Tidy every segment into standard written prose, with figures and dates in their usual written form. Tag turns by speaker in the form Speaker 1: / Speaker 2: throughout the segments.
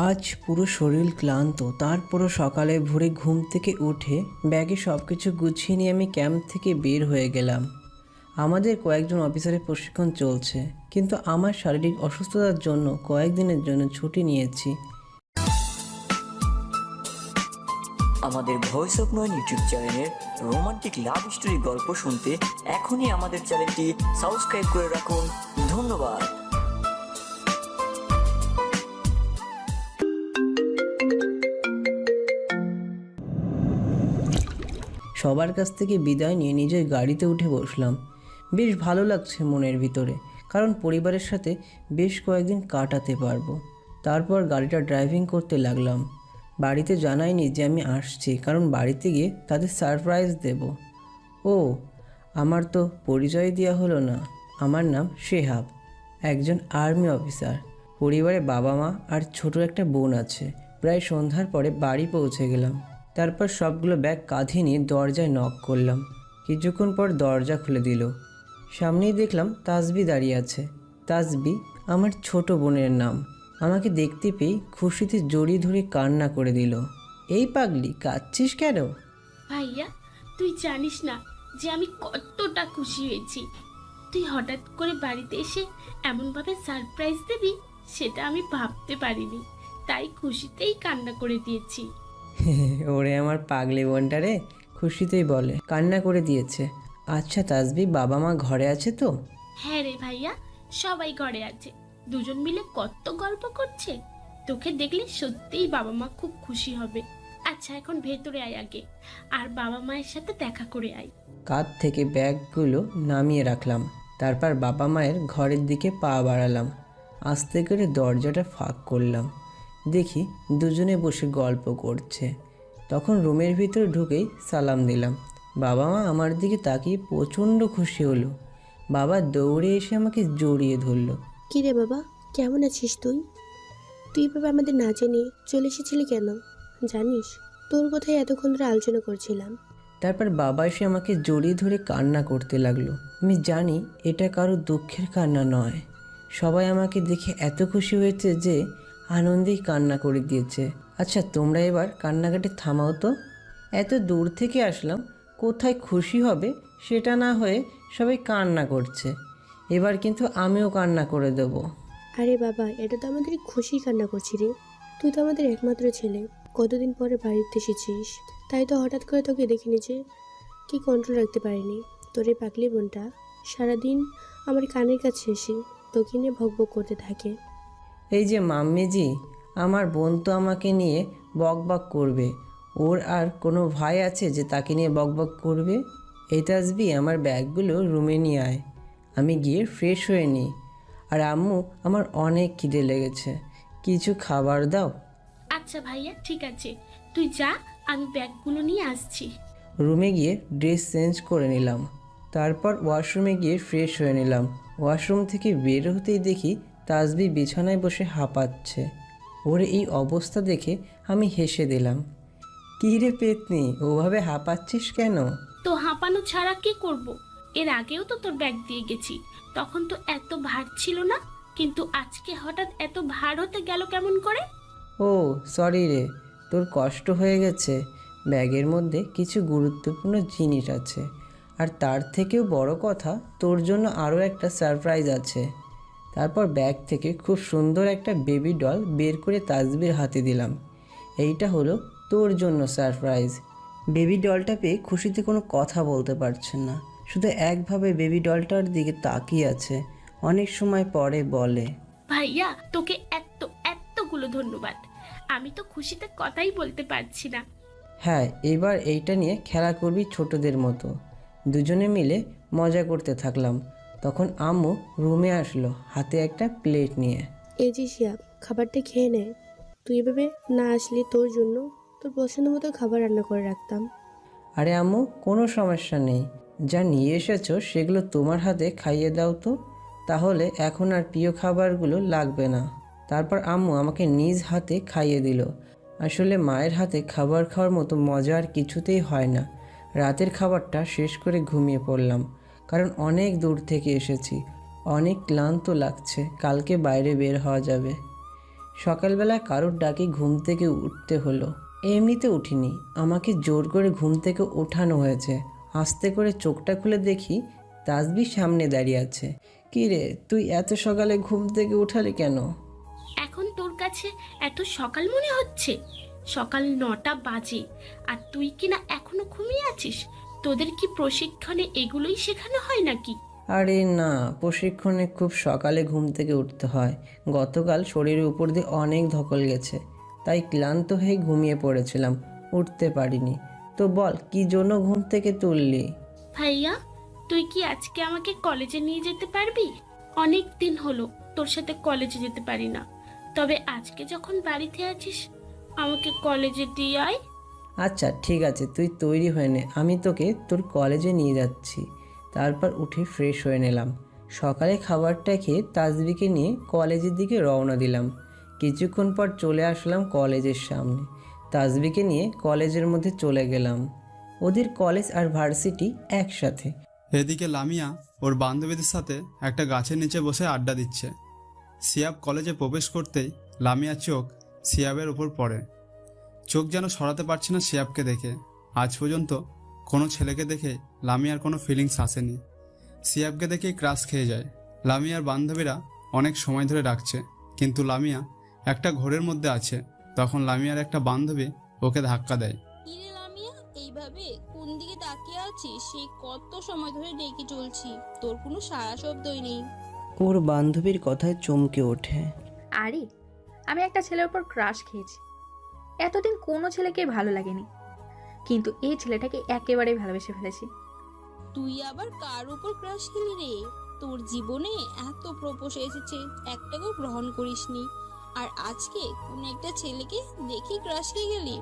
Speaker 1: আজ পুরো শরীর ক্লান্ত, তারপরও সকালে ভোরে ঘুম থেকে উঠে ব্যাগে সব কিছু গুছিয়ে নিয়ে আমি ক্যাম্প থেকে বের হয়ে গেলাম। আমাদের কয়েকজন অফিসারের প্রশিক্ষণ চলছে, কিন্তু আমার শারীরিক অসুস্থতার জন্য কয়েকদিনের জন্য ছুটি নিয়েছি।
Speaker 2: আমাদের ভয়েস অফ নয়ন ইউটিউব চ্যানেলের রোমান্টিক লাভ স্টোরি গল্প শুনতে এখনই আমাদের চ্যানেলটি সাবস্ক্রাইব করে রাখুন। ধন্যবাদ।
Speaker 1: সবার কাছ থেকে বিদায় নিয়ে নিজের গাড়িতে উঠে বসলাম। বেশ ভালো লাগছে মনের ভিতরে, কারণ পরিবারের সাথে বেশ কয়েকদিন কাটাতে পারবো। তারপর গাড়িটা ড্রাইভিং করতে লাগলাম। বাড়িতে জানাইনি যে আমি আসছি, কারণ বাড়িতে গিয়ে তাদের সারপ্রাইজ দেব। ও, আমার তো পরিচয় দেওয়া হলো না। আমার নাম শেহাব, একজন আর্মি অফিসার। পরিবারে বাবা মা আর ছোট একটা বোন আছে। প্রায় সন্ধ্যার পরে বাড়ি পৌঁছে গেলাম। তারপর সবগুলো ব্যাগ কাঁধে নিয়ে দরজায় নক করলাম। কিছুক্ষণ পর দরজা খুলে দিল। সামনেই দেখলাম তাসবি দাঁড়িয়ে আছে। তাসবি আমার ছোট বোনের নাম। আমাকে দেখতে পেয়ে খুশিতে জড়িয়ে ধরে কান্না করে দিল। এই পাগলি, কাঁদছিস কেন?
Speaker 3: ভাইয়া, তুই জানিস না যে আমি কতটা খুশি হয়েছি। তুই হঠাৎ করে বাড়িতে এসে এমনভাবে সারপ্রাইজ দিবি সেটা আমি ভাবতে পারিনি, তাই খুশিতেই কান্না করে দিয়েছি।
Speaker 1: ওরে আমার পাগলি বোনটা রে, খুশিতেই বলে কান্না করে দিয়েছে। আচ্ছা তাসবি, বাবা মা ঘরে আছে তো?
Speaker 3: হ্যাঁ রে ভাইয়া, সবাই ঘরে আছে। দুজন মিলে কত গল্প করছে। তোকে দেখলে সত্যিই বাবা মা খুব খুশি হবে। আচ্ছা, এখন ভেতরে আয় আগে, আর বাবা মায়ের সাথে দেখা করে আয়।
Speaker 1: কাঁধ থেকে ব্যাগগুলো নামিয়ে রাখলাম। তারপর বাবা মায়ের ঘরের দিকে পা বাড়ালাম। আস্তে করে দরজাটা ফাঁক করলাম। দেখি দুজনে বসে গল্প করছে। তখন রুমের ভিতরে ঢুকেই সালাম দিলাম। বাবা মা আমার দিকে তাকিয়ে প্রচণ্ড খুশি হলো। বাবা দৌড়ে এসে আমাকে জড়িয়ে ধরলো।
Speaker 4: কি রে বাবা, কেমন আছিস তুই? তুই এভাবে আমাদের না জেনে চলে এসেছিলি কেন? জানিস, তোর কথাই এতক্ষণ ধরে আলোচনা করছিলাম।
Speaker 1: তারপর বাবা এসে আমাকে জড়িয়ে ধরে কান্না করতে লাগলো। আমি জানি এটা কারো দুঃখের কান্না নয়। সবাই আমাকে দেখে এত খুশি হয়েছে যে আনন্দেই কান্না করে দিয়েছে। আচ্ছা তোমরা এবার কান্নাকাটি থামাও তো। এত দূর থেকে আসলাম, কোথায় খুশি হবে সেটা না হয়ে সবাই কান্না করছে। এবার কিন্তু আমিও কান্না করে দেব।
Speaker 4: আরে বাবা, এটা তো আমাদের খুশি কান্না করছি রে। তুই তো আমাদের একমাত্র ছেলে। কতদিন পরে বাড়িতে এসেছিস, তাই তো হঠাৎ করে তোকে দেখিনি যে কি কন্ট্রোল রাখতে পারিনি। তোর এই পাগলি বোনটা সারাদিন আমার কানের কাছে এসে তোকে নিয়ে ভকভক করতে থাকে।
Speaker 1: এই যে মাম্মিজি, আমার বোন তো আমাকে নিয়ে বকবক করবে। ওর আর কোনো ভাই আছে যে তাকে নিয়ে বকবক করবে? এই তাসবি, আমার ব্যাগগুলো রুমে নিয়ে আয়, আমি গিয়ে ফ্রেশ হয়ে নিই। আর আম্মু, আমার অনেক খিদে লেগেছে, কিছু খাবার দাও।
Speaker 3: আচ্ছা ভাইয়া, ঠিক আছে, তুই যা, আমি ব্যাগগুলো নিয়ে আসছি।
Speaker 1: রুমে গিয়ে ড্রেস চেঞ্জ করে নিলাম। তারপর ওয়াশরুমে গিয়ে ফ্রেশ হয়ে নিলাম। ওয়াশরুম থেকে বের হতেই দেখি তাসবি বিছানায় বসে হাঁপাচ্ছে। ওর এই অবস্থা দেখে আমি হেসে দিলাম। কী রে পেতনি, ওভাবে হাঁপাচ্ছিস কেন?
Speaker 3: তো হাঁপানো ছাড়া কি করব? এর আগেও তো তোর ব্যাগ দিয়ে গেছি, তখন তো এত ভার ছিল না, কিন্তু আজকে হঠাৎ এত ভার হতে গেল কেমন করে?
Speaker 1: ও সরি রে, তোর কষ্ট হয়ে গেছে। ব্যাগের মধ্যে কিছু গুরুত্বপূর্ণ জিনিস আছে, আর তার থেকেও বড় কথা, তোর জন্য আরও একটা সারপ্রাইজ আছে। তারপর ব্যাগ থেকে খুব সুন্দর একটা বেবি ডল বের করে তাসবির হাতে দিলাম। এইটা হলো তোর জন্য সারপ্রাইজ। বেবি ডলটা পেয়ে খুশিতে কোনো কথা বলতে পারছেন না, শুধু একভাবে বেবি ডলটার দিকে তাকিয়ে আছে। অনেক সময় পরে বলে,
Speaker 3: ভাইয়া, তোকে এতগুলো ধন্যবাদ। আমি তো খুশিতে কথাই বলতে পারছি না।
Speaker 1: হ্যাঁ, এবার এইটা নিয়ে খেলা করবি ছোটদের মতো। দুজনে মিলে মজা করতে থাকলাম। তখন আম্মু রুমে আসলো হাতে একটা প্লেট নিয়ে।
Speaker 4: এই যে শিয়াব, খাবারটা খেয়ে নে। তুই এভাবে না আসলে তোর জন্য তোর পছন্দ মতো খাবার রান্না করে রাখতাম।
Speaker 1: আরে আম্মু, কোনো সমস্যা নেই, যা নিয়ে এসেছো সেগুলো তোমার হাতে খাইয়ে দাও তো, তাহলে এখন আর প্রিয় খাবারগুলো লাগবে না। তারপর আম্মু আমাকে নিজ হাতে খাইয়ে দিল। আসলে মায়ের হাতে খাবার খাওয়ার মতো মজা আর কিছুতেই হয় না। রাতের খাবারটা শেষ করে ঘুমিয়ে পড়লাম, কারণ অনেক দূর থেকে এসেছি, অনেক ক্লান্ত লাগছে, কালকে বাইরে বের হওয়া যাবে। সকালবেলা কারোর ডাকে ঘুম থেকে উঠতে হলো। এমনিতে উঠিনি, আমাকে জোর করে ঘুম থেকে ওঠানো হয়েছে। আস্তে করে চোখটা খুলে দেখি তাসবি সামনে দাঁড়িয়ে আছে। কী রে, তুই এত সকালে ঘুম থেকে উঠালি কেন?
Speaker 3: এখন তোর কাছে এত সকাল মনে হচ্ছে? সকাল 9টা বাজে আর তুই কিনা এখনো ঘুমিয়ে আছিস? তোদের কি প্রশিক্ষণে এগুলোই শেখানো হয় নাকি?
Speaker 1: আরে না, প্রশিক্ষণে খুব সকালে ঘুম থেকে উঠতে হয়। গতকাল শরীরের উপর দিয়ে অনেক ধকল গেছে, তাই ক্লান্ত হয়ে ঘুমিয়ে পড়েছিলাম, উঠতে পারিনি। তো বল, কি জন্য ঘুম থেকে তুললি?
Speaker 3: ভাইয়া, তুই কি আজকে আমাকে কলেজে নিয়ে যেতে পারবি? অনেক দিন হলো তোর সাথে কলেজে যেতে পারি না, তবে আজকে যখন বাড়িতে আছিস আমাকে কলেজে দিয়ে আয়।
Speaker 1: আচ্ছা ঠিক আছে, তুই তৈরি হয়ে নে, আমি তোকে তোর কলেজে নিয়ে যাচ্ছি। তারপর উঠে ফ্রেশ হয়ে নিলাম। সকালে খাবারটা খেয়ে তাসবিকে নিয়ে কলেজের দিকে রওনা দিলাম। কিছুক্ষণ পর চলে আসলাম কলেজের সামনে। তাসবিকে নিয়ে কলেজের মধ্যে চলে গেলাম। ওদের কলেজ আর ভার্সিটি একসাথে।
Speaker 5: এদিকে লামিয়া ওর বান্ধবীদের সাথে একটা গাছের নিচে বসে আড্ডা দিচ্ছে। সিয়াব কলেজে প্রবেশ করতেই লামিয়ার চোখ সিয়াবের ওপর পড়ে। চোখ যেন সরাতে পারছে না সিয়াবকে দেখে। আজ পর্যন্ত কোনো ছেলেকে দেখে লামিয়ার কোনো ফিলিংস আসেনি। সিয়াবকে দেখেই ক্রাশ খেয়ে যায়। লামিয়ার বান্ধবীরা অনেক সময় ধরে ডাকছে, কিন্তু লামিয়া একটা ঘোরের মধ্যে আছে। তখন লামিয়ার একটা বান্ধবী ওকে ধাক্কা দেয়।
Speaker 6: কিরে লামিয়া, এইভাবে কোন দিকে তাকিয়ে আছিস? সেই কত সময় ধরে ডেকে চলছি, তোর কোনো সারা শব্দই নেই।
Speaker 1: ওর বান্ধবীর কথায় চমকে ওঠে।
Speaker 7: আরে, আমি একটা ছেলের উপর ক্রাশ খেয়েছি। এতদিন কোনো ছেলেকে ভালো লাগেনি, কিন্তু এই ছেলেটাকে একেবারে ভালোবেসে ফেলেছি।
Speaker 6: তুই আবার কার উপর ক্রাশ খেলি রে? তোর জীবনে এত প্রপোজ এসেছে, একটাকেও গ্রহণ করিসনি, আর আজকে কোন একটা ছেলেকে দেখে ক্রাশ খেয়ে গেলি?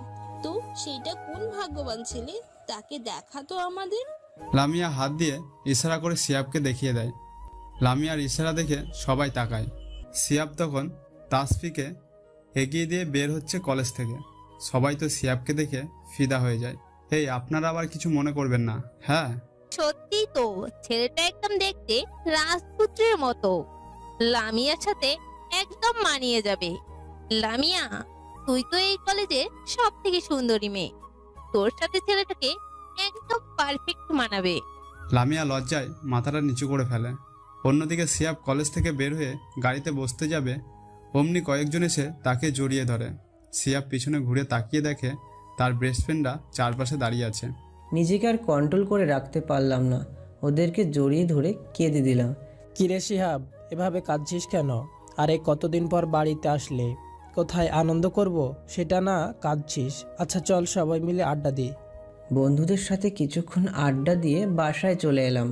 Speaker 6: তো সেইটা কোন ভাগ্যবান ছেলে, তাকে দেখা তো আমাদের।
Speaker 5: লামিয়া হাত দিয়ে ইশারা করে সিয়াবকে দেখিয়ে দেয়। লামিয়ার ইশারা দেখে সবাই তাকায়। সিয়াব তখন তাসফিকে এগিয়ে দিয়ে বের হচ্ছে কলেজ থেকে। সবাই তো সিয়াবকে দেখে ফিদা হয়ে যায়। এই, আপনারা আবার কিছু মনে করবেন না, হ্যাঁ?
Speaker 8: সত্যি তো, ছেলেটা একদম দেখতে রাজপুত্রের মতো। লামিয়ার সাথে একদম মানিয়ে যাবে। লামিয়া, তুই তো এই কলেজে সব থেকে সুন্দরী মেয়ে, তোর সাথে ছেলেটাকে একদম পারফেক্ট মানাবে।
Speaker 5: লামিয়া লজ্জায় মাথাটা নিচু করে ফেলে। অন্যদিকে সিয়াব কলেজ থেকে বের হয়ে গাড়িতে বসতে যাবে, অমনি কয়েকজন এসে তাকে জড়িয়ে ধরে। সিয়াব পিছনে ঘুরে তাকিয়ে দেখে তার বেস্ট ফ্রেন্ডরা চারপাশে দাঁড়িয়ে আছে।
Speaker 1: নিজেকে আর কন্ট্রোল করে রাখতে পারলাম না, ওদেরকে জড়িয়ে ধরে কেঁদে দিলাম।
Speaker 9: কিরে শিহাব, এভাবে কাঁদছিস কেন? আরে কতদিন পর বাড়িতে আসলে, কোথায় আনন্দ করব সেটা না কাঁদছিস? আচ্ছা চল সবাই মিলে আড্ডা দিই।
Speaker 1: বন্ধুদের সাথে কিছুক্ষণ আড্ডা দিয়ে বাসায় চলে এলাম।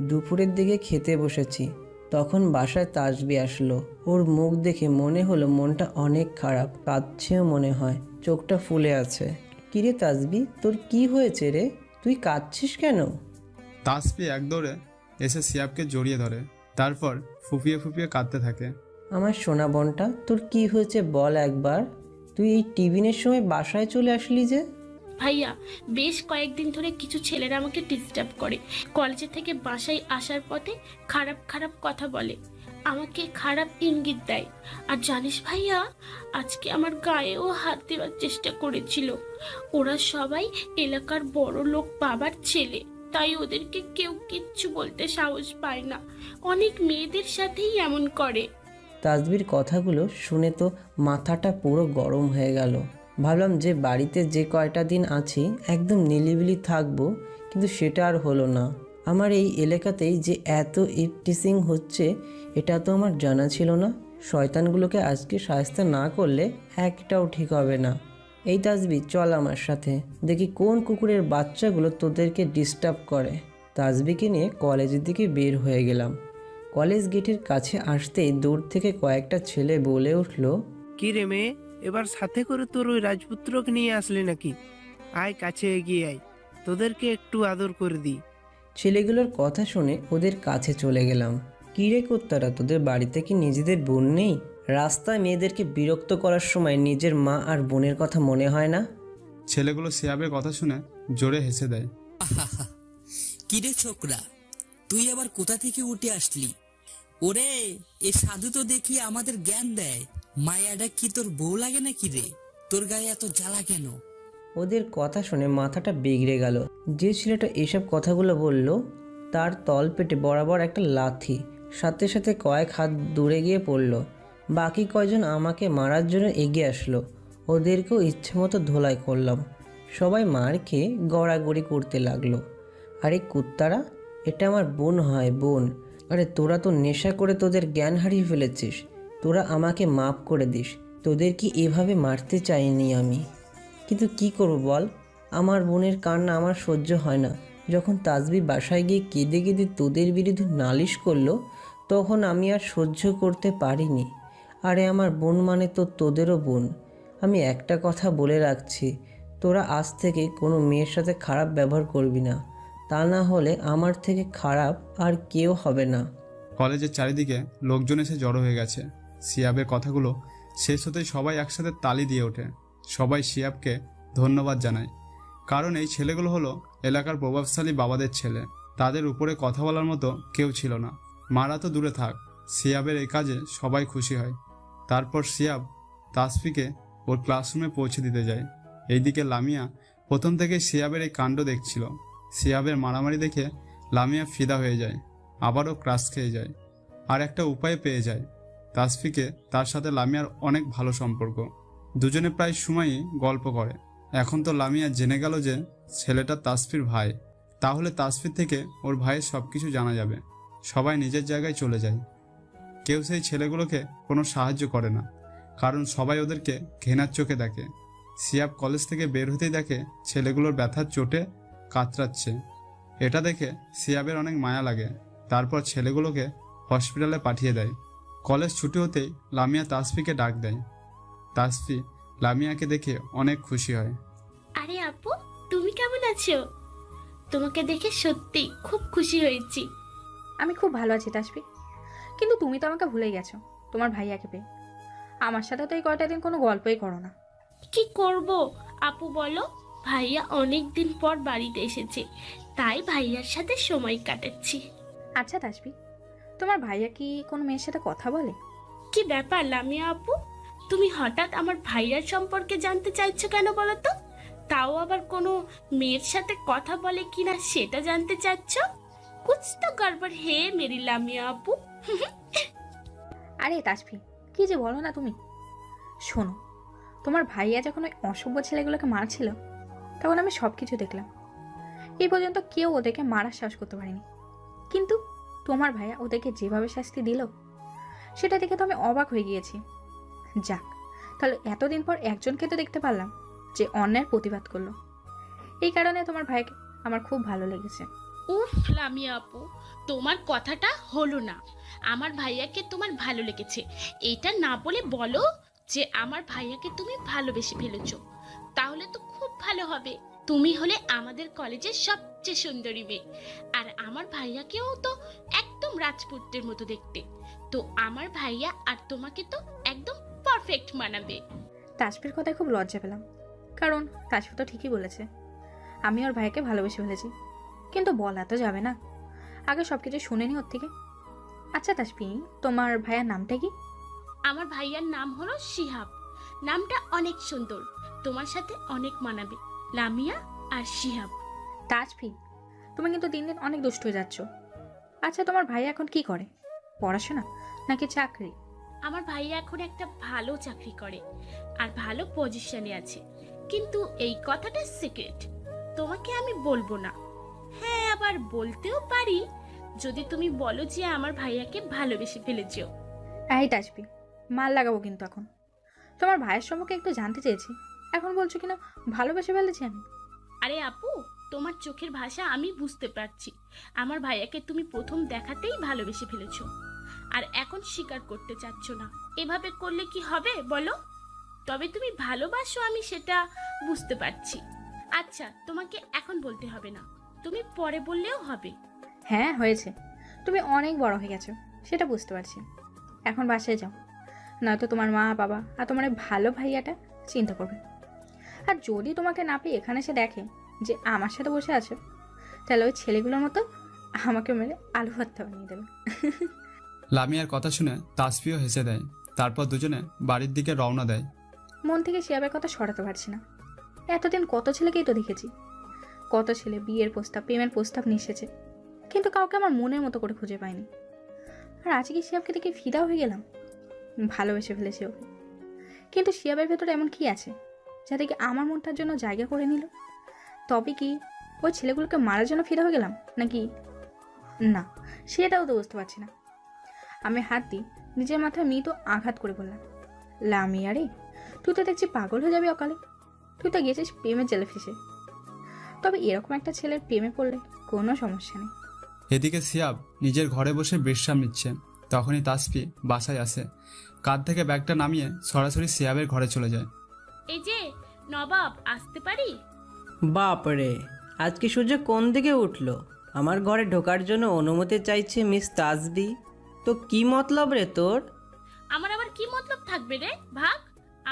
Speaker 1: দুপুরের দিকে খেতে বসেছি, তখন বাসায় তাসবি আসলো। ওর মুখ দেখে মনে হলো মনটা অনেক খারাপ, কাঁদছেও মনে হয়, চোখটা ফুলে আছে। কিরে তাসবি, তোর কি হয়েছে রে? তুই কাঁদছিস কেন?
Speaker 5: তাসফি এক দৌড়ে এসে সিয়াবকে জড়িয়ে ধরে, তারপর ফুপিয়ে ফুপিয়ে কাঁদতে থাকে।
Speaker 1: আমার সোনা বোনটা, তোর কি হয়েছে বল একবার। তুই এই টিফিনের সময় বাসায় চলে আসলি যে?
Speaker 3: ভাইয়া, বেশ কয়েকদিন ধরে কিছু ছেলেরা আমাকে ডিস্টার্ব করে। কলেজে থেকে বাসায় আসার পথে খারাপ খারাপ কথা বলে, আমাকে খারাপ ইঙ্গিত দেয়। আর জানিস ভাইয়া, আজকে আমার গায়েও হাত দেওয়ার চেষ্টা করেছিল। ওরা সবাই এলাকার বড় লোক বাবার ছেলে, তাই ওদেরকে কেউ কিচ্ছু বলতে সাহস পায় না। অনেক মেয়েদের সাথেই এমন করে।
Speaker 1: তাসবির কথাগুলো শুনে তো মাথাটা পুরো গরম হয়ে গেল। ভাবলাম যে বাড়িতে যে কয়টা দিন আছি একদম নিলিবিলি থাকবো, কিন্তু সেটা আর হলো না। আমার এই এলাকাতেই যে এত ইফটিসিং হচ্ছে এটা তো আমার জানা ছিল না। শয়তানগুলোকে আজকে শায়েস্তা না করলে একটাও ঠিক হবে না। এই তাসবি, চল আমার সাথে, দেখি কোন কুকুরের বাচ্চাগুলো তোদেরকে ডিস্টার্ব করে। তাসবিকে নিয়ে কলেজের দিকে বের হয়ে গেলাম। কলেজ গেটের কাছে আসতেই দূর থেকে কয়েকটা ছেলে বলে উঠল,
Speaker 10: কি রে মেয়ে, এবার সাথে করে তোর ওই রাজপুত্রকে নিয়ে আসলি নাকি? আয় কাছে এগিয়ে আয়, তোদেরকে একটু আদর করে দিই।
Speaker 1: ছেলেগুলোর কথা শুনে ওদের কাছে চলে গেলাম। কী রে কুত্তারা, তোদের বাড়িতে কি নিজেদের বোন নেই? রাস্তায় মেয়েদেরকে বিরক্ত করার সময় নিজের মা আর বোনের কথা মনে হয় না?
Speaker 5: ছেলেগুলো সিয়াবের কথা শুনে জোরে হেসে দেয়।
Speaker 11: কিরে ছোকরা, তুই আবার কোথা থেকে উঠে আসলি? ওরে, এ সাধু তো দেখি আমাদের জ্ঞান দেয়। মায়াটা কি তোর বউ লাগে নাকি রে? তোর গায়ে এত জ্বালা কেন?
Speaker 1: ওদের কথা শুনে মাথাটা বিগড়ে গেল। যে ছেলেটা এসব কথাগুলো বলল তার তলপেটে বরাবর একটা লাথি, সাথে সাথে কয়েক হাত দূরে গিয়ে পড়ল। বাকি কয়জন আমাকে মারার জন্য এগিয়ে আসলো, ওদেরকেও ইচ্ছে মতো ধোলাই করলাম। সবাই মার খেয়ে গড়াগড়ি করতে লাগলো। আরে কুত্তারা, এটা আমার বোন হয়, বোন। আরে তোরা তো নেশা করে তোদের জ্ঞান হারিয়ে ফেলেছিস, তোরা আমাকে মাফ করে দিস। তোদের কি এভাবে মারতে চাইনি আমি, কিন্তু কি করব বল। আমার বোনের কান্না আমার সহ্য হয় না। যখন তাসবি বাসায় গিয়ে কেঁদে কেঁদে তোদের বিরুদ্ধে নালিশ করলো, তখন আমি আর সহ্য করতে পারিনি। আরে আমার বোন মানে তো তোদেরও বোন। আমি একটা কথা বলে রাখছি, তোরা আজ থেকে কোনো মেয়ের সাথে খারাপ ব্যবহার করবি না, তা না হলে আমার থেকে খারাপ আর কেউ হবে না।
Speaker 5: কলেজের চারিদিকে লোকজন এসে জড়ো হয়ে গেছে। সিয়াবের কথাগুলো শেষ হতেই সবাই একসাথে তালি দিয়ে ওঠে। সবাই সিয়াবকে ধন্যবাদ জানায়, কারণ এই ছেলেগুলো হলো এলাকার প্রভাবশালী বাবাদের ছেলে। তাদের উপরে কথা বলার মতো কেউ ছিল না। মারা তো দূরে থাক, সিয়াবের এই কাজে সবাই খুশি হয়। তারপর সিয়াব তাসফিকে ওর ক্লাসরুমে পৌঁছে দিতে যায়। এইদিকে লামিয়া প্রথম থেকে সিয়াবের এই কাণ্ড দেখছিল। সিয়াবের মারামারি দেখে লামিয়া ফিদা হয়ে যায়, আবারও ক্রাশ খেয়ে যায়, আর একটা উপায় পেয়ে যায়। তাসফিকে তার সাথে লামিয়ার অনেক ভালো সম্পর্ক, দুজনে প্রায় সময়ই গল্প করে। এখন তো লামিয়া জেনে গেল যে ছেলেটা তাসফির ভাই, তাহলে তাসফির থেকে ওর ভাইয়ের সব কিছু জানা যাবে। সবাই নিজের জায়গায় চলে যায়। কেউ সেই ছেলেগুলোকে কোনো সাহায্য করে না, কারণ সবাই ওদেরকে ঘৃণার চোখে দেখে। সিয়াব কলেজ থেকে বের হতেই দেখে ছেলেগুলোর ব্যথার চোটে কাতরাচ্ছে। এটা দেখে সিয়াবের অনেক মায়া লাগে। তারপর ছেলেগুলোকে হসপিটালে পাঠিয়ে দেয়। কলেজ ছুটি হতেই লামিয়া তাসফিকে ডাক দেয়। তাসফি লামিয়াকে দেখে অনেক খুশি হয়।
Speaker 3: আরে আপু, তুমি কেমন আছো? তোমাকে দেখে সত্যি খুব খুশি হয়েছি।
Speaker 7: আমি খুব ভালো আছি তাসফি, কিন্তু তুমি তো আমাকে ভুলে গেছো তোমার ভাইয়াকে পেয়ে। আমার সাথে তো এই কয়টা দিন কোনো গল্পই করো না।
Speaker 3: কি করব আপু বলো, ভাইয়া অনেক দিন পর বাড়িতে এসেছে, তাই ভাইয়ার সাথে সময় কাটাচ্ছি।
Speaker 7: আচ্ছা তাসফি, তোমার ভাইয়া কি কোনো মেয়ের সাথে কথা বলে?
Speaker 3: কি ব্যাপার লামিয়া আপু, তুমি হঠাৎ আমার ভাইয়ার সম্পর্কে জানতে চাইছো কেন বলো তো? তাও আবার কোনো মেয়ের সাথে কথা বলে কিনা সেটা জানতে চাচ্ছ? কুছ তো গড়বড় হে মেরি লামিয়া আপু।
Speaker 7: আরে তাসফি, কি যে বলো না তুমি। শোনো, তোমার ভাইয়া যখন ওই অসভ্য ছেলেগুলোকে মারছিল, তখন আমি সব কিছু দেখলাম। এই পর্যন্ত কেউ ওদেরকে মারার সাহস করতে পারেনি, কিন্তু তোমার ভাইয়া ওদেরকে যেভাবে শাস্তি দিল, সেটা দেখে তো আমি অবাক হয়ে গিয়েছি। যাক, তাহলে এতদিন পর একজনকে তো দেখতে পারলাম যে অন্যায়ের প্রতিবাদ করলো। এই কারণে তোমার ভাইকে আমার খুব ভালো লেগেছে।
Speaker 3: উফ লামিয়া আপু, তোমার কথাটা হলো না। আমার ভাইয়াকে তোমার ভালো লেগেছে এটা না বলে বলো যে আমার ভাইয়াকে তুমি ভালোবেসে ফেলেছো, তাহলে তো খুব ভালো হবে। তুমি হলে আমাদের কলেজের সবচেয়ে সুন্দরী মেয়ে, আর আমার ভাইয়াকেও তো একদম রাজপুত্রের মতো দেখতে। তো আমার ভাইয়া আর তোমাকে তো একদম পারফেক্ট মানাবে।
Speaker 7: তাসফির কথায় খুব লজ্জা পেলাম, কারণ তাসফি তো ঠিকই বলেছে, আমি ওর ভাইকে ভালোবেসে ফেলেছি। কিন্তু বলা তো যাবে না, আগে সব কিছু শুনে নি ওর থেকে। আচ্ছা তাসফি, তোমার ভাইয়ার নামটা কি?
Speaker 3: আমার ভাইয়ার নাম হলো শিহাব। নামটা অনেক সুন্দর, তোমার সাথে অনেক মানাবে, লামিয়া আর শিহাব।
Speaker 7: তাসফি, তুমি কিন্তু দিন দিন অনেক দুষ্ট হয়ে যাচ্ছ। আচ্ছা, তোমার ভাইয়া এখন কি করে? পড়াশোনা নাকি চাকরি?
Speaker 3: আমার ভাইয়া এখন একটা ভালো চাকরি করে আর ভালো পজিশনে আছে, কিন্তু এই কথাটা সিক্রেট, তোমাকে আমি বলবো না। হ্যাঁ, আবার বলতেও পারি যদি তুমি বলো যে আমার ভাইয়াকে ভালোবেসে ফেলেছো।
Speaker 7: এই তাসফি, মাল লাগাবো কিন্তু এখন। তোমার ভাইয়ের সম্পর্কে একটু জানতে চেয়েছি, এখন বলছো কিনা ভালোবেসে ফেলেছি আমি।
Speaker 3: আরে আপু, তোমার চোখের ভাষা আমি বুঝতে পারছি। আমার ভাইয়াকে তুমি প্রথম দেখাতেই ভালোবেসে ফেলেছো, আর এখন স্বীকার করতে চাচ্ছ না। এভাবে করলে কি হবে বলো? তবে তুমি ভালোবাসো, আমি সেটা বুঝতে পারছি। আচ্ছা, তোমাকে এখন বলতে হবে না, তুমি পরে বললেও হবে।
Speaker 7: হ্যাঁ হয়েছে, তুমি অনেক বড় হয়ে গেছো, সেটা বুঝতে পারছি। এখন বাসায় যাও, নয়তো তোমার মা বাবা আর তোমার এই ভালো ভাইয়াটা চিন্তা করবে। আর যদি তোমাকে না পেয়ে এখানে এসে দেখে যে আমার সাথে বসে আছো, তাহলে ওই ছেলেগুলোর মতো আমাকে মেরে আলু ভর্তা বানিয়ে দেবে।
Speaker 5: লামিয়ার কথা শুনে তাসফিও হেসে দেয়। তারপর দুজনে বাড়ির দিকে রওনা দেয়।
Speaker 7: মন থেকে শিয়াবের কথা সরাতে পারছি না। এতদিন কত ছেলেকেই তো দেখেছি, কত ছেলে বিয়ের প্রস্তাব, প্রেমের প্রস্তাব নিয়ে এসেছে, কিন্তু কাউকে আমার মনের মতো করে খুঁজে পাইনি। আর আজকে শিয়াবকে দেখে ফিদা হয়ে গেলাম, ভালোবেসে ফেলেছি ওকে। কিন্তু শিয়াবের ভেতরে এমন কি আছে যাতে কি আমার মনটার জন্য জায়গা করে নিল? তবে কি ওই ছেলেগুলোকে মারার জন্য ফিদা হয়ে গেলাম নাকি? না, সেটাও তো বুঝতে পারছি না। আমি হাত দিয়ে নিজের মাথায় মৃদু আঘাত করে বললাম, লামিয়া রে, তুই তো দেখছি পাগল হয়ে যাবি অকালে। তুই তো গেছিস প্রেমের জেলে ফেসে। তবে এরকম একটা ছেলের প্রেমে পড়লে কোনো সমস্যা নেই।
Speaker 5: এদিকে সিয়াব নিজের ঘরে বসে বিশ্রাম নিচ্ছে। তখনই তাসফি বাসায় আসে। কাঁধ থেকে ব্যাগটা নামিয়ে সরাসরি সিয়াবের ঘরে চলে যায়।
Speaker 3: এই যে নবাব, আসতে পারি?
Speaker 1: বাপরে, আজকে সূর্য কোন দিকে উঠলো? আমার ঘরে ঢোকার জন্য অনুমতি চাইছে মিস তাসবি। তো কি মতলব রে তোর?
Speaker 3: আমার আবার কি মতলব থাকবে রে? ভাগ,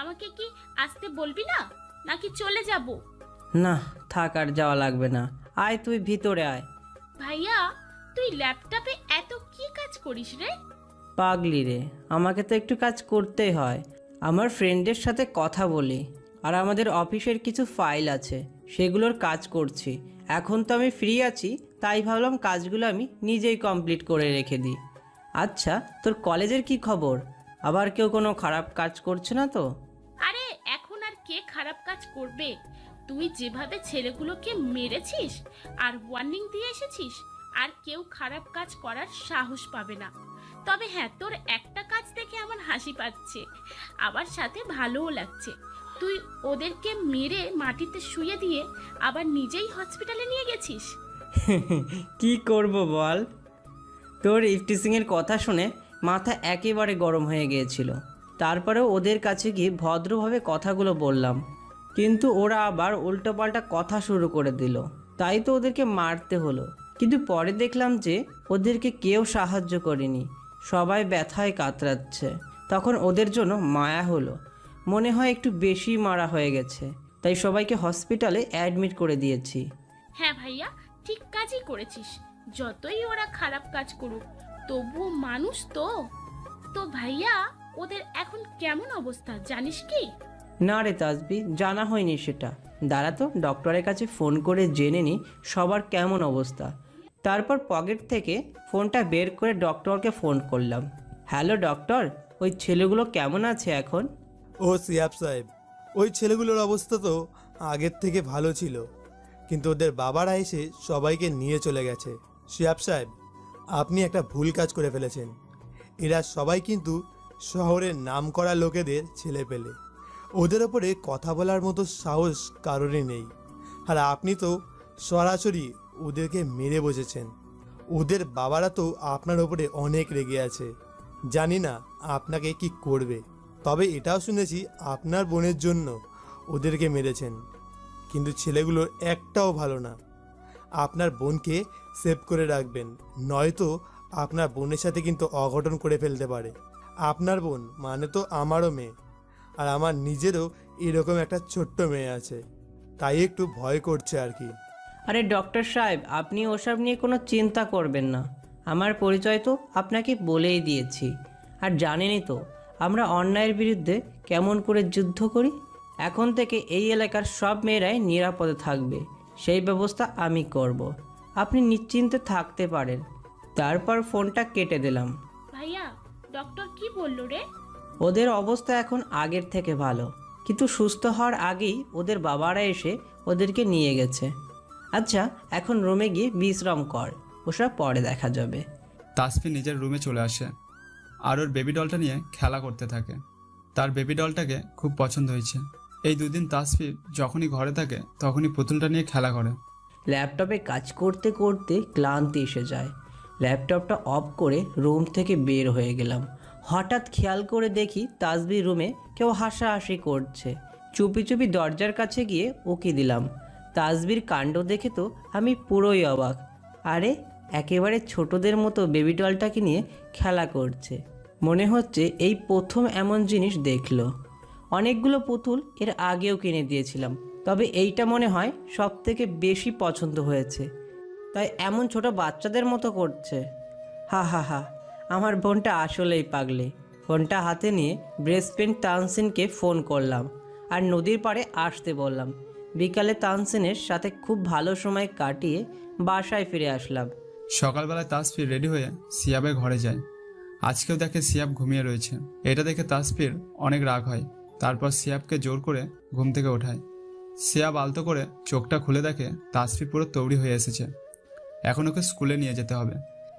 Speaker 3: আমাকে কি আসতে বলবি না নাকি চলে যাব?
Speaker 1: না থাক, আর যাওয়া লাগবে না, আয় তুই ভিতরে আয়।
Speaker 3: ভাইয়া, তুই ল্যাপটপে এত কি কাজ করিস রে?
Speaker 1: পাগলি রে, আমাকে তো একটু কাজ করতেই হয়। আমার ফ্রেন্ডের সাথে কথা বলি, আর আমাদের অফিসের কিছু ফাইল আছে, সেগুলোর কাজ করছি। এখন তো আমি ফ্রি আছি, তাই ভাবলাম কাজগুলো আমি নিজেই কমপ্লিট করে রেখে দিই। আচ্ছা, তোর কলেজের কি খবর? আবার কেউ কোনো খারাপ কাজ করছে না তো?
Speaker 3: আরে এখন আর কে খারাপ কাজ করবে? তুই যেভাবে ছেলেগুলোকে মেরেছিস আর ওয়ার্নিং দিয়ে এসেছিস, আর কেউ খারাপ কাজ করার সাহস পাবে না। তবে হ্যাঁ, তোর একটা কাজ দেখে আমার হাসি পাচ্ছে, আবার সাথে ভালোও লাগছে। তুই ওদেরকে মেরে মাটিতে শুয়ে দিয়ে আবার নিজেই হসপিটালে নিয়ে গেছিস।
Speaker 1: কি করব বল? তোর ইফটিসিংয়ের কথা শুনে মাথা একেবারে গরম হয়ে গিয়েছিল। তারপরেও ওদের কাছে গিয়ে ভদ্রভাবে কথাগুলো বললাম, কিন্তু ওরা আবার উল্টোপাল্টা কথা শুরু করে দিল। তাই তো ওদেরকে মারতে হলো। কিন্তু পরে দেখলাম যে ওদেরকে কেউ সাহায্য করেনি, সবাই ব্যথায় কাতরাচ্ছে। তখন ওদের জন্য মায়া হলো, মনে হয় একটু বেশি মারা হয়ে গেছে, তাই সবাইকে হসপিটালে অ্যাডমিট করে দিয়েছি।
Speaker 3: হ্যাঁ ভাইয়া, ঠিক কাজই করেছিস। যতই ওরা খারাপ কাজ করুক, তবুও মানুষ তো। তো ভাইয়া, ওদের এখন কেমন অবস্থা জানিস কি?
Speaker 1: না রে তাসবি, জানা হয়নি সেটা। দাঁড়া তো ডক্টরের কাছে ফোন করে জেনে নি সবার কেমন অবস্থা। তারপর পকেট থেকে ফোনটা বের করে ডক্টরকে ফোন করলাম। হ্যালো ডক্টর, ওই ছেলেগুলো কেমন আছে এখন?
Speaker 12: ও সিয়াব সাহেব, ওই ছেলেগুলোর অবস্থা তো আগের থেকে ভালো ছিল, কিন্তু ওদের বাবারা এসে সবাইকে নিয়ে চলে গেছে। সিয়াব সাহেব, আপনি একটা ভুল কাজ করে ফেলেছেন। এরা সবাই কিন্তু শহরের নামকরা লোকেদের ছেলে পেলে। ওদের ওপরে কথা বলার মতো সাহস কারোরই নেই। আর আপনি তো সরাসরি ওদেরকে মেরে বসেছেন। ওদের বাবারা তো আপনার ওপরে অনেক রেগে আছে। জানি না আপনাকে কি করবে, তবে এটাও শুনেছি আপনার বোনের জন্য ওদেরকে মেরেছেন। কিন্তু ছেলেগুলো একটাও ভালো না। আপনার বোনকে সেভ করে রাখবেন, নয়তো আপনার বোনের সাথে কিন্তু অঘটন করে ফেলতে পারে। আপনার বোন মানে তো আমারও মেয়ে, আর আমার নিজেরও এরকম একটা ছোট্ট মেয়ে আছে, তাই একটু ভয় করছে আর কি।
Speaker 1: আরে ডক্টর সাহেব, আপনি ওসব নিয়ে কোনো চিন্তা করবেন না। আমার পরিচয় তো আপনাকে বলেই দিয়েছি। আর জানেনই তো আমরা অন্যায়ের বিরুদ্ধে কেমন করে যুদ্ধ করি। এখন থেকে এই এলাকার সব মেয়েরাই নিরাপদে থাকবে, সেই ব্যবস্থা আমি করব। আপনি নিশ্চিন্তে থাকতে পারেন। তারপর ফোনটা কেটে দিলাম।
Speaker 3: ভাইয়া, ডক্টর কি বললো রে?
Speaker 1: ওদের অবস্থা এখন আগের থেকে ভালো, কিন্তু সুস্থ হওয়ার আগেই ওদের বাবারা এসে ওদেরকে নিয়ে গেছে। আচ্ছা, এখন রুমে গিয়ে বিশ্রাম কর, ওসব পরে দেখা যাবে।
Speaker 5: তাসফি নিজের রুমে চলে আসে আর ওর বেবি ডলটা নিয়ে খেলা করতে থাকে। তার বেবি ডলটাকে খুব পছন্দ হয়েছে। এই দুদিন তাসফি যখনই ঘরে থাকে তখনই পুতুলটা নিয়ে খেলা করে।
Speaker 1: ল্যাপটপে কাজ করতে করতে ক্লান্তি এসে যায়। ল্যাপটপটা অফ করে রুম থেকে বের হয়ে গেলাম। হঠাৎ খেয়াল করে দেখি তাসবির রুমে কেউ হাসাহাসি করছে। চুপি চুপি দরজার কাছে গিয়ে উকি দিলাম। তাসবির কাণ্ড দেখে তো আমি পুরোই অবাক। আরে একেবারে ছোটদের মতো বেবি ডলটাকে নিয়ে খেলা করছে। মনে হচ্ছে এই প্রথম এমন জিনিস দেখলো। অনেকগুলো পুতুল এর আগেও কিনে দিয়েছিলাম, তবে এইটা মনে হয় সব থেকে বেশি পছন্দ হয়েছে, তাই এমন ছোট বাচ্চাদের মতো করছে। হা হা হা, আমার বোনটা আসলেই পাগলে। ফোনটা হাতে নিয়ে বেস্ট ফ্রেন্ড তানসিনকে ফোন করলাম আর নদীর পাড়ে আসতে বললাম। বিকালে তানসিনের সাথে খুব ভালো সময় কাটিয়ে বাসায় ফিরে আসলাম।
Speaker 5: সকালবেলায় তাসফির রেডি হয়ে সিয়াবের ঘরে যায়। আজকেও দেখে সিয়াব ঘুমিয়ে রয়েছে। এটা দেখে তাসফির অনেক রাগ হয়। তারপর সিয়াবকে জোর করে ঘুম থেকে ওঠায়। সিয়াব আলতো করে চোখটা খুলে দেখে তাসফি পুরো তৈরি হয়ে এসেছে। এখন ওকে স্কুলে নিয়ে যেতে হবে।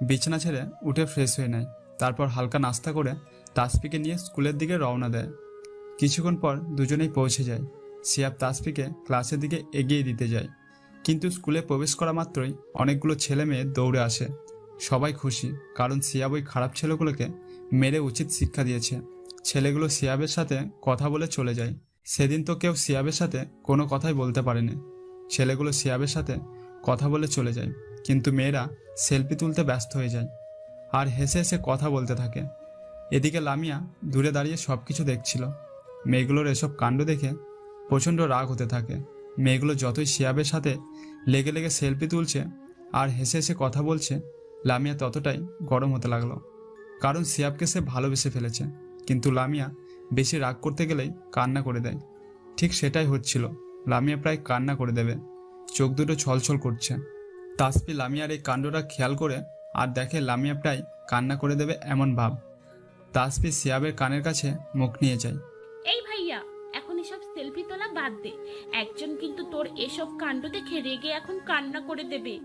Speaker 5: বিছানা ছেড়ে উঠে ফ্রেশ হয়ে নেয়। তারপর হালকা নাস্তা করে তাসফিকে নিয়ে স্কুলের দিকে রওনা দেয়। কিছুক্ষণ পর দুজনেই পৌঁছে যায়। সিয়াব তাসফিকে ক্লাসের দিকে এগিয়ে দিতে যায়, কিন্তু স্কুলে প্রবেশ করা মাত্রই অনেকগুলো ছেলে মেয়ে দৌড়ে আসে। সবাই খুশি, কারণ সিয়াব ওই খারাপ ছেলেগুলোকে মেরে উচিত শিক্ষা দিয়েছে। ছেলেগুলো সিয়াবের সাথে কথা বলে চলে যায়। সেদিন তো কেউ সিয়াবের সাথে কোনো কথাই বলতে পারেনি। ছেলেগুলো সিয়াবের সাথে কথা বলে চলে যায়, কিন্তু মেয়েরা সেলফি তুলতে ব্যস্ত হয়ে যায় আর হেসে হেসে কথা বলতে থাকে। এদিকে লামিয়া দূরে দাঁড়িয়ে সব কিছু দেখছিল। মেয়েগুলোর এসব কাণ্ড দেখে প্রচণ্ড রাগ হতে থাকে। মেয়েগুলো যতই সিয়াবের সাথে লেগে লেগে সেলফি তুলছে আর হেসে হেসে কথা বলছে, লামিয়া ততটাই গরম হতে লাগলো, কারণ সিয়াবকে সে ভালোবেসে ফেলেছে। কিন্তু লামিয়া বেশি রাগ করতে গেলেই কান্না করে দেয়। ঠিক সেটাই হচ্ছিল, লামিয়া প্রায় কান্না করে দেবে। চোখ দুটো ছলছল করছে। তাসফি লামিয়ার এই কাণ্ডটা খেয়াল করে আর দেখে লামিয়া প্রায় কান্না করে দেবে এমন ভাব। তাসফি সিয়াবের কানের কাছে মুখ নিয়ে যায়।
Speaker 3: এই ভাইয়া, এখন এসব সেলফি তোলা বাদ দে। একজন কিন্তু তোর এসব কাণ্ড দেখে রেগে এখন কান্না করে দেবে,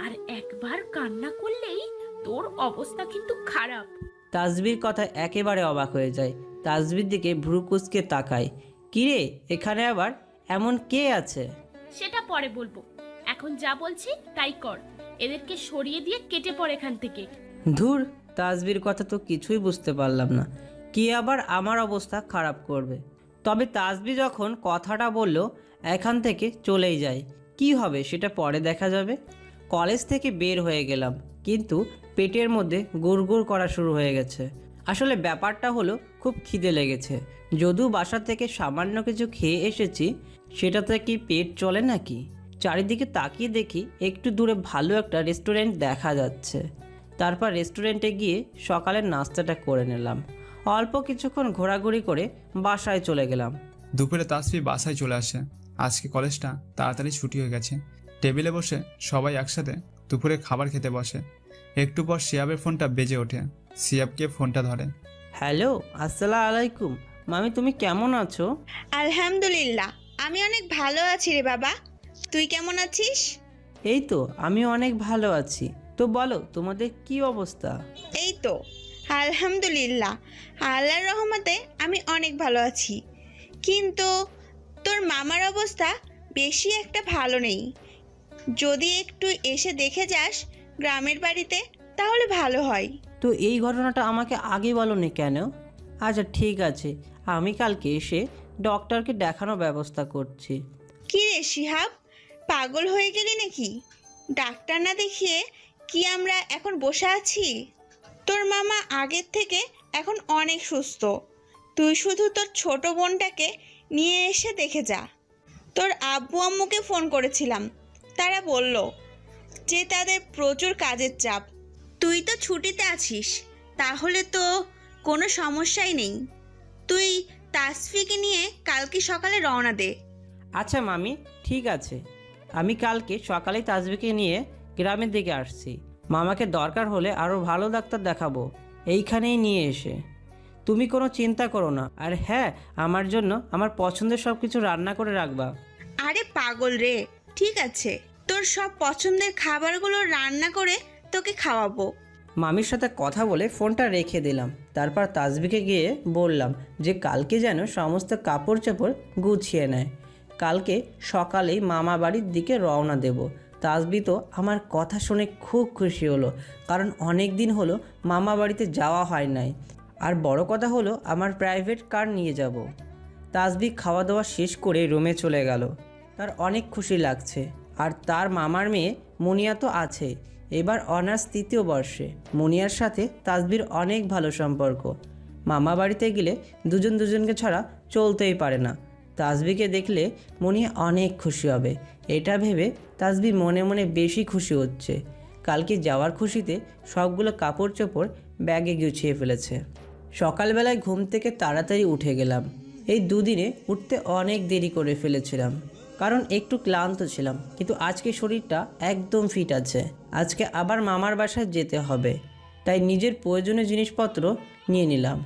Speaker 3: আর একবার কান্না করলেই তোর অবস্থা কিন্তু খারাপ।
Speaker 1: তাসবির কথা একেবারে অবাক হয়ে যায়। তাসবির দিকে ভ্রু কুঁচকে তাকায়। কিরে, এখানে আবার এমন কে আছে?
Speaker 3: সেটা পরে বলবো, এখন যা বলছি তাই কর। এদেরকে সরিয়ে দিয়ে কেটে পড় এখান থেকে।
Speaker 1: ধুর, তাসবির কথা তো কিছুই বুঝতে পারলাম না। কি আবার আমার অবস্থা খারাপ করবে? তবে তাসবি যখন কথাটা বলল এখান থেকে চলেই যায়, কি হবে সেটা পরে দেখা যাবে। কলেজ থেকে বের হয়ে গেলাম, কিন্তু পেটের মধ্যে গুড়গুড় করা শুরু হয়ে গেছে। আসলে ব্যাপারটা হলো খুব খিদে লেগেছে। যদিও বাসা থেকে সামান্য কিছু খেয়ে এসেছি, সেটাতে কি পেট চলে নাকি? চারিদিকে তাকিয়ে দেখি একটু দূরে ভালো একটা রেস্টুরেন্ট দেখা যাচ্ছে। তারপর রেস্টুরেন্টে গিয়ে সকালের নাস্তাটা করে নিলাম। অল্প কিছুক্ষণ ঘোরাঘুরি করে বাসায় চলে গেলাম।
Speaker 5: দুপুরে তাসফি বাসায় চলে আসে। আজকে কলেজটা তাড়াতাড়ি ছুটি হয়ে গেছে। টেবিলে বসে সবাই একসাথে দুপুরে খাবার খেতে বসে। একটু পর সিয়াবের ফোনটা বেজে ওঠে। সিয়াবকে ফোনটা ধরে।
Speaker 1: হ্যালো, আসসালামু আলাইকুম। মামি, তুমি কেমন আছো?
Speaker 13: আলহামদুলিল্লাহ, আমি অনেক ভালো আছি রে বাবা। তুই কেমন আছিস?
Speaker 1: এই তো, আমি অনেক ভালো আছি। তো বলো, তোমাদের কি অবস্থা?
Speaker 13: এই তো আলহামদুলিল্লাহ, আল্লাহর রহমতে আমি অনেক ভালো আছি। কিন্তু তোর মামার অবস্থা বেশি একটা ভালো নেই। যদি একটু এসে দেখে যাস গ্রামের বাড়িতে, তাহলে ভালো হয়।
Speaker 1: তো এই ঘটনাটা আমাকে আগে বলোনি কেন? আচ্ছা ঠিক আছে, আমি কালকে এসে ডক্টরকে দেখানোর ব্যবস্থা করছি।
Speaker 13: কি রে শিহাব, পাগল হয়ে গেলি নাকি? ডাক্তার না দেখিয়ে কি আমরা এখন বসে আছি? তোর মামা আগের থেকে এখন অনেক সুস্থ। তুই শুধু তোর ছোট বোনটাকে নিয়ে এসে দেখে যা। তোর আব্বু আম্মুকে ফোন করেছিলাম, তারা বলল যে তাদের প্রচুর কাজের চাপ। তুই তো ছুটিতে আছিস, তাহলে তো কোনো সমস্যাই নেই। তুই তাসফিকে নিয়ে কালকে সকালে রওনা দে।
Speaker 1: আচ্ছা মামি, ঠিক আছে। আমি কালকে সকালেই তাসবিকে নিয়ে গ্রামের দিকে আসছি। মামাকে দরকার হলে আরও ভালো ডাক্তার দেখাবো এইখানেই নিয়ে এসে। তুমি কোনো চিন্তা করো না। আর হ্যাঁ, আমার জন্য আমার পছন্দের সব কিছু রান্না করে রাখবা।
Speaker 13: আরে পাগল রে, ঠিক আছে, তোর সব পছন্দের খাবারগুলো রান্না করে তোকে খাওয়াবো।
Speaker 1: মামির সাথে কথা বলে ফোনটা রেখে দিলাম। তারপর তাসবিকে গিয়ে বললাম যে কালকে যেন সমস্ত কাপড় চোপড় গুছিয়ে নেয়। কালকে সকালেই মামা বাড়ির দিকে রওনা দেব। তাসবি তো আমার কথা শুনে খুব খুশি হলো, কারণ অনেক দিন হলো মামা বাড়িতে যাওয়া হয় নাই। আর বড় কথা হলো আমার প্রাইভেট কার নিয়ে যাব। তাসবি খাওয়া দাওয়া শেষ করে রুমে চলে গেল। তার অনেক খুশি লাগছে। আর তার মামার মেয়ে মুনিয়া তো আছে, এবার অনার্স 3য় বর্ষে। মুনিয়ার সাথে তাসবির অনেক ভালো সম্পর্ক। মামা বাড়িতে গেলে দুজন দুজনকে ছাড়া চলতেই পারে না। তাসবিকে দেখলে মুনিয়া অনেক খুশি হবে, এটা ভেবে তাসবি মনে মনে বেশি খুশি হচ্ছে। কালকে যাওয়ার খুশিতে সবগুলো কাপড় চোপড় ব্যাগে গুছিয়ে ফেলেছে। সকালবেলায় ঘুম থেকে তাড়াতাড়ি উঠে গেলাম। এই দুদিনে উঠতে অনেক দেরি করে ফেলেছিলাম, কারণ একটু ক্লান্ত ছিলাম। কিন্তু আজকে শরীরটা একদম ফিট আছে। আজকে আবার মামার বাসায় যেতে হবে, তাই নিজের প্রয়োজনীয় জিনিসপত্র নিয়ে নিলাম।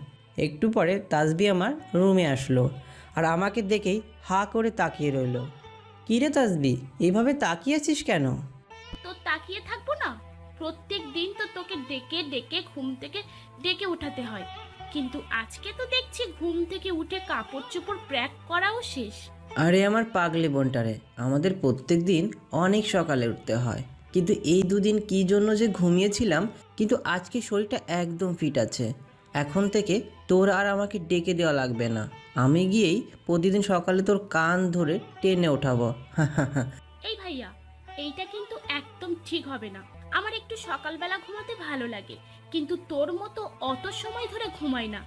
Speaker 1: একটু পরে তাসবি আমার রুমে আসলো আর আমাকে দেখেই হা করে তাকিয়ে রইল। কী রে তাসবি, এইভাবে তাকিয়ে আছিস কেন?
Speaker 3: তো তাকিয়ে থাকবো না? প্রত্যেক দিন তো তোকে ডেকে ডেকে ঘুম থেকে ডেকে উঠাতে হয়, কিন্তু আজকে তো দেখছি ঘুম থেকে উঠে কাপড় চোপড় প্যাক করাও শেষ।
Speaker 1: আরে আমার পাগলি বোনটারে, আমাদের প্রত্যেক দিন অনেক সকালে উঠতে হয়, কিন্তু এই দুদিন কী জন্য যে ঘুমিয়েছিলাম। কিন্তু আজকে শরীরটা একদম ফিট আছে। এখন থেকে তোর আর আমাকে ডেকে দেওয়া লাগবে না। আমি গিয়েই প্রতিদিন সকালে তোর কান ধরে টেনে ওঠাবো।
Speaker 3: এই ভাইয়া, এইটা কিন্তু একদম ঠিক হবে না। আমার একটু সকালবেলা ঘুমাতে ভালো লাগে, কিন্তু তোর মতো অত সময় ধরে ঘুমাই না।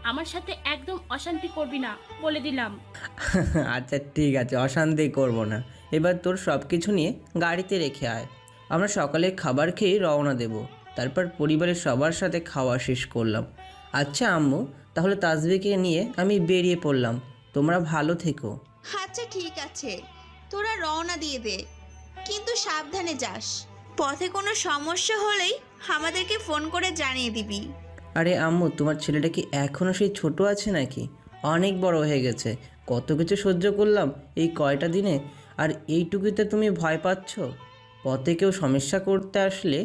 Speaker 3: আমার সাথে একদম অশান্তি করবি না, বলে দিলাম।
Speaker 1: আচ্ছা ঠিক আছে, অশান্তি করব না। এবার তোর সব কিছু নিয়ে গাড়িতে রেখে আয়। আমরা সকালে খাবার খেয়ে রওনা দেব। তারপর পরিবারের সবার সাথে খাওয়া শেষ করলাম। আচ্ছা আম্মু, তাহলে তাসবিকে নিয়ে আমি বেরিয়ে পড়লাম। তোমরা ভালো থেকো।
Speaker 13: আচ্ছা ঠিক আছে, তোরা রওনা দিয়ে দে, কিন্তু সাবধানে যাস। পথে কোনো সমস্যা হলেই আমাদেরকে ফোন করে জানিয়ে দিবি।
Speaker 1: আরে আম্মু, তোমার ছেলেটা কি এখনও সেই ছোট আছে নাকি? অনেক বড় হয়ে গেছে। কত কিছু সহ্য করলাম এই কয়টা দিনে, আর এইটুকুতে তুমি ভয় পাচ্ছ? পথে কেউ সমস্যা করতে আসলে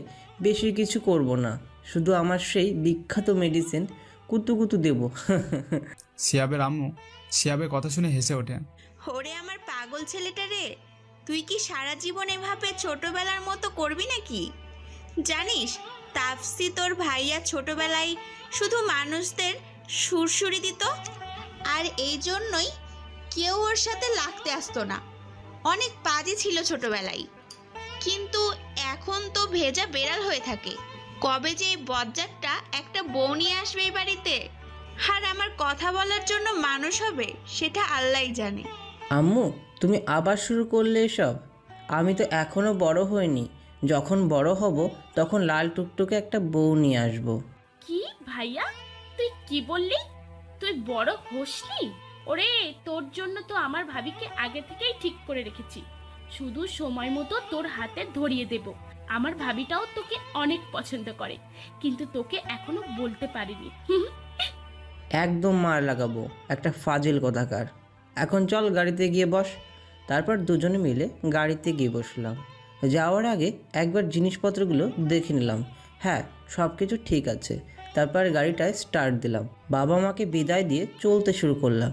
Speaker 1: বেশি কিছু করব না, শুধু আমার সেই বিখ্যাত মেডিসিন কুতু দেব।
Speaker 5: সিয়াবের আম্মু সিয়াবের কথা শুনে হেসে ওঠে।
Speaker 13: ওরে আমার পাগল ছেলেটা রে, তুই কি সারা জীবন এভাবে ছোটবেলার মতো করবি নাকি? জানিস তাফসি তোর ভাইয়া ছোটবেলায় শুধু মানুষদের সুরসুরি দিত, আর এই জন্যই কেউ ওর সাথে লাগতে আসতো না। অনেক পাজি ছিল ছোটবেলায়, কিন্তু এখন তো ভেজা বেড়াল হয়ে থাকে। কবে যে এই বজ্জাতটা একটা বউ নিয়ে আসবে এই বাড়িতে, আর আমার কথা বলার জন্য মানুষ হবে, সেটা আল্লাহই জানে।
Speaker 1: আম্মু, তুমি আবার শুরু করলে এসব? আমি তো এখনও বড় হইনি। যখন বড় হব তখন লাল টুকটুকে একটা বউ নিয়ে আসবো।
Speaker 3: কি ভাইয়া, তুই কি বললি? তুই বড় হোসনি? ওরে, তোর জন্য তো আমার ভাবিকে আগে থেকেই ঠিক করে রেখেছি। শুধু সময় মতো তোর হাতে ধরিয়ে দেব। আমার ভাবিটাও তোকে অনেক পছন্দ করে, কিন্তু তোকে এখনো বলতে পারিনি।
Speaker 1: একদম মার লাগাবো, একটা ফাজিল কথাকার। এখন চল গাড়িতে গিয়ে বস। তারপর দুজনে মিলে গাড়িতে গিয়ে বসলাম। যাওয়ার আগে একবার জিনিসপত্রগুলো দেখে নিলাম। হ্যাঁ, সব কিছু ঠিক আছে। তারপর গাড়িটায় স্টার্ট দিলাম। বাবা মাকে বিদায় দিয়ে চলতে শুরু করলাম।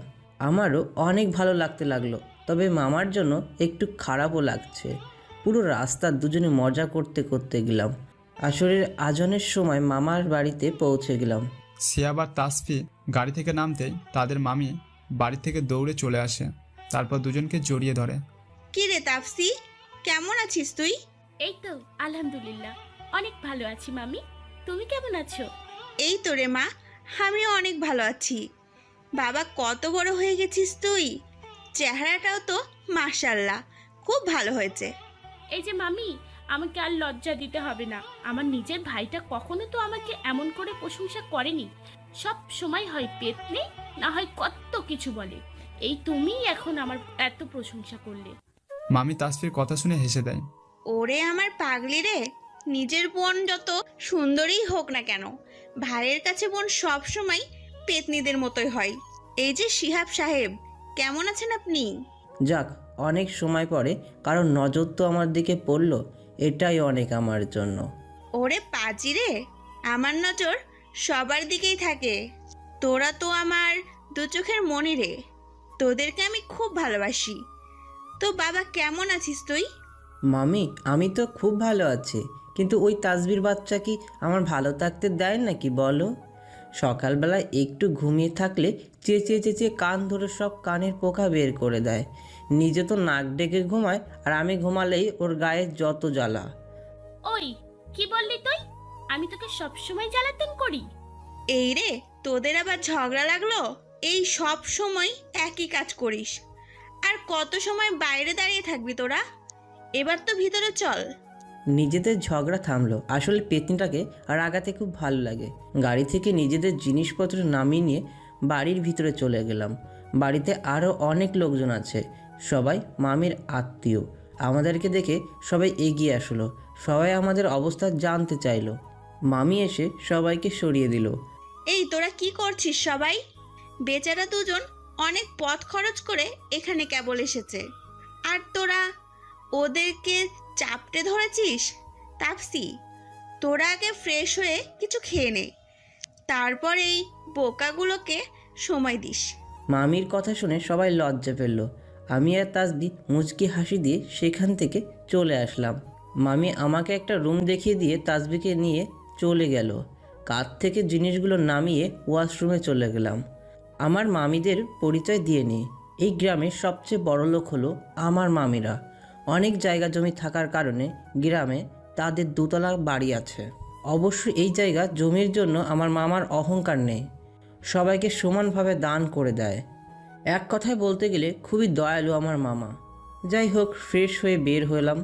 Speaker 1: আমারও অনেক ভালো লাগতে লাগলো, তবে মামার জন্য একটু খারাপও লাগছে। পুরো রাস্তা দুজনে মজা করতে করতে গেলাম। আসরের আজানের সময় মামার বাড়িতে পৌঁছে গেলাম।
Speaker 5: সিয়াব আর তাসফি গাড়ি থেকে নামতেই তাদের মামি বাড়ি থেকে দৌড়ে চলে আসে। তারপর দুজনকে জড়িয়ে ধরে।
Speaker 13: কি রে তাফসি, কেমন আছিস তুই?
Speaker 3: এই তো আলহামদুলিল্লাহ, অনেক ভালো আছি মামি। তুমি কেমন আছো?
Speaker 13: এই তো রে মা, আমিও অনেক ভালো আছি। বাবা, কত বড় হয়ে গেছিস তুই। চেহারাটাও তো মাশাআল্লাহ খুব ভালো হয়েছে।
Speaker 3: এই যে মামি, আমাকে আর লজ্জা দিতে হবে না। আমার নিজের ভাইটা কখনো তো আমাকে এমন করে প্রশংসা করেনি। সব সময় হয় পেতনি, না হয় কত কিছু বলে। এই তুমিই এখন আমার এত প্রশংসা করলে।
Speaker 5: মামি তাসফির কথা শুনে হেসে দেয়।
Speaker 13: ওরে আমার পাগলি রে, নিজের বোন যত সুন্দরী হোক না কেন, ভাইয়ের কাছে বোন সব সময় পেতনিদের মতোই হয়। এই যে শিহাব সাহেব, কেমন আছেন আপনি?
Speaker 1: যাক, অনেক সময় পরে কারণ নজর তো আমার দিকে পড়লো, এটাই অনেক আমার জন্য।
Speaker 13: ওরে পাজি রে, আমার নজর সবার দিকেই থাকে। তোরা তো আমার দু চোখের মনি রে, তোদেরকে আমি খুব ভালোবাসি। তো বাবা, কেমন আছিস তুই?
Speaker 1: মামি, আমি তো খুব ভালো আছি, কিন্তু ওই তাসবির বাচ্চা কি আমার ভালো থাকতে দেয় নাকি বলো? সকালবেলায় একটু ঘুমিয়ে থাকলে চেঁচিয়ে চেঁচিয়ে কান ধরে সব কানের পোকা বের করে দেয়। নিজে তো নাক ডেকে ঘুমায়, আর আমি ঘুমালেই ওর গায়ে যত জ্বালা।
Speaker 3: ওই কি বললি তুই? আমি তোকে সব সময় জ্বালাতন করি?
Speaker 13: এই রে, তোদের আবার ঝগড়া লাগলো? এই সব সময় একই কাজ করিস, আর কত সময় বাইরে দাঁড়িয়ে থাকবি তোরা? এবার তো ভিতরে চল।
Speaker 1: নিজেদের ঝগড়া থামলো। আসলে পেতনিটাকে রাগাতে খুব ভালো লাগে। গাড়ি থেকে নিজেদের জিনিসপত্র নামিয়ে নিয়ে বাড়ির ভিতরে চলে গেলাম। বাড়িতে আরও অনেক লোকজন আছে, সবাই মামির আত্মীয়। আমাদেরকে দেখে সবাই এগিয়ে আসলো, সবাই আমাদের অবস্থা জানতে চাইলো। মামি এসে সবাইকে সরিয়ে দিল।
Speaker 13: এই তোরা কি করছিস সবাই? বেচারা দুজন অনেক পথ খরচ করে এখানে কেবল এসেছে, আর তোরা ওদেরকে চাপটে ধরেছিস। তাপসি, তোরা আগে ফ্রেশ হয়ে কিছু খেয়ে নে, তারপর এই বোকাগুলোকে সময় দিস।
Speaker 1: মামির কথা শুনে সবাই লজ্জা পেল। আমি আর তাসবি মুচকি হাসি দিয়ে সেখান থেকে চলে আসলাম। মামি আমাকে একটা রুম দেখিয়ে দিয়ে তাসবিকে নিয়ে চলে গেল। কাঁধ থেকে জিনিসগুলো নামিয়ে ওয়াশরুমে চলে গেলাম। আমার মামিদের পরিচয় দিয়ে নিই। এই গ্রামের সবচেয়ে বড় লোক হলো আমার মামিরা। অনেক জায়গা জমি থাকার কারণে গ্রামে তাদের দোতলা বাড়ি আছে। অবশ্য এই জায়গা জমির জন্য আমার মামার অহংকার নেই, সবাইকে সমানভাবে দান করে দেয়। এক কথায় বলতে গেলে খুবই দয়ালু আমার মামা। যাই হোক, ফ্রেশ হয়ে বের হলাম।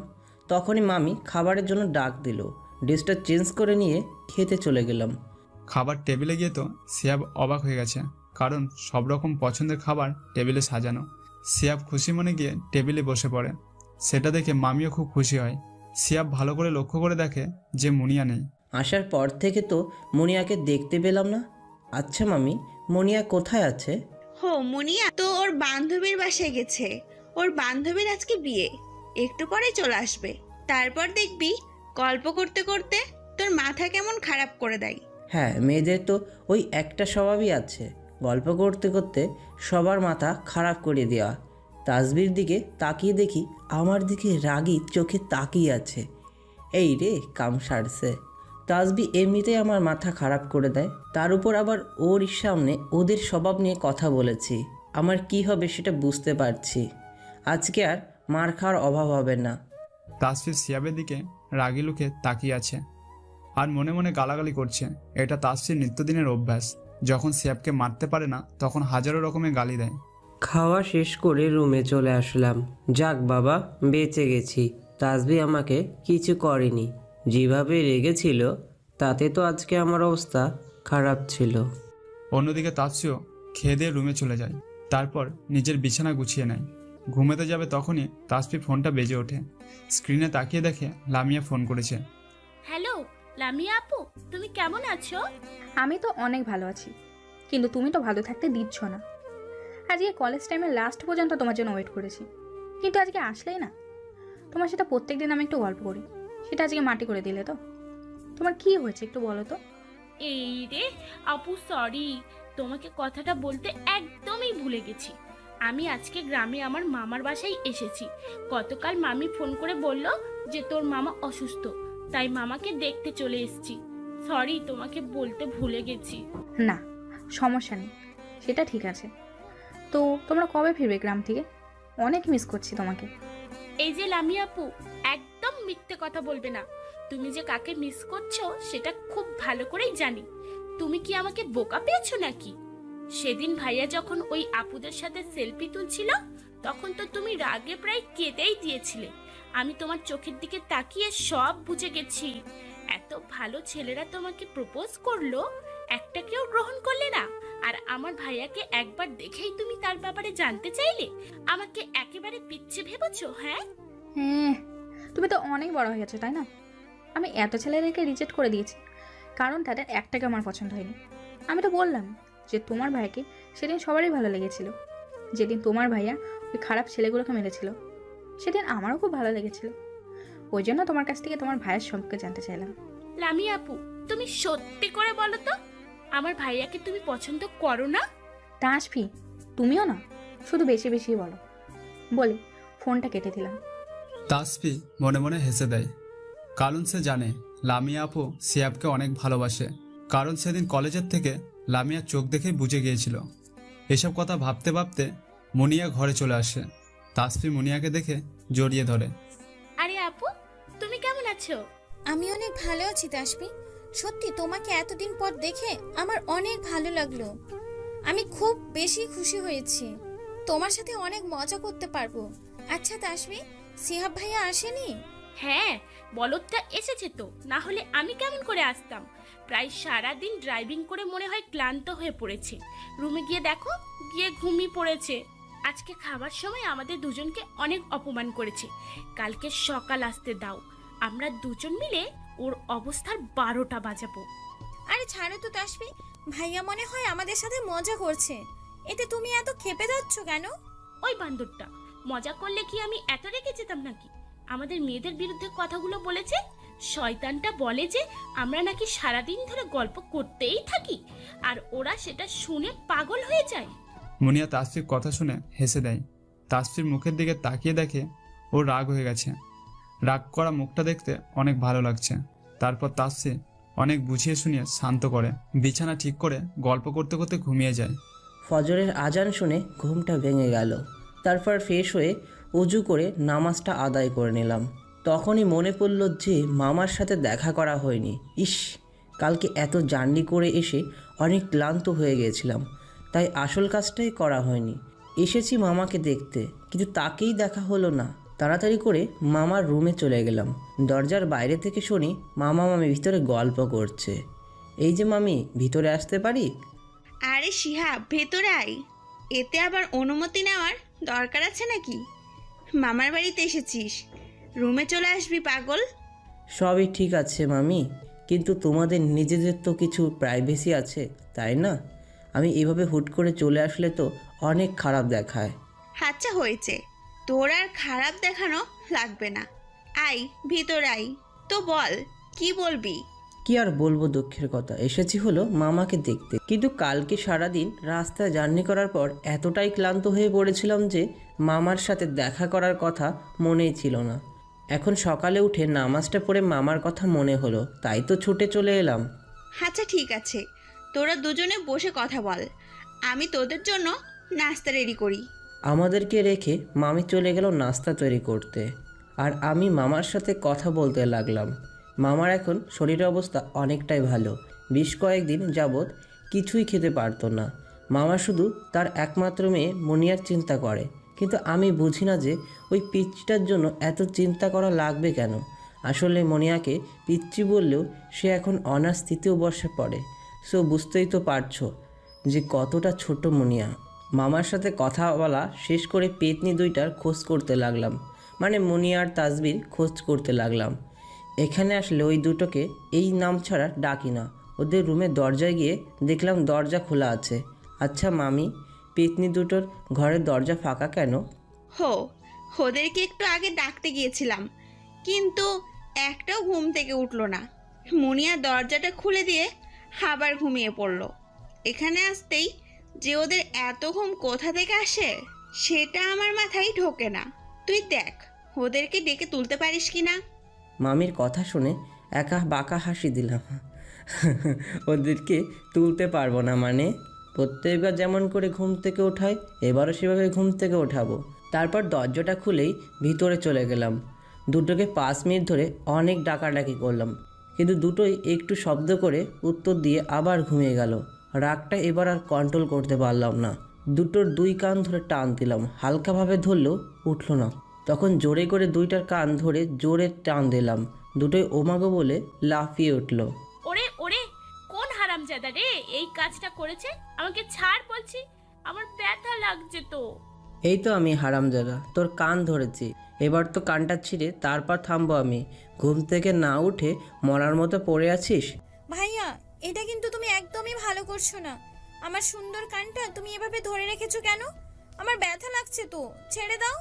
Speaker 1: তখনই মামি খাবারের জন্য ডাক দিল। ড্রেসটা চেঞ্জ করে নিয়ে খেতে চলে গেলাম।
Speaker 5: খাবার টেবিলে গিয়ে তো সিয়াব অবাক হয়ে গেছে, কারণ সব রকম পছন্দের খাবার টেবিলে সাজানো। সিয়াব খুশি মনে গিয়ে টেবিলে বসে পড়ে। সেটা দেখে মামিও খুব খুশি হয়। সিয়াব ভালো করে লক্ষ্য করে দেখে যে মুনিয়া নেই।
Speaker 1: আসার পর থেকে তো মুনিয়াকে দেখতে পেলাম না। আচ্ছা মামি, মুনিয়া কোথায় আছে?
Speaker 13: হো, মুনিয়া তো ওর বান্ধবীর বাসায় গেছে। ওর বান্ধবীর আজকে বিয়ে, একটু পরেই চলে আসবে। তারপর দেখবি গল্প করতে করতে তোর মাথা কেমন খারাপ করে দেয়।
Speaker 1: হ্যাঁ, মেয়েদের তো ওই একটা স্বভাবই আছে, গল্প করতে করতে সবার মাথা খারাপ করে দেওয়া। তাসবির দিকে তাকিয়ে দেখি আমার দিকে রাগী চোখে তাকিয়ে আছে। এই রে, কাম সারছে। তাসবি এমনিতেই আমার মাথা খারাপ করে দেয়, তার উপর আবার ওর সামনে ওদের স্বভাব নিয়ে কথা বলেছি। আমার কি হবে সেটা বুঝতে পারছি। আজকে আর মার খাওয়ার অভাব হবে না।
Speaker 5: তাসফির সিয়াবের দিকে রাগি লুকে তাকিয়ে আছে আর মনে মনে গালাগালি করছে। এটা তাসফির নিত্যদিনের অভ্যাস। যখন সিয়াবকে মারতে পারে না তখন হাজারো রকমের গালি দেয়।
Speaker 1: খাওয়া শেষ করে রুমে চলে আসলাম। যাক বাবা, বেঁচে গেছি। তাসবি আমাকে কিছু করেনি। যেভাবে রেগেছিল তাতে তো আজকে আমার অবস্থা খারাপ ছিল।
Speaker 5: অন্যদিকে তাপসিও খেয়ে দিয়ে রুমে চলে যায়। তারপর নিজের বিছানা গুছিয়ে নেয়। ঘুমাতে যাবে তখনই তাসফি ফোনটা বেজে ওঠে। স্ক্রিনে তাকিয়ে দেখে লামিয়া ফোন করেছে।
Speaker 3: হ্যালো লামিয়া আপু, তুমি কেমন আছো?
Speaker 7: আমি তো অনেক ভালো আছি, কিন্তু তুমি তো ভালো থাকতে দিচ্ছ না। আজকে কলেজ টাইমে লাস্ট পর্যন্ত তোমার জন্য ওয়েট করেছি, কিন্তু আজকে আসলেই না। তোমার সাথে প্রত্যেক দিন আমি একটু গল্প করি, সেটা আজকে মাটি করে দিলে তো। তোমার কি হয়েছে একটু বলো তো।
Speaker 3: এই রে আপু, সরি, তোমাকে কথাটা বলতে একদমই ভুলে গেছি। আমি আজকে গ্রামে আমার মামার বাসায় এসেছি। গতকাল মামি ফোন করে বলল যে তোর মামা অসুস্থ, তাই মামাকে দেখতে চলে এসেছি। সরি, তোমাকে বলতে ভুলে গেছি।
Speaker 7: না, সমস্যা নেই, সেটা ঠিক আছে। তো তোমরা কবে ফিরবে গ্রাম থেকে? অনেক মিস করছি তোমাকে।
Speaker 3: এই যে লামিয়া আপু, একদম মিথ্যে কথা বলবে না। তুমি যে কাকে মিস করছো সেটা খুব ভালো করেই জানি। তুমি কি আমাকে বোকা পেয়েছো নাকি? সেদিন ভাইয়া যখন ওই আপুদের সাথে সেলফি তুলছিল তখন তো তুমি রাগে প্রায় কেঁদেই দিয়েছিলে। আমি তোমার চোখের দিকে তাকিয়ে সব বুঝে গেছি। এত ভালো ছেলেরা তোমাকে প্রপোজ করলো, একটা কেউ গ্রহণ করলে না। আর আমার ভাইয়াকে একবার দেখেই তুমি তার ব্যাপারে জানতে চাইলে। আমাকে একেবারে পিচ্ছি ভেবেছো? হ্যাঁ,
Speaker 7: তুমি তো অনেক বড় হয়ে গেছো, তাই না? আমি এত ছেলেদেরকে রিজেক্ট করে দিয়েছি, কারণ তাদের একটাকে আমার পছন্দ হয়নি। আমি তো বললাম যে তোমার ভাইকে সেদিন সবারই ভালো লেগেছিল। যেদিন তোমার ভাইয়া ওই খারাপ ছেলেগুলোকে মেরেছিল সেদিন আমারও খুব ভালো লেগেছিল। ওই জন্য তোমার কাছ থেকে তোমার ভাইয়ের সম্পর্কে জানতে চাইলাম।
Speaker 3: লামিয়া আপু, তুমি সত্যি করে বলো তো, আমার ভাইয়াকে তুমি পছন্দ করো না?
Speaker 7: তাসফি, তুমিও না, শুধু বেশি বেশি বলো। বলে ফোনটা কেটে দিলাম।
Speaker 5: তাসফি মনে মনে হেসে দেয়, কারণ সে জানে লামিয়া আপু সিয়াবকে অনেক ভালোবাসে। কারণ সেদিন কলেজের থেকে লামিয়া চোখ দেখে বুঝে গিয়েছিল। এসব কথা ভাবতে ভাবতে মুনিয়া ঘরে চলে আসে। তাসফি মুনিয়াকে দেখে জড়িয়ে ধরে।
Speaker 3: আরে আপু, তুমি কেমন আছো?
Speaker 14: আমি অনেক ভালো আছি তাসফি। সত্যি তোমাকে এতদিন পর দেখে আমার অনেক ভালো লাগলো। আমি খুব বেশি খুশি হয়েছি। তোমার সাথে অনেক মজা করতে পারবো। আচ্ছা তাসফি, সিহাব ভাইয়া আসেনি?
Speaker 3: হ্যাঁ, বলদটা এসেছে তো, না হলে আমি কেমন করে আসতাম। প্রায় সারাদিন ড্রাইভিং করে মনে হয় ক্লান্ত হয়ে পড়েছে। রুমে গিয়ে দেখো, গিয়ে ঘুমিয়ে পড়েছে। আজকে খাবার সময় আমাদের দুজনকে অনেক অপমান করেছে। কালকে সকাল আসতে দাও, আমরা দুজন মিলে ওর অবস্থার 12টা বাজাবো।
Speaker 14: আরে ছাড়ো তো তাসফি, ভাইয়া মনে হয় আমাদের সাথে মজা করছে। এতে তুমি এত ক্ষেপে যাচ্ছ কেন?
Speaker 3: ওই বান্দরটা মজা করলে কি আমি এত রেগে যেতাম নাকি? আমাদের মেয়েদের বিরুদ্ধে কথাগুলো বলেছে। শয়তানটা বলে যে আমরা নাকি সারাদিন ধরে গল্প করতেই থাকি, আর ওরা সেটা শুনে পাগল হয়ে যায়।
Speaker 5: মুনিয়া তাসফির কথা শুনে হেসে দেয়। তাসফির মুখের দিকে তাকিয়ে দেখে ওর রাগ হয়ে গেছে। রাগ করা মুখটা দেখতে অনেক ভালো লাগছে। তারপর তাসফি অনেক বুঝিয়ে শুনিয়ে শান্ত করে বিছানা ঠিক করে গল্প করতে করতে ঘুমিয়ে যায়।
Speaker 1: ফজরের আজান শুনে ঘুমটা ভেঙে গেল। তারপর ফ্রেশ হয়ে উজু করে নামাজটা আদায় করে নিলাম। তখনই মনে পড়ল যে মামার সাথে দেখা করা হয়নি। ইস, কালকে এত জার্নি করে এসে অনেক ক্লান্ত হয়ে গিয়েছিলাম, তাই আসল কাজটাই করা হয়নি। এসেছি মামাকে দেখতে, কিন্তু তাকেই দেখা হলো না। তাড়াতাড়ি করে মামার রুমে চলে গেলাম। দরজার বাইরে থেকে শুনি মামা মামি ভিতরে গল্প করছে। এই যে মামি, ভিতরে আসতে পারি?
Speaker 13: আরে শিহাব, ভেতরে আয়। এতে আবার অনুমতি নেওয়ার দরকার আছে নাকি? মামার বাড়িতে এসেছিস, রুমে চলে আসবি পাগল।
Speaker 1: সবই ঠিক আছে মামি, কিন্তু তোমাদের নিজেদের তো কিছু প্রাইভেসি আছে, তাই না? আমি এভাবে হুট করে চলে আসলে তো অনেক খারাপ দেখায়।
Speaker 13: আচ্ছা হয়েছে, তোর আর খারাপ দেখানো লাগবে না। আয় ভিতর আয়, তো বল কি বলবি?
Speaker 1: কি আর বলবো, দুঃখের কথা, এসেছি হলো মামাকে দেখতে। কিন্তু কালকে সারাদিন রাস্তায় জার্নি করার পর এতটাই ক্লান্ত হয়ে পড়েছিলাম যে মামার সাথে দেখা করার কথা মনেই ছিল না। এখন সকালে উঠে নামাজটা পড়ে মামার কথা মনে হলো, তাই তো ছুটে চলে এলাম।
Speaker 13: আচ্ছা ঠিক আছে, তোরা দুজনে বসে কথা বল, আমি তোদের জন্য নাস্তা রেডি করি।
Speaker 1: আমাদেরকে রেখে মামি চলে গেল নাস্তা তৈরি করতে, আর আমি মামার সাথে কথা বলতে লাগলাম। মামার এখন শরীরের অবস্থা অনেকটাই ভালো। বেশ কয়েকদিন যাবৎ কিছুই খেতে পারতো না। মামা শুধু তার একমাত্র মেয়ে মুনিয়ার চিন্তা করে, কিন্তু আমি বুঝি না যে ওই পিচ্চিটার জন্য এত চিন্তা করা লাগবে কেন। আসলে মুনিয়াকে পিচ্চি বললেও সে এখন অনার্স 3য় বর্ষে পড়ে। সো বুঝতেই তো পারছো যে কতটা ছোট মুনিয়া। মামার সাথে কথা বলা শেষ করে পেতনি দুইটার খোঁজ করতে লাগলাম, মানে মুনিয়া আর তাসবির খোঁজ করতে লাগলাম। এখানে আসলে ওই দুটোকে এই নাম ছাড়া ডাকি না। ওদের রুমের দরজায় গিয়ে দেখলাম দরজা খোলা আছে। আচ্ছা মামি, পেতনি দুটোর ঘরের দরজা ফাঁকা কেন?
Speaker 13: ওদেরকে একটু আগে ডাকতে গিয়েছিলাম, কিন্তু একটাও ঘুম থেকে উঠলো না। মুনিয়া দরজাটা খুলে দিয়ে আবার ঘুমিয়ে পড়লো। এখানে আসতেই যে ওদের এত ঘুম কোথা থেকে আসে সেটা আমার মাথায় ঢোকে না। তুই দেখ ওদেরকে ডেকে তুলতে পারিস কি না।
Speaker 1: মামির কথা শুনে একা বাঁকা হাসি দিলাম। ওদেরকে তুলতে পারবো না মানে? প্রত্যেকবার যেমন করে ঘুম থেকে ওঠাই, এবারও সেভাবে ঘুম থেকে ওঠাবো। তারপর দরজাটা খুলেই ভিতরে চলে গেলাম। দুটোকে 5 মিনিট ধরে অনেক ডাকাডাকি করলাম, কিন্তু দুটোই একটু শব্দ করে উত্তর দিয়ে আবার ঘুমিয়ে গেল। রাগটা এবার আর কন্ট্রোল করতে পারলাম না। দুটোর 2 কান ধরে টান দিলাম, হালকাভাবে ধরলেও উঠলো না। তখন জোরে করে 2টার কান ধরে জোরে টান দিলাম। দুটোই ওমাগো বলে লাফিয়ে উঠলো।
Speaker 3: ওরে ওরে, কোন হারামজাদা রে এই কাজটা করেছে? আমাকে ছাড় বলছি, আমার ব্যথা লাগছে তো।
Speaker 1: এই তো আমি হারামজাদা, তোর কান ধরেছি, এবার তো কানটা ছিঁড়ে তারপর থামবো আমি। ঘুম থেকে না উঠে মরার মতো পড়ে আছিস।
Speaker 14: ভাইয়া, এটা কিন্তু তুমি একদমই ভালো করছো না। আমার সুন্দর কানটা তুমি এভাবে ধরে রেখেছো কেন? আমার ব্যথা লাগছে তো, ছেড়ে দাও।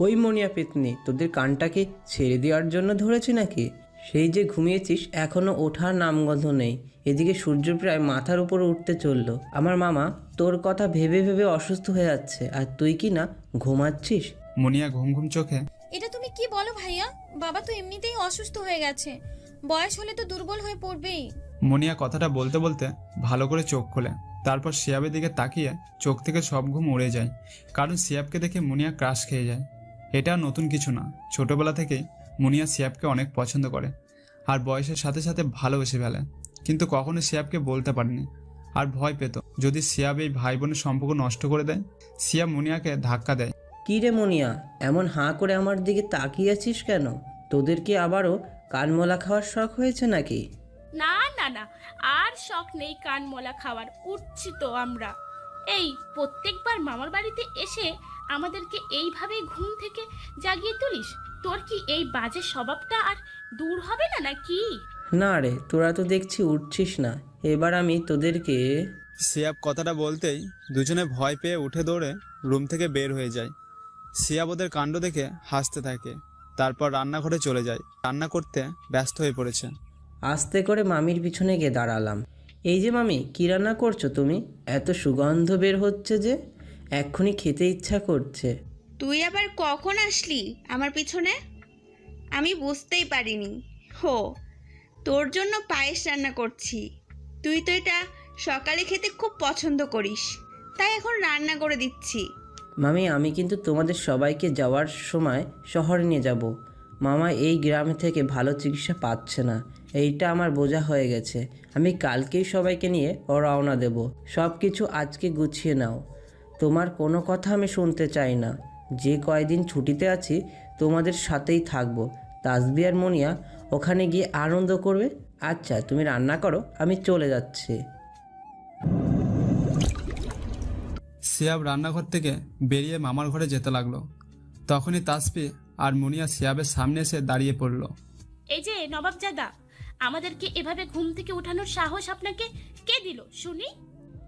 Speaker 1: ওই মনিয়া পেতনি, তোদের কানটাকে ছেড়ে দেওয়ার জন্য ধরেছি নাকি? সেই যে ঘুমিয়েছিস, এখনো ওঠার নামগন্ধ নেই। এদিকে সূর্য প্রায় মাথার উপর উঠতে চললো। আমার মামা তোর কথা ভেবে ভেবে অসুস্থ হয়ে যাচ্ছে, আর তুই কি না ঘুমাচ্ছিস?
Speaker 5: মুনিয়া ঘুম ঘুম চোখে,
Speaker 14: এটা তুমি কি বলো ভাইয়া? বাবা তো এমনিতেই অসুস্থ হয়ে গেছে, বয়স হলে তো দুর্বল হয়ে পড়বেই।
Speaker 5: মুনিয়া কথাটা বলতে বলতে ভালো করে চোখ খোলে। তারপর শিয়াবের দিকে তাকিয়ে চোখ থেকে সব ঘুম উড়ে যায়, কারণ শিয়াবকে দেখে মুনিয়া ক্রাশ খেয়ে যায়। এটা নতুন কিছু না, ছোটবেলা থেকেই মুনিয়া শিয়াবকে অনেক পছন্দ করে আর বয়সের সাথে সাথে ভালোবেসে ফেলে, কিন্তু কখনো শিয়াবকে বলতে পারেনি আর ভয় পেত যদি শিয়াব এই ভাই বোনের সম্পর্ক নষ্ট করে দেয়। শিয়াব মুনিয়াকে ধাক্কা দেয়।
Speaker 1: কী রে মনিয়া, এমন হাঁ করে আমার দিকে তাকিয়ে আছিস কেন? তোদের কি আবারও কানমলা খাওয়ার শখ হয়েছে নাকি?
Speaker 3: না না না, আর শখ নেই কানমলা খাওয়ার, উঠছি তো আমরা। এই প্রত্যেকবার মামার বাড়িতে এসে আমাদেরকে এইভাবেই ঘুম থেকে জাগিয়ে তুলিস? তোর কি এই বাজে স্বভাবটা আর দূর হবে না নাকি?
Speaker 1: না রে, তোরা তো দেখছি উঠছিস না। এবার আমি তোদেরকে...
Speaker 5: সিয়াব কথাটা বলতেই দুজনে ভয় পেয়ে উঠে দৌড়ে রুম থেকে বের হয়ে যায়। সিয়াব ওদের কাণ্ড দেখে হাসতে থাকে, তারপর রান্নাঘরে চলে যায়। রান্না করতে ব্যস্ত হয়ে পড়েছে।
Speaker 1: আস্তে করে মামির পিছনে গিয়ে দাঁড়ালাম। এই যে মামি, কী রান্না করছো তুমি? এত সুগন্ধ বের হচ্ছে যে এক্ষুনি খেতে ইচ্ছা করছে।
Speaker 13: তুই আবার কখন আসলি আমার পিছনে? আমি বুঝতেই পারিনি। হো, তোর জন্য পায়েস রান্না করছি। তুই তো এটা সকালে খেতে খুব পছন্দ করিস, তাই এখন রান্না করে দিচ্ছি।
Speaker 1: মামি, আমি কিন্তু তোমাদের সবাইকে যাওয়ার সময় শহরে নিয়ে যাব। মামা এই গ্রামে থেকে ভালো চিকিৎসা পাচ্ছে না, এইটা আমার বোঝা হয়ে গেছে। আমি কালকেই সবাইকে নিয়ে রওনা দেব। সব কিছু আজকে গুছিয়ে নাও। তোমার কোনো কথা আমি শুনতে চাই না। যে কয়দিন ছুটিতে আছি তোমাদের সাথেই থাকবো। তাসবি আর মনিয়া ওখানে গিয়ে আনন্দ করবে। আচ্ছা, তুমি রান্না করো, আমি চলে যাচ্ছি।
Speaker 5: সিয়াব রান্নাঘর থেকে বেরিয়ে মামার ঘরে যেতে লাগলো। তখনই তাসবি আর মুনিয়া সিয়াবের সামনে এসে দাঁড়িয়ে পড়ল।
Speaker 3: এই যে নবাবজাদা, আমাদেরকে এভাবে ঘুম থেকে ওঠানোর সাহস আপনাকে কে দিল শুনি?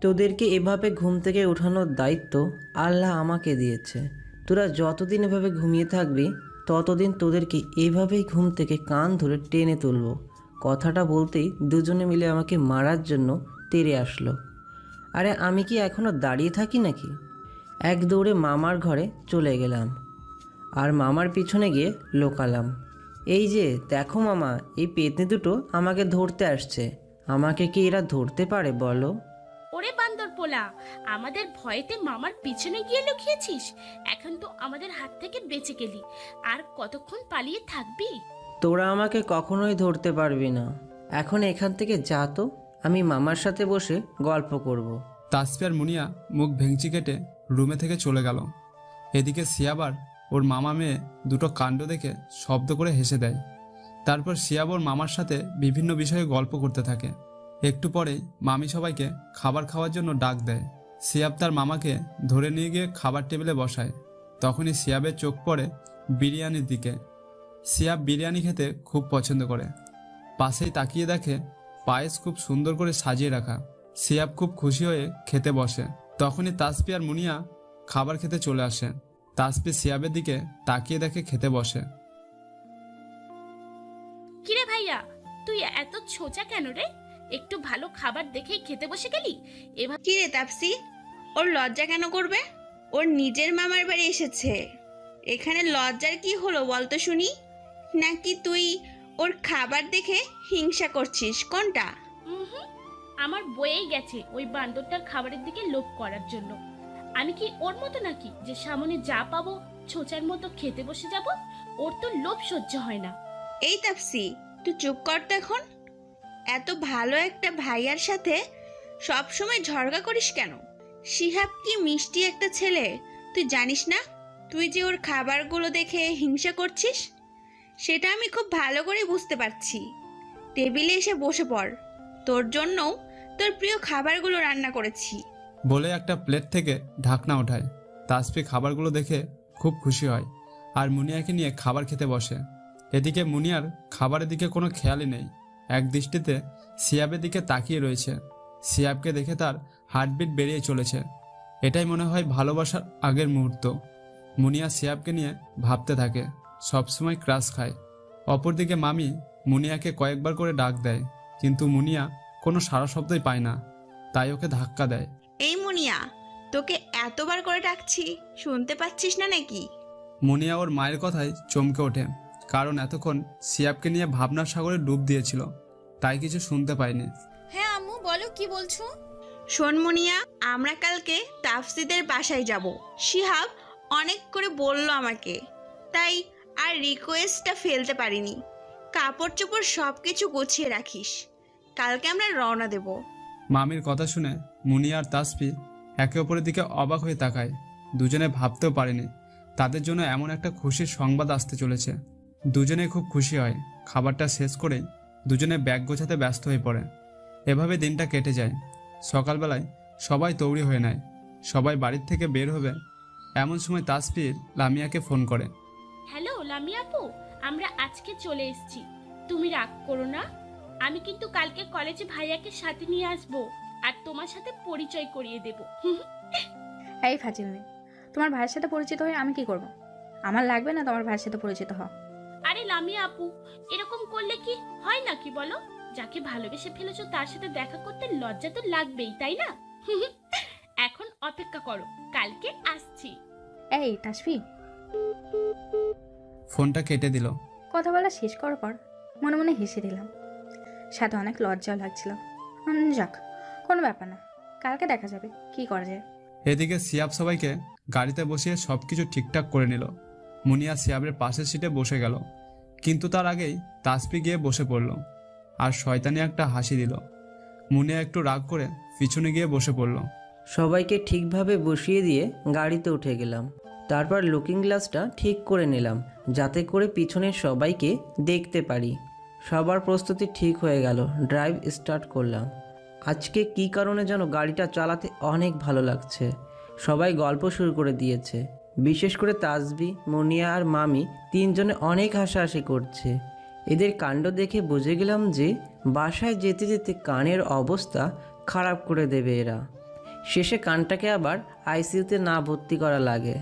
Speaker 1: তোদেরকে এভাবে ঘুম থেকে ওঠানোর দায়িত্ব আল্লাহ আমাকে দিয়েছে। তোরা যতদিন এভাবে ঘুমিয়ে থাকবি ততদিন তোদেরকে এভাবেই ঘুম থেকে কান ধরে টেনে তুলব। কথাটা বলতেই দুজনে মিলে আমাকে মারার জন্য তেড়ে আসলো। আরে আমি কি এখনও দাঁড়িয়ে থাকি নাকি? এক দৌড়ে মামার ঘরে চলে গেলাম আর মামার পিছনে গিয়ে লোকালাম। এই যে দেখো মামা, এই পেতনি দুটো আমাকে ধরতে আসছে। আমাকে কি এরা ধরতে পারে বলো?
Speaker 3: ওরে বান্দর পোলা, আমাদের ভয়েতে মামার পিছনে গিয়ে লুকিয়েছিস। এখন তো আমাদের হাত থেকে বেঁচে গেলি, আর কতক্ষণ পালিয়ে থাকবি?
Speaker 1: তোরা আমাকে কখনোই ধরতে পারবি না। এখন এখান থেকে যা তো, আমি মামার সাথে বসে গল্প করব।
Speaker 5: তাসবি আর মুনিয়া মুখ ভেঙচি কেটে রুমে থেকে চলে গেল। এদিকে সিয়াবার ওর মামা মেয়ে দুটো কাণ্ড দেখে শব্দ করে হেসে দেয়। তারপর সিয়াব ওর মামার সাথে বিভিন্ন বিষয়ে গল্প করতে থাকে। একটু পরেই মামি সবাইকে খাবার খাওয়ার জন্য ডাক দেয়। সিয়াব তার মামাকে ধরে নিয়ে গিয়ে খাবার টেবিলে বসায়। তখনই সিয়াবের চোখ পড়ে বিরিয়ানির দিকে। সিয়াব বিরিয়ানি খেতে খুব পছন্দ করে। পাশেই তাকিয়ে দেখে পায়েস খুব সুন্দর করে সাজিয়ে রাখা। সিয়াব খুব খুশি হয়ে খেতে বসে। তখনই তাসবি আর মুনিয়া খাবার খেতে চলে আসে। তাসবি সিয়াবের দিকে তাকিয়ে দেখে খেতে বসে।
Speaker 3: কিরে ভাইয়া, তুই এত ছোচা কেন রে? একটু ভালো খাবার দেখেই খেতে বসে গেলি এভাবে?
Speaker 13: কিরে তাপসি, ওর লজ্জা কেন করবে? ওর নিজের মামার বাড়ি এসেছে, এখানে লজ্জার কি হলো বলতো শুনি? নাকি তুই ওর খাবার দেখে হিংসা করছিস? কোনটা?
Speaker 3: আমার বয়েই গেছে ওই বান্দরটার খাবারের দিকে লোভ করার জন্য। আমি কি ওর মতো নাকি যে সামনে যা পাবো ছোচার মতো খেতে বসে যাব? ওর তো লোভ সহ্য হয় না।
Speaker 13: এই তাপসি, তুই চুপ কর তো এখন। এত ভালো একটা ভাইয়ার সাথে সব সময় ঝগড়া করিস কেন? শিহাব কি মিষ্টি একটা ছেলে, তুই জানিস না? তুই যে ওর খাবারগুলো দেখে হিংসা করছিস সেটা আমি খুব ভালো করে বুঝতে পারছি। টেবিলে এসে বসে পড়, তোর জন্যও তোর প্রিয় খাবারগুলো রান্না করেছি।
Speaker 5: বলে একটা প্লেট থেকে ঢাকনা ওঠায়। তাসবি খাবারগুলো দেখে খুব খুশি হয় আর মুনিয়াকে নিয়ে খাবার খেতে বসে। এদিকে মুনিয়ার খাবারের দিকে কোনো খেয়ালই নেই, এক দৃষ্টিতে সিয়াবের দিকে তাকিয়ে রয়েছে। সিয়াবকে দেখে তার হার্টবিট বেরিয়ে চলেছে। এটাই মনে হয় ভালোবাসার আগের মুহূর্ত। মুনিয়া সিয়াবকে নিয়ে ভাবতে থাকে, সবসময় ক্রাশ খায়। অপরদিকে মামি মুনিয়াকে কয়েকবার করে ডাক দেয়, কিন্তু মুনিয়া কোনো সাড়া শব্দই পায় না, তাই ওকে ধাক্কা দেয়।
Speaker 13: এই মুনিয়া, তোকে এতবার করে ডাকছি, শুনতে পাচ্ছিস না নাকি?
Speaker 5: মুনিয়া ওর মায়ের কথায় চমকে ওঠে, কারণ এতক্ষণ সিয়াবকে নিয়ে ভাবনার সাগরে ডুব দিয়েছিল, তাই কিছু শুনতে পায়নি।
Speaker 14: হ্যাঁ আম্মু, বলো কি বলছো?
Speaker 13: শোন মুনিয়া, আমরা কালকে তাফসিদের বাসায় যাব। শিহাব অনেক করে বলল আমাকে, তাই আর রিকোয়েস্টটা ফেলতে পারিনি। কাপড় চোপড় সব কিছু গুছিয়ে রাখিস, কালকে আমরা রওনা দেব।
Speaker 5: মামির কথা শুনে মুনিয়া আর তাসবি একে অপরের দিকে অবাক হয়ে তাকায়। দুজনে ভাবতেও পারেনি তাদের জন্য এমন একটা খুশির সংবাদ আসতে চলেছে। দুজনেই খুব খুশি হয়। খাবারটা শেষ করেই দুজনে ব্যাগ গোছাতে ব্যস্ত হয়ে পড়ে। এভাবে দিনটা কেটে যায়। সকালবেলায় সবাই তৈরি হয়ে নেয়, সবাই বাড়ির থেকে বের হবে। এমন সময় তাসফির লামিয়াকে ফোন করে।
Speaker 3: হ্যালো লামিয়া আপু, আমরা আজকে চলে এসেছি, তুমি রাগ করো না। আমি কিন্তু কালকে কলেজে ভাইয়াকে সাথে নিয়ে আসবো আর তোমার সাথে পরিচয় করিয়ে দেব।
Speaker 7: এই ফাজিল মেয়ে, তোমার ভাইয়ের সাথে পরিচিত হয়ে আমি কি করব? আমার লাগবে না তোমার ভাইয়ের সাথে পরিচিত হও।
Speaker 3: আরে লামিয়া আপু, এরকম করলে কি হয় নাকি বলো? যাকে ভালোবেসে ফেলেছো তার সাথে দেখা করতে লজ্জা তো লাগবেই, তাই না? এখন অপেক্ষা করো, কালকে আসছি।
Speaker 7: এই তাসফি,
Speaker 5: ফোনটা কেটে দিল।
Speaker 7: কথা বলা শেষ করার পর মনে মনে হেসে দিলাম, সাথে অনেক লজ্জাও লাগছিল। যাক, কোনো ব্যাপার না, কালকে দেখা যাবে কি করা যায়।
Speaker 5: এদিকে সিয়াব সবাইকে গাড়িতে বসিয়ে সব কিছু ঠিকঠাক করে নিল। মুনিয়া সিয়াবের পাশের সিটে বসে গেল, কিন্তু তার আগেই তাসফি গিয়ে বসে পড়ল আর শয়তানি একটা হাসি দিল। মুনিয়া একটু রাগ করে পিছনে গিয়ে বসে পড়ল।
Speaker 1: সবাইকে ঠিকভাবে বসিয়ে দিয়ে গাড়িতে উঠে গেলাম। তারপর লুকিং গ্লাসটা ঠিক করে নিলাম যাতে করে পিছনের সবাইকে দেখতে পারি। সবার প্রস্তুতি ঠিক হয়ে গেল, ড্রাইভ স্টার্ট করলাম। আজকে কী কারণে যেন গাড়িটা চালাতে অনেক ভালো লাগছে। সবাই গল্প শুরু করে দিয়েছে, বিশেষ করে তাসবি, মুনিয়া আর মামি তিনজনে অনেক হাসাহাসি করছে। এদের কাণ্ড দেখে বুঝে গেলাম যে বাসায় যেতে যেতে কানের অবস্থা খারাপ করে দেবে এরা। শেষে কানটাকে আবার আইসিইউতে না ভর্তি করা লাগে।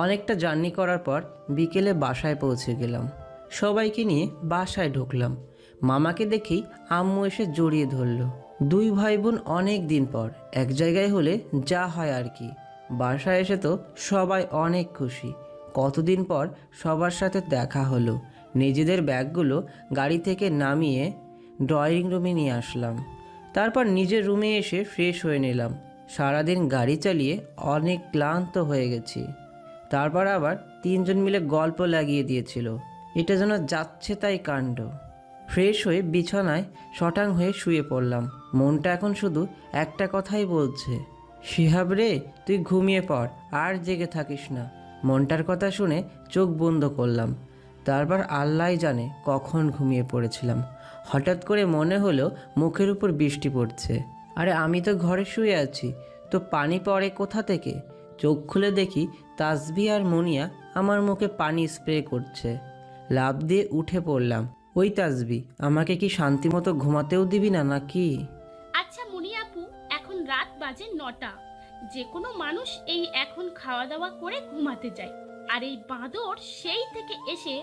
Speaker 1: অনেকটা জার্নি করার পর বিকেলে বাসায় পৌঁছে গেলাম। সবাইকে নিয়ে বাসায় ঢুকলাম। মামাকে দেখেই আম্মু এসে জড়িয়ে ধরল। দুই ভাই বোন অনেক দিন পর এক জায়গায় হলে যা হয় আর কি। বাসায় এসে তো সবাই অনেক খুশি, কতদিন পর সবার সাথে দেখা হলো। নিজেদের ব্যাগগুলো গাড়ি থেকে নামিয়ে ড্রয়িং রুমে নিয়ে আসলাম। তারপর নিজের রুমে এসে ফ্রেশ হয়ে নিলাম। সারাদিন গাড়ি চালিয়ে অনেক ক্লান্ত হয়ে গেছি। তারপর আবার তিনজন মিলে গল্প লাগিয়ে দিয়েছিল, এটা যেন যাচ্ছে তাই কাণ্ড। ফ্রেশ হয়ে বিছানায় শটাং হয়ে শুয়ে পড়লাম। মনটা এখন শুধু একটা কথাই বলছে, শিহাব রে, তুই ঘুমিয়ে পড়, আর জেগে থাকিস না। মনটার কথা শুনে চোখ বন্ধ করলাম। তারপর আল্লাহই জানে কখন ঘুমিয়ে পড়েছিলাম। হঠাৎ করে মনে হলো মুখের উপর বৃষ্টি পড়ছে। আরে আমি তো ঘরে শুয়ে আছি, তো পানি পড়ে কোথা থেকে? চোখ খুলে দেখি তাসবি আর মুনিয়া আমার মুখে পানি স্প্রে করছে। লাফ দিয়ে উঠে পড়লাম। ওই তাসবি, আমাকে কি শান্তিমতো ঘুমাতেও দিবি না নাকি?
Speaker 3: আচ্ছা মুনিয়া আপু, এখন রাত বাজে 9টা। যে কোনো মানুষ এই এখন খাওয়া দাওয়া করে ঘুমাতে যায়, আর এই বাঁদর সেই থেকে এসে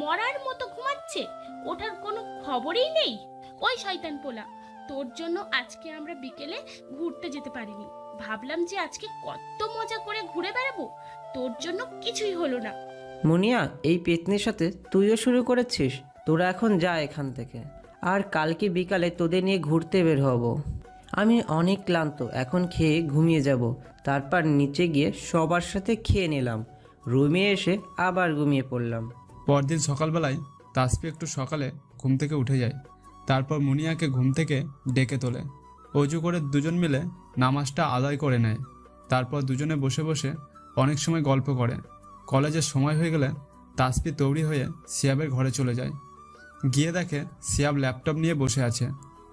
Speaker 3: মরার মতো ঘুমাচ্ছে, ওঠার কোনো খবরই নেই। ওই শয়তান পোলা, তোর জন্য আজকে আমরা বিকেলে ঘুরতে যেতে পারিনি। ভাবলাম যে আজকে কত মজা করে ঘুরে বেড়াবো, তোর জন্য কিছুই হলো না।
Speaker 1: মুনিয়া, এই পেতনির সাথে তুইও শুরু করেছিস? তোরা এখন যা এখান থেকে, আর কালকে বিকালে তোদের নিয়ে ঘুরতে বের হব। আমি অনেক ক্লান্ত, এখন খেয়ে ঘুমিয়ে যাব। তারপর নিচে গিয়ে সবার সাথে খেয়ে নিলাম। রুমে এসে আবার ঘুমিয়ে পড়লাম।
Speaker 5: পরদিন সকালবেলায় তাসফি একটু সকালে ঘুম থেকে উঠে যায়। তারপর মুনিয়াকে ঘুম থেকে ডেকে তোলে। অজু করে দুজন মিলে নামাজটা আদায় করে নেয়। তারপর দুজনে বসে বসে অনেক সময় গল্প করে। কলেজের সময় হয়ে গেলে তাসফি তৈরি হয়ে সিয়াবের ঘরে চলে যায়। গিয়ে দেখে সিয়াব ল্যাপটপ নিয়ে বসে আছে।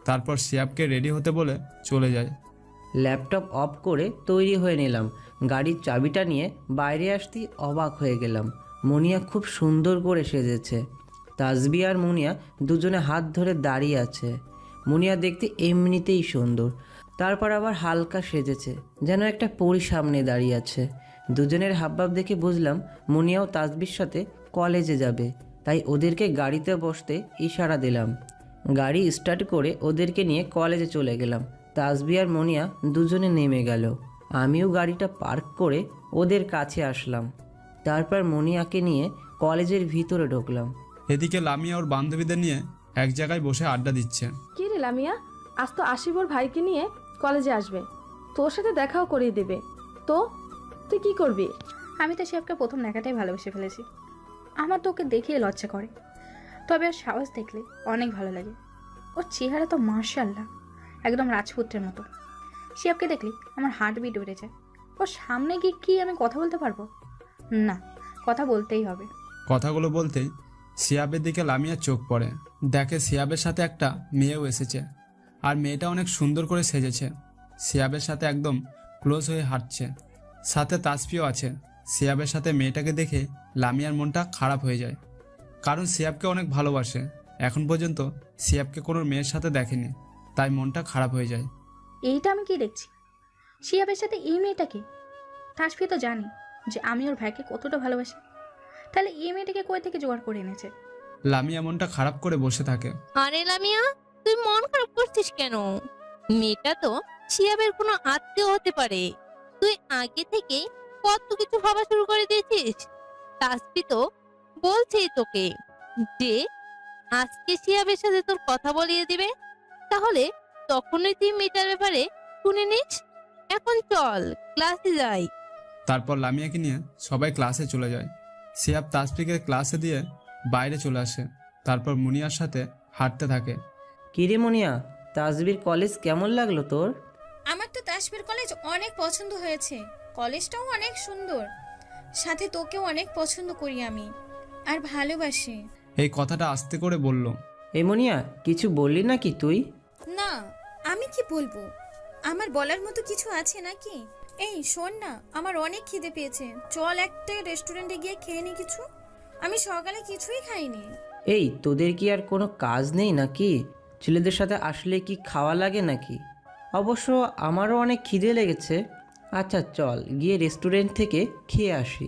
Speaker 5: তারপর সিয়াবকে রেডি হতে বলে চলে যায়।
Speaker 1: ল্যাপটপ অফ করে তৈরি হয়ে নিলাম। গাড়ির চাবিটা নিয়ে বাইরে আসতেই অবাক হয়ে গেলাম। মুনিয়া খুব সুন্দর করে সেজেছে। তাসবি আর মুনিয়া দুজনে হাত ধরে দাঁড়িয়ে আছে। মুনিয়া দেখতে এমনিতেই সুন্দর, তারপর আবার হালকা সেজেছে, যেন একটা পরী সামনে দাঁড়িয়ে আছে। দুজনের হাবভাব দেখে বুঝলাম মুনিয়াও তাসবির সাথে কলেজে যাবে, তাই ওদেরকে গাড়িতে বসতে ইশারা দিলাম। গাড়ি স্টার্ট করে ওদেরকে নিয়ে কলেজে চলে গেলাম। তাসবি আর মুনিয়া দুজনে নেমে গেল। আমিও গাড়িটা পার্ক করে ওদের কাছে আসলাম। তারপর মুনিয়াকে নিয়ে কলেজের ভিতরে ঢুকলাম।
Speaker 5: এদিকে লামিয়া ওর বান্ধবীদের নিয়ে এক জায়গায় বসে আড্ডা দিচ্ছে।
Speaker 15: কি রে লামিয়া, আজ তো আসিফ ওর ভাইকে নিয়ে কলেজে আসবে, তোর সাথে দেখাও করিয়ে দেবে। তো তুই কি করবি?
Speaker 7: আমি তো শিহাবকে প্রথম দেখাটাই ভালোবেসে ফেলেছি। আমার তো ওকে দেখিয়ে লজ্জা করে, তবে ওর সাহস দেখলে অনেক ভালো লাগে। ওর চেহারা তো মার্শাল্লাহ, একদম রাজপুত্রের মতো। শিহাবকে দেখলে আমার হার্টবিট বেড়ে যায়। ওর সামনে গিয়ে কি আমি কথা বলতে পারবো? না, কথা বলতেই হবে।
Speaker 5: কথাগুলো বলতেই সিয়াবের দিকে লামিয়ার চোখ পড়ে, দেখে সিয়াবের সাথে একটা মেয়েও এসেছে, আর মেয়েটা অনেক সুন্দর করে সেজেছে। সিয়াবের সাথে একদম ক্লোজ হয়ে হাঁটছে, সাথে তাসফিও আছে। সিয়াবের সাথে মেয়েটাকে দেখে লামিয়ার মনটা খারাপ হয়ে যায়, কারণ সিয়াবকে অনেক ভালোবাসে। এখন পর্যন্ত সিয়াবকে কোনো মেয়ের সাথে দেখেনি, তাই মনটা খারাপ হয়ে যায়।
Speaker 7: এইটা আমি কি দেখছি? শিয়াবের সাথে এই মেয়েটাকে? তাসফি তো জানি যে আমি ওর ভাইকে কতটা ভালোবাসি, তাহলে এই মেয়েটাকে কই থেকে জোগাড় করে এনেছে?
Speaker 5: লামিয়া মনটা খারাপ করে বসে থাকে।
Speaker 8: আরে লামিয়া, তুই মন খারাপ করছিস কেন? মেয়েটা তো শিয়াবের কোনো আত্মীয় হতে পারে। তুই আগে থেকে কত কিছু ভাবা শুরু করে দিয়েছিস। তাসফি তো বলছেই তোকে যে আজকে শিয়াবের সাথে তোর কথা বলিয়ে দিবে, তাহলে তখনই তুই মেয়েটার ব্যাপারে শুনে নিস। এখন চল ক্লাসে যাই।
Speaker 5: তারপর লামিয়াকে নিয়ে সবাই ক্লাসে চলে যায়। সিয়াব তাসফিকে ক্লাসে দিয়ে বাইরে চলে আসে, তারপর মুনিয়ার সাথে হাঁটতে থাকে।
Speaker 1: কিরে মুনিয়া, তাসবির কলেজ কেমন লাগলো তোর?
Speaker 14: আমার তো তাসবির কলেজ অনেক পছন্দ হয়েছে। কলেজটাও অনেক সুন্দর, সাথে তোকেও অনেক পছন্দ করি আমি আর ভালোবাসি।
Speaker 5: এই কথাটা আস্তে করে বলল।
Speaker 1: এই মুনিয়া, কিছু বললি নাকি তুই?
Speaker 14: না, আমি কি বলবো? আমার বলার মতো কিছু আছে নাকি? এই শোন না, আমার অনেক খিদে পেয়েছে, চল একটা রেস্টুরেন্টে গিয়ে খেয়ে নি কিছু। আমি সকালে কিছুই খাইনি।
Speaker 1: এই তোদের কি আর কোনো কাজ নেই নাকি? ছেলেদের সাথে আসলে কি খাওয়া লাগে নাকি? অবশ্য আমারও অনেক খিদে লেগেছে। আচ্ছা চল গিয়ে রেস্টুরেন্ট থেকে খেয়ে আসি।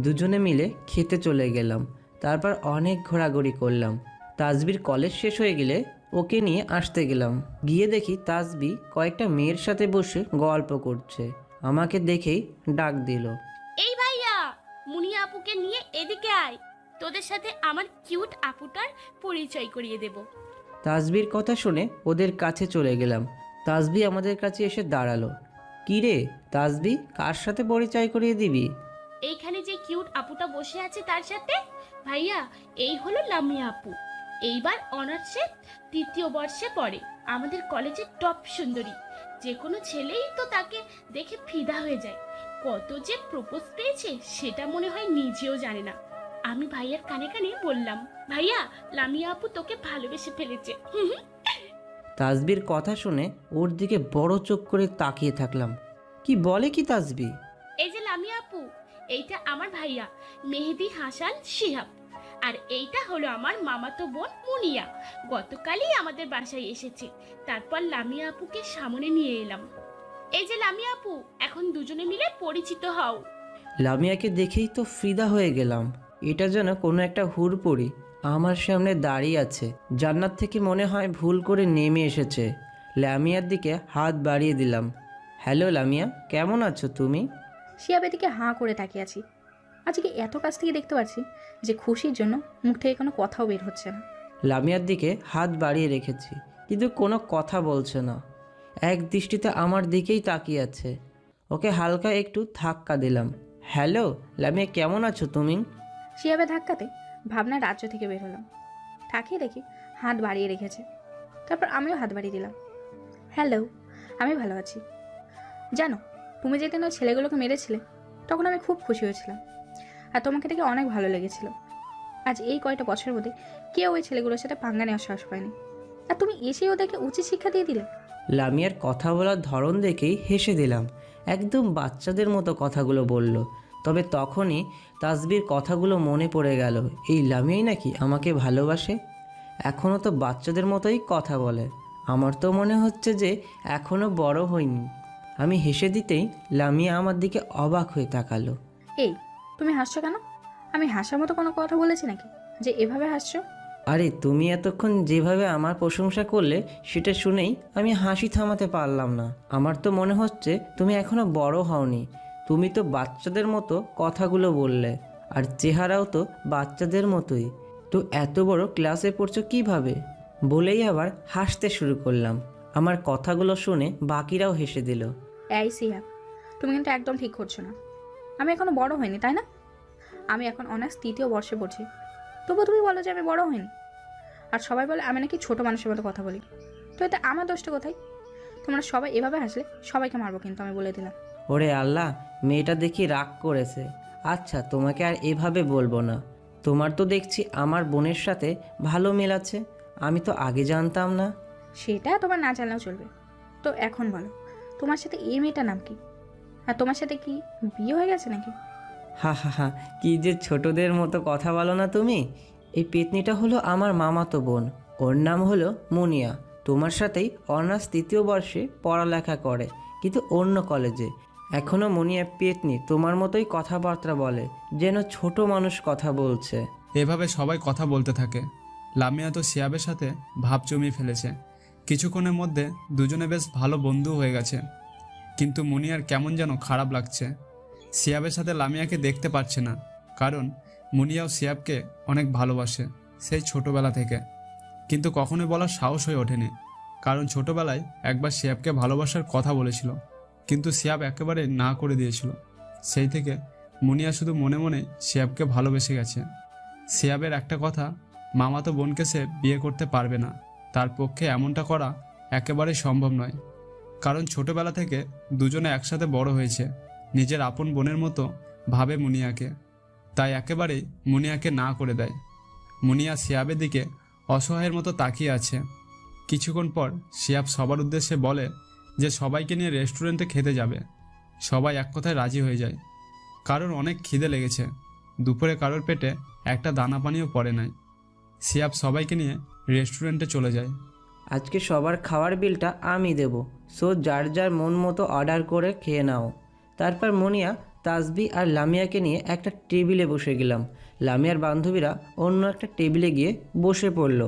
Speaker 1: দুজনে মিলে খেতে চলে গেলাম। তারপর অনেক ঘোরাঘুরি করলাম। তাসবির কলেজ শেষ হয়ে গেলে ওকে নিয়ে আসতে গেলাম। গিয়ে দেখি তাসবি কয়েকটা মেয়ের সাথে বসে গল্প করছে। আমাকে দেখেই ডাক দিল।
Speaker 3: এই ভাইয়া, মুনিয়া আপুকে নিয়ে এদিকে আয়, তোদের সাথে আমার কিউট আপুটার পরিচয় করিয়ে দেব।
Speaker 1: তাসবির কথা শুনে ওদের কাছে চলে গেলাম। তাসবি আমাদের কাছে এসে দাঁড়ালো। কি রে তাসবি, কার সাথে পরিচয় করিয়ে দিবি?
Speaker 3: এইখানে যে কিউট আপুটা বসে আছে তার সাথে। ভাইয়া, এই হলো লামিয়া আপু। এইবার অনার্সে 3য় বর্ষে পড়ে, আমাদের কলেজের টপ সুন্দরী। যে কোনো ছেলেই তো তাকে দেখে ফিদা হয়ে যায়। কত যে প্রপোজ পেয়েছে সেটা মনে হয় নিজেও জানে না। আমি ভাইয়ার কানে কানে বললাম, ভাইয়া লামিয়া আপু তোকে ভালোবেসে ফেলেছে।
Speaker 1: তাসবির কথা শুনে ওর দিকে বড় চোখ করে তাকিয়ে থাকলাম। কি বলে কি তাসবি?
Speaker 3: এই যে লামিয়া আপু, এইটা আমার ভাইয়া মেহেদি হাসান শিহাব, আর এইটা হলো আমার মামাতো বোন মুনিয়া। গতকালই আমাদের বাসায় এসেছে। তারপর লামিয়া আপুকে সামনে নিয়ে এলাম। এই যে লামিয়া আপু, এখন দুজনে মিলে পরিচিত হও।
Speaker 1: লামিয়াকে দেখেই তো ফিদা হয়ে গেলাম। এটা যেন কোনো একটা হুড়পড়ি আমার সামনে দাঁড়িয়ে আছে। জান্নাত থেকে মনে হয় ভুল করে নেমে এসেছে। লামিয়ার দিকে হাত বাড়িয়ে দিলাম। হ্যালো লামিয়া, কেমন আছো তুমি?
Speaker 7: শিয়াবের দিকে হাঁ করে তাকিয়ে আছি। আজকে এত কাছ থেকে দেখতে পাচ্ছি যে খুশির জন্য মুখ থেকে কোনো কথাও বের হচ্ছে না।
Speaker 1: লামিয়ার দিকে হাত বাড়িয়ে রেখেছি, কিন্তু কোনো কথা বলছে না। এক দৃষ্টিতে আমার দিকেই তাকিয়ে আছে। ওকে হালকা একটু ধাক্কা দিলাম। হ্যালো লামিয়া, কেমন আছো তুমি?
Speaker 7: শিয়াবে ধাক্কাতে ভাবনা রাজ্য থেকে বের হলাম। তাকিয়ে দেখি হাত বাড়িয়ে রেখেছে। তারপর আমিও হাত বাড়িয়ে দিলাম। হ্যালো, আমি ভালো আছি। জানো, তুমি যেদিন ওই ছেলেগুলোকে মেরেছিলে তখন আমি খুব খুশি হয়েছিলাম, আর তোমাকে দেখে অনেক ভালো লেগেছিল। আজ এই কয়টা বছরের মধ্যে কেউ ওই ছেলেগুলোর সাথে পাঙ্গা নেওয়ার সাহস পায়নি, আর তুমি এসেই ওদেরকে উচিত শিক্ষা দিয়ে দিলে।
Speaker 1: লামিয়ার কথা বলার ধরন দেখেই হেসে দিলাম। একদম বাচ্চাদের মতো কথাগুলো বলল। তবে তখনই তাসবির কথাগুলো মনে পড়ে গেল। এই লামিয়াই নাকি আমাকে ভালোবাসে? এখনও তো বাচ্চাদের মতোই কথা বলে। আমার তো মনে হচ্ছে যে এখনও বড় হয়নি। আমি হেসে দিতেই লামিয়া আমার দিকে অবাক হয়ে তাকালো।
Speaker 7: এই, তুমি হাসছো কেন? আমি হাসার মতো কোনো কথা বলেছি নাকি যে এভাবে হাসছো?
Speaker 1: আরে তুমি এতক্ষণ যেভাবে আমার প্রশংসা করলে সেটা শুনেই আমি হাসি থামাতে পারলাম না। আমার তো মনে হচ্ছে তুমি এখনো বড় হওনি। তুমি তো বাচ্চাদের মতো কথাগুলো বললে, আর চেহারাও তো বাচ্চাদের মতোই। তো এত বড় ক্লাসে পড়ছো কিভাবে? বলেই আবার হাসতে শুরু করলাম। আমার কথাগুলো শুনে বাকিরাও হেসে দিল।
Speaker 7: এই সিয়া, তুমি কিন্তু একদম ঠিক করছো না। আমি এখনো বড় হইনি, তাই না? আমি এখন অনার্স 3য় বর্ষে পড়ছি, তবুও তুমি বলো যে আমি বড় হইনি। আর সবাই বলে আমি নাকি ছোট মানুষের মতো কথা বলি। তো এতে আমার দোষটা কোথায়? তোমরা সবাই এভাবে হাসলে সবাইকে মারবো কিন্তু, আমি বলে দিলাম।
Speaker 1: ওরে আল্লাহ, মেয়েটা দেখি রাগ করেছে। আচ্ছা তোমাকে আর এভাবে বলবো না। তোমার তো দেখছি আমার বোনের সাথে ভালো মেল আছে, আমি তো আগে জানতাম না।
Speaker 7: সেটা তোমার না জানলেও চলবে। তো এখন বলো, তোমার সাথে এই মেয়েটার নাম কি? আর তোমার সাথে কি বিয়ে হয়ে গেছে নাকি?
Speaker 1: হা হা হা, কি যে ছোটদের মতো কথা বলো না তুমি। এই পেতনিটা হলো আমার মামাতো বোন, ওর নাম হলো মুনিয়া। তোমার সাথেই অনার্স 3য় বর্ষে পড়ালেখা করে, কিন্তু অন্য কলেজে। এখনও মুনিয়া পেতনি তোমার মতোই কথাবার্তা বলে, যেন ছোট মানুষ কথা বলছে।
Speaker 5: এভাবে সবাই কথা বলতে থাকে। লামিয়া তো শিয়াবের সাথে ভাব জমিয়ে ফেলেছে। কিছুক্ষণের মধ্যে দুজনে বেশ ভালো বন্ধু হয়ে গেছে। কিন্তু মুনিয়ার কেমন যেন খারাপ লাগছে। শিয়াবের সাথে লামিয়াকে দেখতে পাচ্ছে না, কারণ মুনিয়াও শিয়াবকে অনেক ভালোবাসে সেই ছোটবেলা থেকে। কিন্তু কখনোই বলার সাহস হয়ে ওঠেনি, কারণ ছোটবেলায় একবার শিয়াবকে ভালোবাসার কথা বলেছিল, কিন্তু শিয়াব একেবারে না করে দিয়েছিল। সেই থেকে মুনিয়া শুধু মনে মনে শিয়াবকে ভালোবেসে গেছে। শিয়াবের একটা কথা, মামাতো বোনকে সে বিয়ে করতে পারবে না। তার পক্ষে এমনটা করা একেবারেই সম্ভব নয়, কারণ ছোটবেলা থেকে দুজনে একসাথে বড় হয়েছে। নিজের আপন বোনের মতো ভাবে মুনিয়াকে, তাই একেবারেই মুনিয়াকে না করে দেয়। মুনিয়া শিয়াবের দিকে অসহায়ের মতো তাকিয়ে আছে। কিছুক্ষণ পর শিয়াব সবার উদ্দেশ্যে বলে যে সবাইকে নিয়ে রেস্টুরেন্টে খেতে যাবে। সবাই এক কথায় রাজি হয়ে যায়, কারণ অনেক খিদে লেগেছে। দুপুরে কারোর পেটে একটা দানা পানিও পড়ে নাই। শিয়াব সবাইকে নিয়ে রেস্টুরেন্টে চলে যায়।
Speaker 1: আজকে সবার খাওয়ার বিলটা আমি দেব, সো যার যার মন মতো অর্ডার করে খেয়ে নাও। তারপর মুনিয়া, তাসবি আর লামিয়াকে নিয়ে একটা টেবিলে বসে গেলাম। লামিয়ার বান্ধবীরা অন্য একটা টেবিলে গিয়ে বসে পড়ল।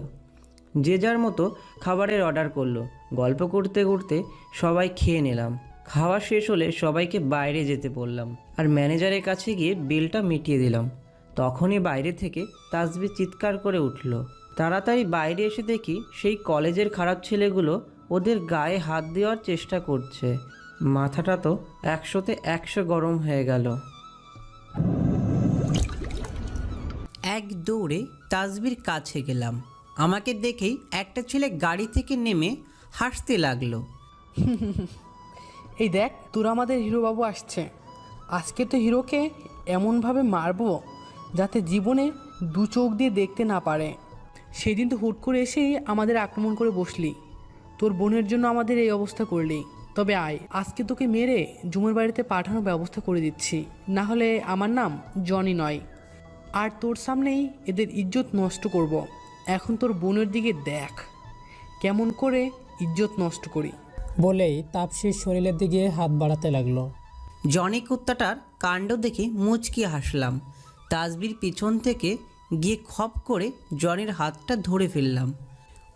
Speaker 1: যে যার মতো খাবারের অর্ডার করলো। গল্প করতে করতে সবাই খেয়ে নিলাম। খাওয়া শেষ হলে সবাইকে বাইরে যেতে বললাম, আর ম্যানেজারের কাছে গিয়ে বিলটা মিটিয়ে দিলাম। তখনই বাইরে থেকে তাসবি চিৎকার করে উঠল। তাড়াতাড়ি বাইরে এসে দেখি সেই কলেজের খারাপ ছেলেগুলো ওদের গায়ে হাত দেওয়ার চেষ্টা করছে। মাথাটা তো 100তে 100 গরম হয়ে গেল। এক দৌড়ে তাসবির কাছে গেলাম। আমাকে দেখেই একটা ছেলে গাড়ি থেকে নেমে হাসতে লাগলো।
Speaker 16: এই দেখ, তোর আমাদের হিরোবাবু আসছে। আজকে তো হিরোকে এমনভাবে মারবো যাতে জীবনে দু চোখ দিয়ে দেখতে না পারে। সেদিন তো হুট করে এসেই আমাদের আক্রমণ করে বসলি, তোর বোনের জন্য আমাদের এই অবস্থা করলি। তবে আয়, আজকে তোকে মেরে জুমের বাড়িতে পাঠানোর ব্যবস্থা করে দিচ্ছি, না হলে আমার নাম জনি নয়। আর তোর সামনেই এদের ইজ্জত নষ্ট করব। এখন তোর বোনের দিকে দেখ কেমন করে ইজ্জত নষ্ট করি।
Speaker 9: বলেই তাপসীর শরীরের দিকে হাত বাড়াতে লাগলো।
Speaker 1: জনি কুত্তাটার কাণ্ড দেখে মুচকি হাসলাম। তাসবির পিছন থেকে গিয়ে খপ করে জনির হাতটা ধরে ফেললাম।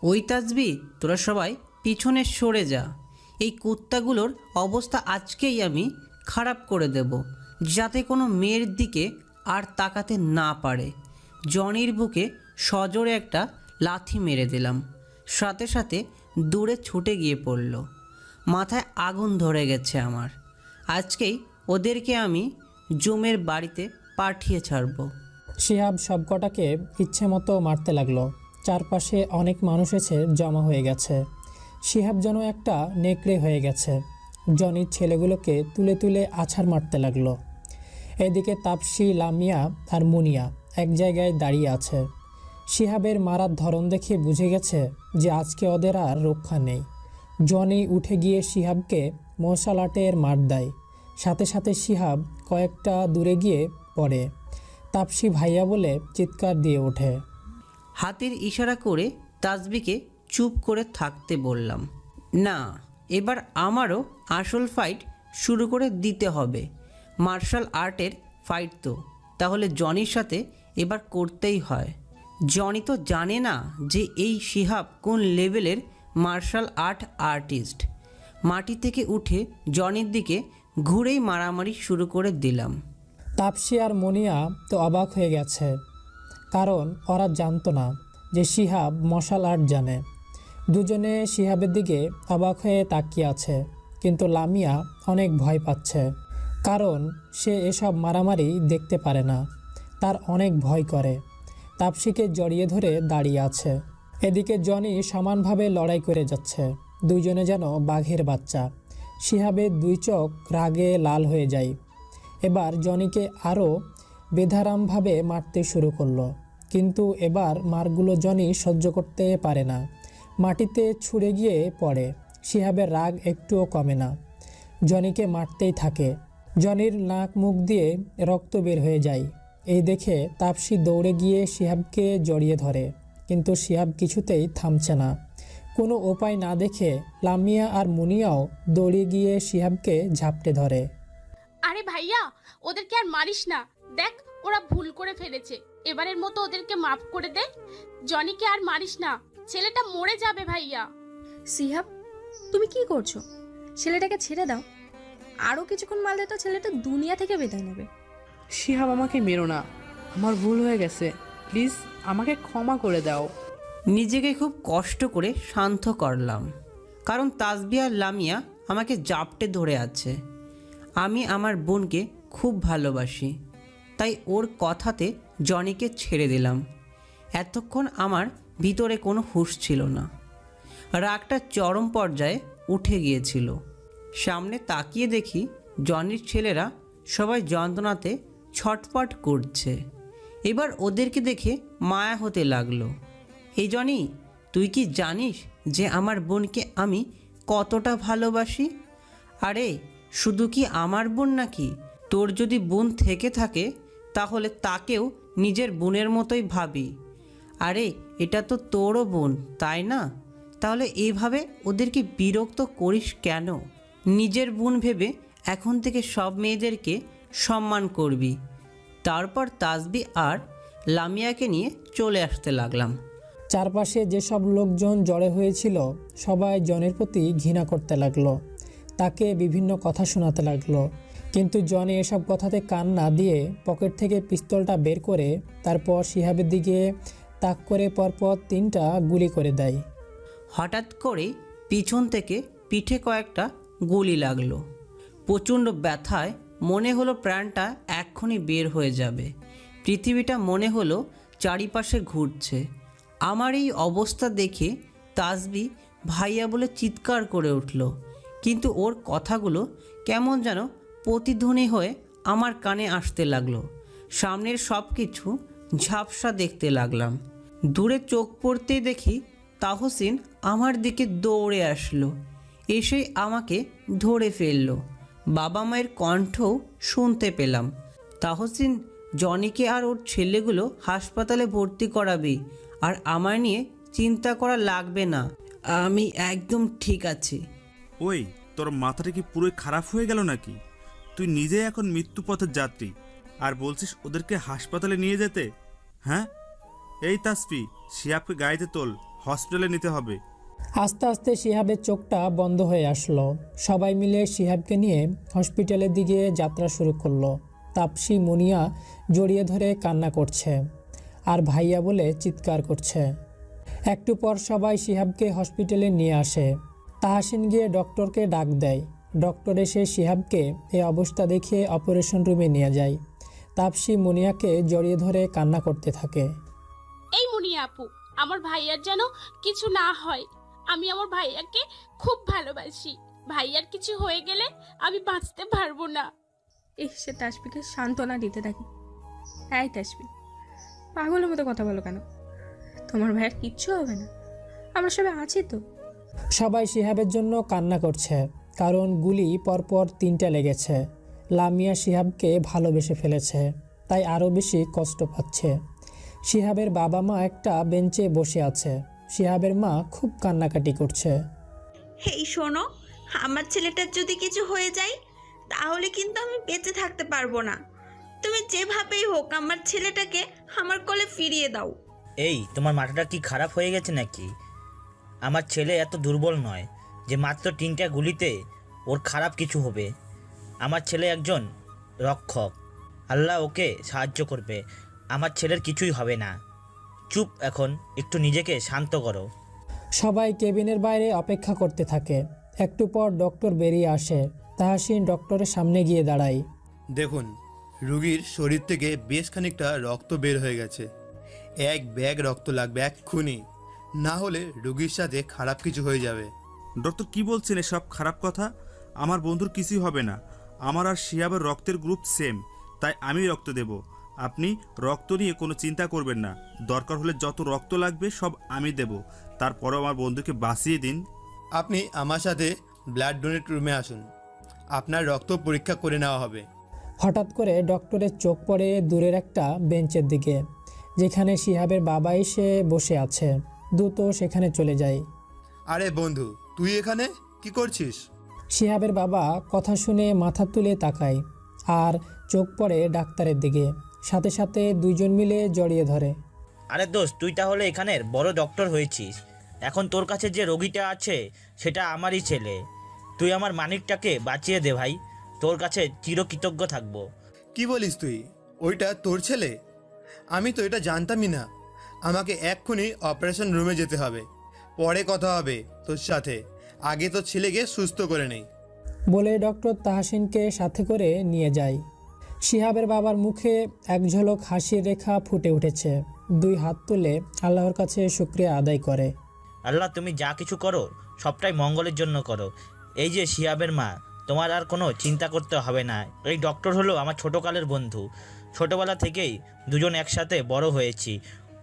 Speaker 1: ওই তাসবি, তোরা সবাই পিছনে সরে যা। এই কুত্তাগুলোর অবস্থা আজকেই আমি খারাপ করে দেব, যাতে কোনো মেয়ের দিকে আর তাকাতে না পারে। জনির বুকে সজোরে একটা লাথি মেরে দিলাম, সাথে সাথে দূরে ছুটে গিয়ে পড়ল। মাথায় আগুন ধরে গেছে আমার। আজকেই ওদেরকে আমি জুমের বাড়িতে পাঠিয়ে ছাড়ব।
Speaker 9: শিহাব সবকটাকে ইচ্ছে মতো মারতে লাগলো। চারপাশে অনেক মানুষ এসে জমা হয়ে গেছে। শিহাব যেন একটা নেকড়ে হয়ে গেছে। জনির ছেলেগুলোকে তুলে তুলে আছাড় মারতে লাগলো। এদিকে তাপসী, লামিয়া আর মুনিয়া এক জায়গায় দাঁড়িয়ে আছে। শিহাবের মারার ধরন দেখে বুঝে গেছে যে আজকে ওদের আর রক্ষা নেই। জনি উঠে গিয়ে শিহাবকে মশাল আটের মার দেয়। সাথে সাথে শিহাব কয়েকটা দূরে গিয়ে পড়ে। তাপসী ভাইয়া বলে চিৎকার দিয়ে ওঠে।
Speaker 1: হাতের ইশারা করে তাসবিকে চুপ করে থাকতে বললাম। না, এবার আমারও আসল ফাইট শুরু করে দিতে হবে। মার্শাল আর্টের ফাইট তো, তাহলে জনির সাথে এবার করতেই হয়। জনি তো জানে না যে এই শিহাব কোন লেভেলের মার্শাল আর্ট আর্টিস্ট। মাটি থেকে উঠে জনির দিকে ঘুরেই মারামারি শুরু করে দিলাম।
Speaker 9: তাপসী আর মুনিয়া তো অবাক হয়ে গেছে, কারণ ওরা জানতো না যে শিহাব মার্শাল আর্ট জানে। দুজনে শিহাবের দিকে অবাক হয়ে তাকিয়ে আছে, কিন্তু লামিয়া অনেক ভয় পাচ্ছে, কারণ সে এসব মারামারি দেখতে পারে না। তার অনেক ভয় করে। তাপসীকে জড়িয়ে ধরে দাঁড়িয়ে আছে। এদিকে জনি সমানভাবে লড়াই করে যাচ্ছে। দুইজনে যেন বাঘের বাচ্চা। শিহাবের দুই চোখ রাগে লাল হয়ে যায়। এবার জনিকে আরও বেধারামভাবে মারতে শুরু করলো। কিন্তু এবার মারগুলো জনি সহ্য করতে পারে না, মাটিতে ছুঁড়ে গিয়ে পড়ে। শিহাবের রাগ একটুও কমে না, জনিকে মারতেই থাকে। জনির নাক মুখ দিয়ে রক্ত বের হয়ে যায়। এই দেখে তাপসী দৌড়ে গিয়ে শিহাবকে জড়িয়ে ধরে, কিন্তু শিহাব কিছুতেই থামছে না। কোনো উপায় না দেখে লামিয়া আর মুনিয়াও দৌড়ে গিয়ে শিহাবকে ঝাপটে ধরে।
Speaker 3: আরে ভাইয়া, ওদেরকে আর মারিস না, দেখ ওরা ভুল করে ফেলেছে, এবারের মতো ওদেরকে মাফ করে দে। জনিকে আর মারিস না, ছেলেটা মরে যাবে ভাইয়া।
Speaker 7: সিহাব, তুমি কি করছো? ছেলেটাকে ছেড়ে দাও। আরও কিছুক্ষণ মারলে তো ছেলেটা দুনিয়া থেকে বিদায় নেবে।
Speaker 16: শিহাব, আমাকে মেরো না, আমার ভুল হয়ে গেছে, প্লিজ আমাকে ক্ষমা করে দাও।
Speaker 1: নিজেকে খুব কষ্ট করে শান্ত করলাম, কারণ তাসবি আর লামিয়া আমাকে জাপটে ধরে আছে। আমি আমার বোনকে খুব ভালোবাসি, তাই ওর কথাতে জনিকে ছেড়ে দিলাম। এতক্ষণ আমার ভিতরে কোনো হুঁশ ছিল না, রাগটা চরম পর্যায়ে উঠে গিয়েছিল। সামনে তাকিয়ে দেখি জনির ছেলেরা সবাই যন্ত্রণাতে ছটপট করছে। এবার ওদেরকে দেখে মায়া হতে লাগলো। এই জনি, তুই কি জানিস যে আমার বোনকে আমি কতটা ভালোবাসি? আরে শুধু কি আমার বোন নাকি, তোর যদি বোন থেকে থাকে তাহলে তাকেও নিজের বোনের মতোই ভাবি। আরে এটা তো তোরও বোন, তাই না? তাহলে এইভাবে ওদেরকে বিরক্ত করিস কেন? নিজের বোন ভেবে এখন থেকে সব মেয়েদেরকে সম্মান করবি। তারপর তাসবি আর লামিয়াকে নিয়ে চলে আসতে লাগলাম।
Speaker 9: চারপাশে যেসব লোকজন জড়ো হয়েছিল সবাই জনের প্রতি ঘৃণা করতে লাগলো, তাকে বিভিন্ন কথা শোনাতে লাগলো। কিন্তু জনি এসব কথাতে কান না দিয়ে পকেট থেকে পিস্তলটা বের করে তারপর শিহাবের দিকে তাক করে পরপর 3টা গুলি করে দেয়।
Speaker 1: হঠাৎ করে পিছন থেকে পিঠে কয়েকটা গুলি লাগলো। প্রচণ্ড ব্যথায় মনে হলো প্রাণটা এক্ষুনি বের হয়ে যাবে। পৃথিবীটা মনে হলো চারিপাশে ঘুরছে। আমার এই অবস্থা দেখে তাসবি ভাইয়া বলে চিৎকার করে উঠল, কিন্তু ওর কথাগুলো কেমন যেন প্রতিধ্বনি হয়ে আমার কানে আসতে লাগলো। সামনের সব কিছু ঝাপসা দেখতে লাগলাম। দূরে চোখ পড়তেই দেখি তাহসিন আমার দিকে দৌড়ে আসলো, এসেই আমাকে ধরে ফেললো। বাবা মায়ের কণ্ঠও শুনতে পেলাম। তাহসিন, জনিকে আর ওর ছেলেগুলো হাসপাতালে ভর্তি করাবি, আর আমার নিয়ে চিন্তা করা লাগবে না, আমি একদম ঠিক আছি।
Speaker 17: ওই, তোর মাথাটা কি পুরোই খারাপ হয়ে গেল নাকি? তুই নিজে এখন মৃত্যুপথের যাত্রী আর বলছিস ওদেরকে হাসপাতালে নিয়ে যেতে? হ্যাঁ, এই তাসফি, শিহাবকে গাড়িতে তোল, হসপিটালে নিতে হবে।
Speaker 9: আস্তে আস্তে শিহাবের চোখটা বন্ধ হয়ে আসলো। সবাই মিলে শিহাবকে নিয়ে হসপিটালের দিকে যাত্রা শুরু করলো। তাপসী মুনিয়া জড়িয়ে ধরে কান্না করছে আর ভাইয়া বলে চিৎকার করছে। একটু পর সবাই শিহাবকে হসপিটালে নিয়ে আসে। তাহসিন গিয়ে ডক্টরকে ডাক দেয়। ডক্টর এসে শিহাবকে এই অবস্থা দেখে অপারেশন রুমে নিয়ে যায়। তাপসী মুনিয়াকে জড়িয়ে ধরে কান্না করতে থাকে।
Speaker 3: এই মুনিয়া আপু, আমার ভাইয়ার যেন কিছু না হয়। আমি আমার ভাইয়াকে খুব ভালোবাসি, ভাইয়ার কিছু হয়ে গেলে আমি বাঁচতে পারবো না।
Speaker 7: সে তাসবিকে সান্ত্বনা দিতে থাকে। এই তাসবি, পাগলের মতো কথা বলো কেন? তোমার ভাইয়ের কিচ্ছু হবে না, আমরা সবাই আছি তো।
Speaker 9: সবাই শিহাবের জন্য কান্না করছে, কারণ গুলি পরপর 3টা লেগেছে। লামিয়া শিহাবকে ভালোবেসে ফেলেছে, তাই আরও বেশি কষ্ট পাচ্ছে। শিহাবের বাবা মা একটা বেঞ্চে বসে আছে। শিহাবের মা খুব কান্নাকাটি করছে।
Speaker 13: হেই শোনো, আমার ছেলেটার যদি কিছু হয়ে যায় তাহলে কিন্তু আমি বেঁচে থাকতে পারবো না। তুমি যেভাবেই হোক আমার ছেলেটাকে আমার কোলে ফিরিয়ে দাও।
Speaker 18: এই, তোমার মাথাটা কি খারাপ হয়ে গেছে নাকি? আমার ছেলে এত দুর্বল নয় যে মাত্র 3টা গুলিতে ওর খারাপ কিছু হবে। আমার ছেলে একজন রক্ষক, আল্লাহ ওকে সাহায্য করবে। আমার ছেলের কিছুই হবে না। চুপ, এখন একটু নিজেকে শান্ত করো।
Speaker 9: সবাই কেবিনের বাইরে অপেক্ষা করতে থাকে। একটু পর ডক্টর বেরিয়ে আসে। তাহসিন ডক্টরের সামনে গিয়ে দাঁড়ায়।
Speaker 12: দেখুন, রুগীর শরীর থেকে বেশ খানিকটা রক্ত বের হয়ে গেছে। 1 ব্যাগ রক্ত লাগবে এক্ষুনি, না হলে রুগীর সাথে খারাপ কিছু হয়ে যাবে।
Speaker 17: ডক্টর কি বলছেন এসব খারাপ কথা? আমার বন্ধুর কিছুই হবে না। আমার আর শিহাবের রক্তের গ্রুপ সেম, তাই আমি রক্ত দেব। আপনি রক্ত নিয়ে কোনো চিন্তা করবেন না, দরকার হলে যত রক্ত লাগবে সব আমি দেব, তারপরও আমার বন্ধুকে বাঁচিয়ে দিন।
Speaker 12: আপনি আমার সাথে ব্লাড ডোনেট রুমে আসুন, আপনার রক্ত পরীক্ষা করে নেওয়া হবে।
Speaker 9: হঠাৎ করে ডক্টরের চোখ পড়ে দূরের একটা বেঞ্চের দিকে, যেখানে শিহাবের বাবা এসে বসে আছে। দ্রুত সেখানে চলে যায়।
Speaker 12: আরে বন্ধু, তুই এখানে কি করছিস?
Speaker 9: শিহাবের বাবা কথা শুনে মাথা তুলে তাকায় আর চোখ পড়ে ডাক্তারের দিকে। সাথে সাথে দুইজন মিলে জড়িয়ে ধরে।
Speaker 18: আরে দোস্ত, তুই তাহলে এখানের বড় ডক্টর হয়েছিস। এখন তোর কাছে যে রোগীটা আছে সেটা আমারই ছেলে। তুই আমার মানিকটাকে বাঁচিয়ে দে ভাই, তোর কাছে চিরকৃতজ্ঞ থাকবো।
Speaker 12: কি বলিস তুই? ওইটা তোর ছেলে? আমি তো এটা জানতামই না। আমাকে এক্ষুনি অপারেশন রুমে যেতে হবে, পরে কথা হবে তোর সাথে। আগে তোর ছেলেকে সুস্থ করে নেই।
Speaker 9: বলে ডক্টর তাহসিনকে সাথে করে নিয়ে যায়। শিহাবের বাবার মুখে এক ঝলক হাসির রেখা ফুটে উঠেছে। দুই হাত তুলে আল্লাহর কাছে শুকরিয়া আদায় করে।
Speaker 18: আল্লাহ, তুমি যা কিছু করো সবটাই মঙ্গলের জন্য করো। এই যে শিহাবের মা, তোমার আর কোনো চিন্তা করতে হবে না। এই ডক্টর হলো আমার ছোটোকালের বন্ধু। ছোটোবেলা থেকেই দুজন একসাথে বড় হয়েছি।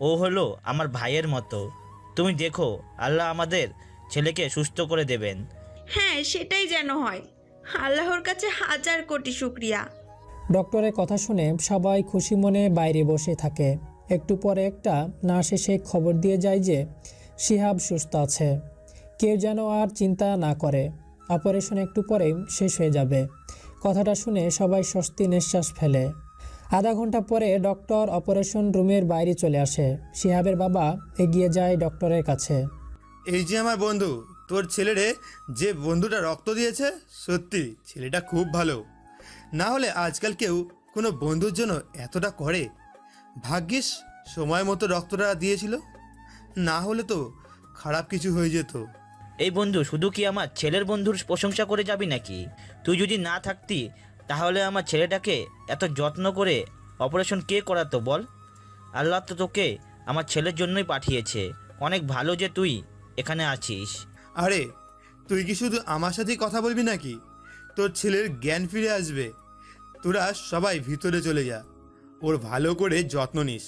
Speaker 18: ও হলো আমার ভাইয়ের মতো। তুমি দেখো, আল্লাহ আমাদের ছেলেকে সুস্থ করে দেবেন।
Speaker 13: হ্যাঁ, সেটাই যেন হয়। আল্লাহর কাছে হাজার কোটি শুক্রিয়া।
Speaker 9: ডক্টরের কথা শুনে সবাই খুশি মনে বাইরে বসে থাকে। একটু পরে একটা নার্স এসে খবর দিয়ে যায় যে শিহাব সুস্থ আছে। কেউ যেন আর চিন্তা না করে, অপারেশন একটু পরেই শেষ হয়ে যাবে। কথাটা শুনে সবাই স্বস্তি নিঃশ্বাস ফেলে। আধা ঘন্টা পরে ডক্টর অপারেশন রুমের বাইরে চলে আসে। শিহাবের বাবা এগিয়ে যায় ডক্টরের কাছে।
Speaker 12: এই যে আমার বন্ধু, তোর ছেলেরে যে বন্ধুটা রক্ত দিয়েছে, সত্যি ছেলেটা খুব ভালো। না হলে আজকাল কেউ কোনো বন্ধুর জন্য এতটা করে। ভাগ্যিস সময় মতো রক্তটা দিয়েছিল, না হলে তো খারাপ কিছু হয়ে যেত।
Speaker 18: এই বন্ধু, শুধু কি আমার ছেলের বন্ধুর প্রশংসা করে যাবি নাকি? তুই যদি না থাকতি তাহলে আমার ছেলেটাকে এত যত্ন করে অপারেশন কে করাতো বল? আল্লাহ তো তোকে আমার ছেলের জন্যই পাঠিয়েছে। অনেক ভালো যে তুই এখানে আছিস।
Speaker 12: আরে তুই কি শুধু আমার সাথেই কথা বলবি নাকি? তোর ছেলের জ্ঞান ফিরে আসবে। তোরা সবাই ভিতরে চলে যা, ওর ভালো করে যত্ন নিস।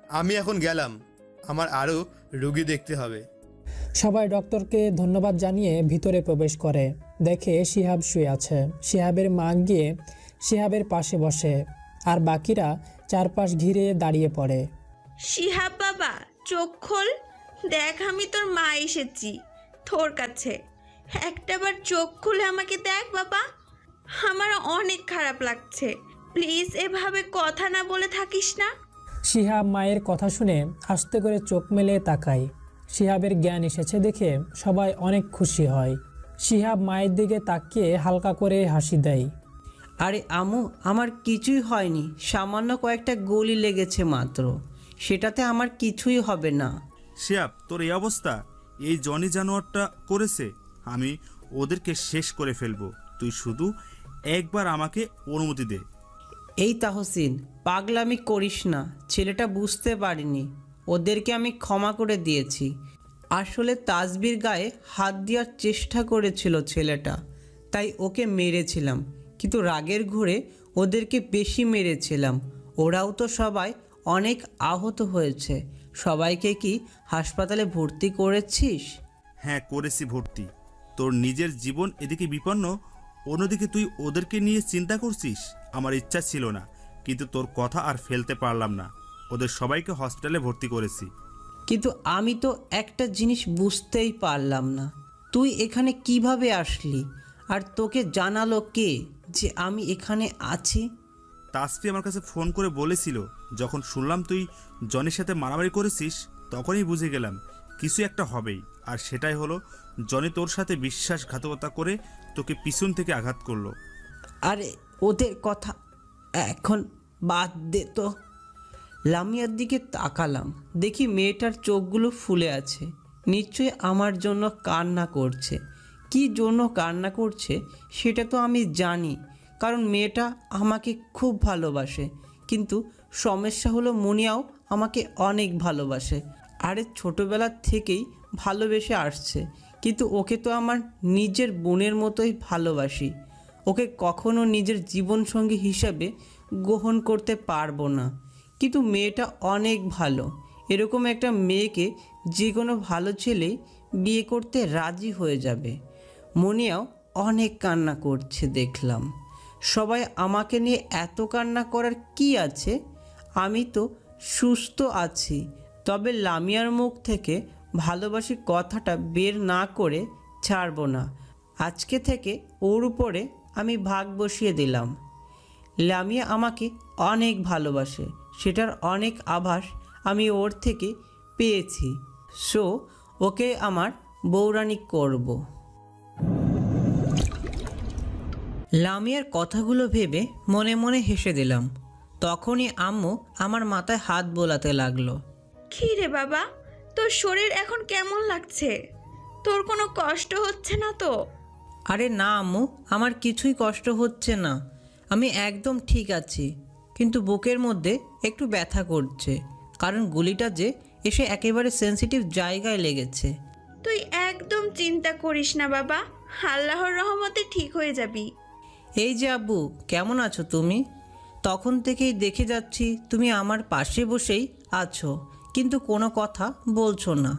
Speaker 12: আমি এখন গেলাম, আমার আরও রোগী দেখতে হবে।
Speaker 9: সবাই ডক্টরকে ধন্যবাদ জানিয়ে ভিতরে প্রবেশ করে। দেখে শিহাব শুয়ে আছে। শিহাবের মা গিয়ে শিহাবের পাশে বসে, আর বাকিরা চারপাশ ঘিরে দাঁড়িয়ে পড়ে।
Speaker 13: শিহাব বাবা, চোখ খোল। দেখ, আমি তোর মা এসেছি তোর কাছে। একটাবার চোখ খুলে আমাকে দেখ বাবা। আমার অনেক খারাপ লাগছে। প্লিজ এভাবে কথা না বলে থাকিস না।
Speaker 9: শিহাব মায়ের কথা শুনে আস্তে করে চোখ মেলে তাকায়। শিহাবের জ্ঞান এসেছে দেখে সবাই অনেক খুশি হয়। শিহাব মায়ের দিকে তাকিয়ে হালকা করে হাসি দেয়।
Speaker 1: আরে আম্মু, আমার কিছুই হয়নি, সামান্য কয়েকটা গুলি লেগেছে মাত্র, সেটাতে আমার কিছুই হবে না।
Speaker 17: শিয়াব, তোর এই অবস্থা এই জনি জানোয়ারটা করেছে। আমি ওদেরকে শেষ করে ফেলবো। তুই শুধু একবার আমাকে অনুমতি দে।
Speaker 1: এই তাহসিন, পাগলামি করিস না। ছেলেটা বুঝতে পারিনি, ওদেরকে আমি ক্ষমা করে দিয়েছি। আসলে তাসবির গায়ে হাত দেওয়ার চেষ্টা করেছিল ছেলেটা, তাই ওকে মেরেছিলাম। কিন্তু রাগের ঘোরে ওদেরকে বেশি মেরেছিলাম। ওরাও তো সবাই অনেক আহত হয়েছে। সবাইকে কি হাসপাতালে ভর্তি করেছিস?
Speaker 17: হ্যাঁ, করেছি ভর্তি। তোর নিজের জীবন এদিকে বিপন্ন, অন্যদিকে তুই ওদেরকে নিয়ে চিন্তা করছিস। আমার ইচ্ছা ছিল না, কিন্তু তোর কথা আর ফেলতে পারলাম না। ওদের সবাইকে হসপিটালে ভর্তি করেছি।
Speaker 1: কিন্তু আমি তো একটা জিনিস বুঝতেই পারলাম না, তুই এখানে কিভাবে আসলি? আর তোকে জানালো কে যে আমি এখানে আছি?
Speaker 17: তাসফি আমার কাছে ফোন করে বলেছিল। যখন শুনলাম তুই জনির সাথে মারামারি করেছিস, তখনই বুঝে গেলাম কিছু একটা হবেই। আর সেটাই হলো, জনি তোর সাথে বিশ্বাসঘাতকতা করে তোকে পিছন থেকে আঘাত করলো।
Speaker 1: আরে ওদের কথা এখন বাদ দে তো। লামিয়ার দিকে তাকালাম, দেখি মেয়েটার চোখগুলো ফুলে আছে। নিশ্চয়ই আমার জন্য কান্না করছে। কি জন্য কান্না করছে সেটা তো আমি জানি, কারণ মেয়েটা আমাকে খুব ভালোবাসে। কিন্তু সমস্যা হলো মুনিয়াও আমাকে অনেক ভালোবাসে। আরে ছোটোবেলার থেকেই ভালোবেসে আসছে, কিন্তু ওকে তো আমার নিজের বোনের মতোই ভালোবাসি। ওকে কখনো নিজের জীবনসঙ্গী হিসাবে গ্রহণ করতে পারবো না। কিন্তু মেয়েটা অনেক ভালো। এরকম একটা মেয়েকে যে কোনো ভালো ছেলে বিয়ে করতে রাজি হয়ে যাবে। মনিয়াও অনেক কান্না করছে দেখলাম। সবাই আমাকে নিয়ে এত কান্না করার কি আছে? আমি তো সুস্থ আছি। তবে লামিয়ার মুখ থেকে ভালোবাসি কথাটা বের না করে ছাড়ব না। আজকে থেকে ওর উপরে আমি ভাগ বসিয়ে দিলাম। লামিয়া আমাকে অনেক ভালোবাসে, সেটার অনেক আভাস আমি ওর থেকে পেয়েছি। সো ওকে আমার বউরানী করব। লামিয়ার কথাগুলো ভেবে মনে মনে হেসে দিলাম। তখনই আম্মু আমার মাথায় হাত বোলাতে লাগলো।
Speaker 13: কি রে বাবা, তোর শরীর এখন কেমন লাগছে? তোর কোনো কষ্ট হচ্ছে না তো?
Speaker 1: আরে না আম্মু, আমার কিছুই কষ্ট হচ্ছে না। আমি একদম ঠিক আছি, কিন্তু বুকের মধ্যে একটু ব্যথা করছে, কারণ গুলিটা যে এসে একেবারে সেনসিটিভ জায়গায় লেগেছে।
Speaker 13: তুই একদম চিন্তা করিস না বাবা, আল্লাহর রহমতে ঠিক হয়ে যাবি।
Speaker 1: এই যে আব্বু, কেমন আছো তুমি? তখন থেকেই দেখে যাচ্ছি তুমি আমার পাশে বসেই আছো, কিন্তু কোনো কথা বলছো না।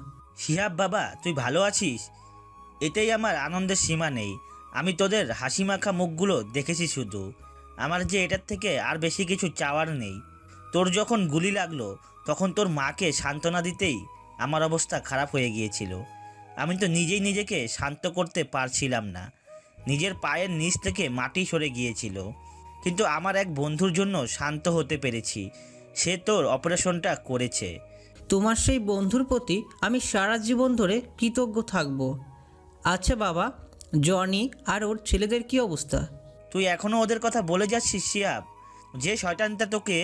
Speaker 18: শিহাব বাবা, তুই ভালো আছিস? এটাই আমার আনন্দের সীমা নেই। আমি তোদের হাসিমাখা মুখগুলো দেখেছি শুধু। আমার যে এটার থেকে আর বেশি কিছু চাওয়ার নেই। তোর যখন গুলি লাগলো তখন তোর মাকে সান্ত্বনা দিতেই আমার অবস্থা খারাপ হয়ে গিয়েছিল। আমি তো নিজেই নিজেকে শান্ত করতে পারছিলাম না। নিজের পায়ের নিচ থেকে মাটি সরে গিয়েছিল, কিন্তু আমার এক বন্ধুর জন্য শান্ত হতে পেরেছি। সে তোর অপারেশনটা করেছে।
Speaker 1: তোমার সেই বন্ধুর প্রতি আমি সারা জীবন ধরে কৃতজ্ঞ থাকব। আচ্ছা বাবা, জনি আর ওর ছেলেদের কি অবস্থা?
Speaker 18: তুই এখনও ওদের কথা বলে যাচ্ছিস শিয়াব? যে শয়তানটা তোকে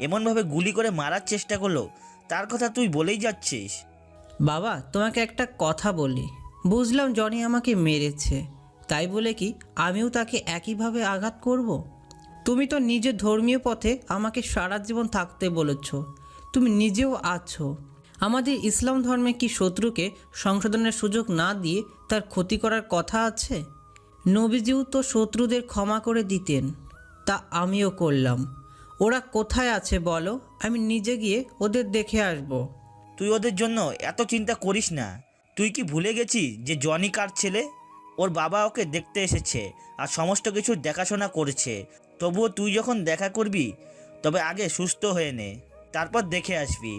Speaker 18: এমনভাবে গুলি করে মারার চেষ্টা করলো তার কথা তুই বলেই যাচ্ছিস?
Speaker 1: বাবা, তোমাকে একটা কথা বলি। বুঝলাম জনি আমাকে মেরেছে, তাই বলে কি আমিও তাকে একইভাবে আঘাত করব? তুমি তো নিজের ধর্মীয় পথে আমাকে সারা জীবন থাকতে বলেছ, তুমি নিজেও আছো। আমাদের ইসলাম ধর্মে কি শত্রুকে সংশোধনের সুযোগ না দিয়ে তার ক্ষতি করার কথা আছে? নবীজিও তো শত্রুদের ক্ষমা করে দিতেন, তা আমিও করলাম। ওরা কোথায় আছে বলো, আমি নিজে গিয়ে ওদের দেখে আসব।
Speaker 18: তুই ওদের জন্য এত চিন্তা করিস না। তুই কি ভুলে গেছিস যে জনি কার ছেলে? ওর বাবা ওকে দেখতে এসেছে আর সমস্ত কিছু দেখাশোনা করেছে। তবুও তুই যখন দেখা করবি তবে আগে সুস্থ হয়ে নে, তারপর দেখে আসবি।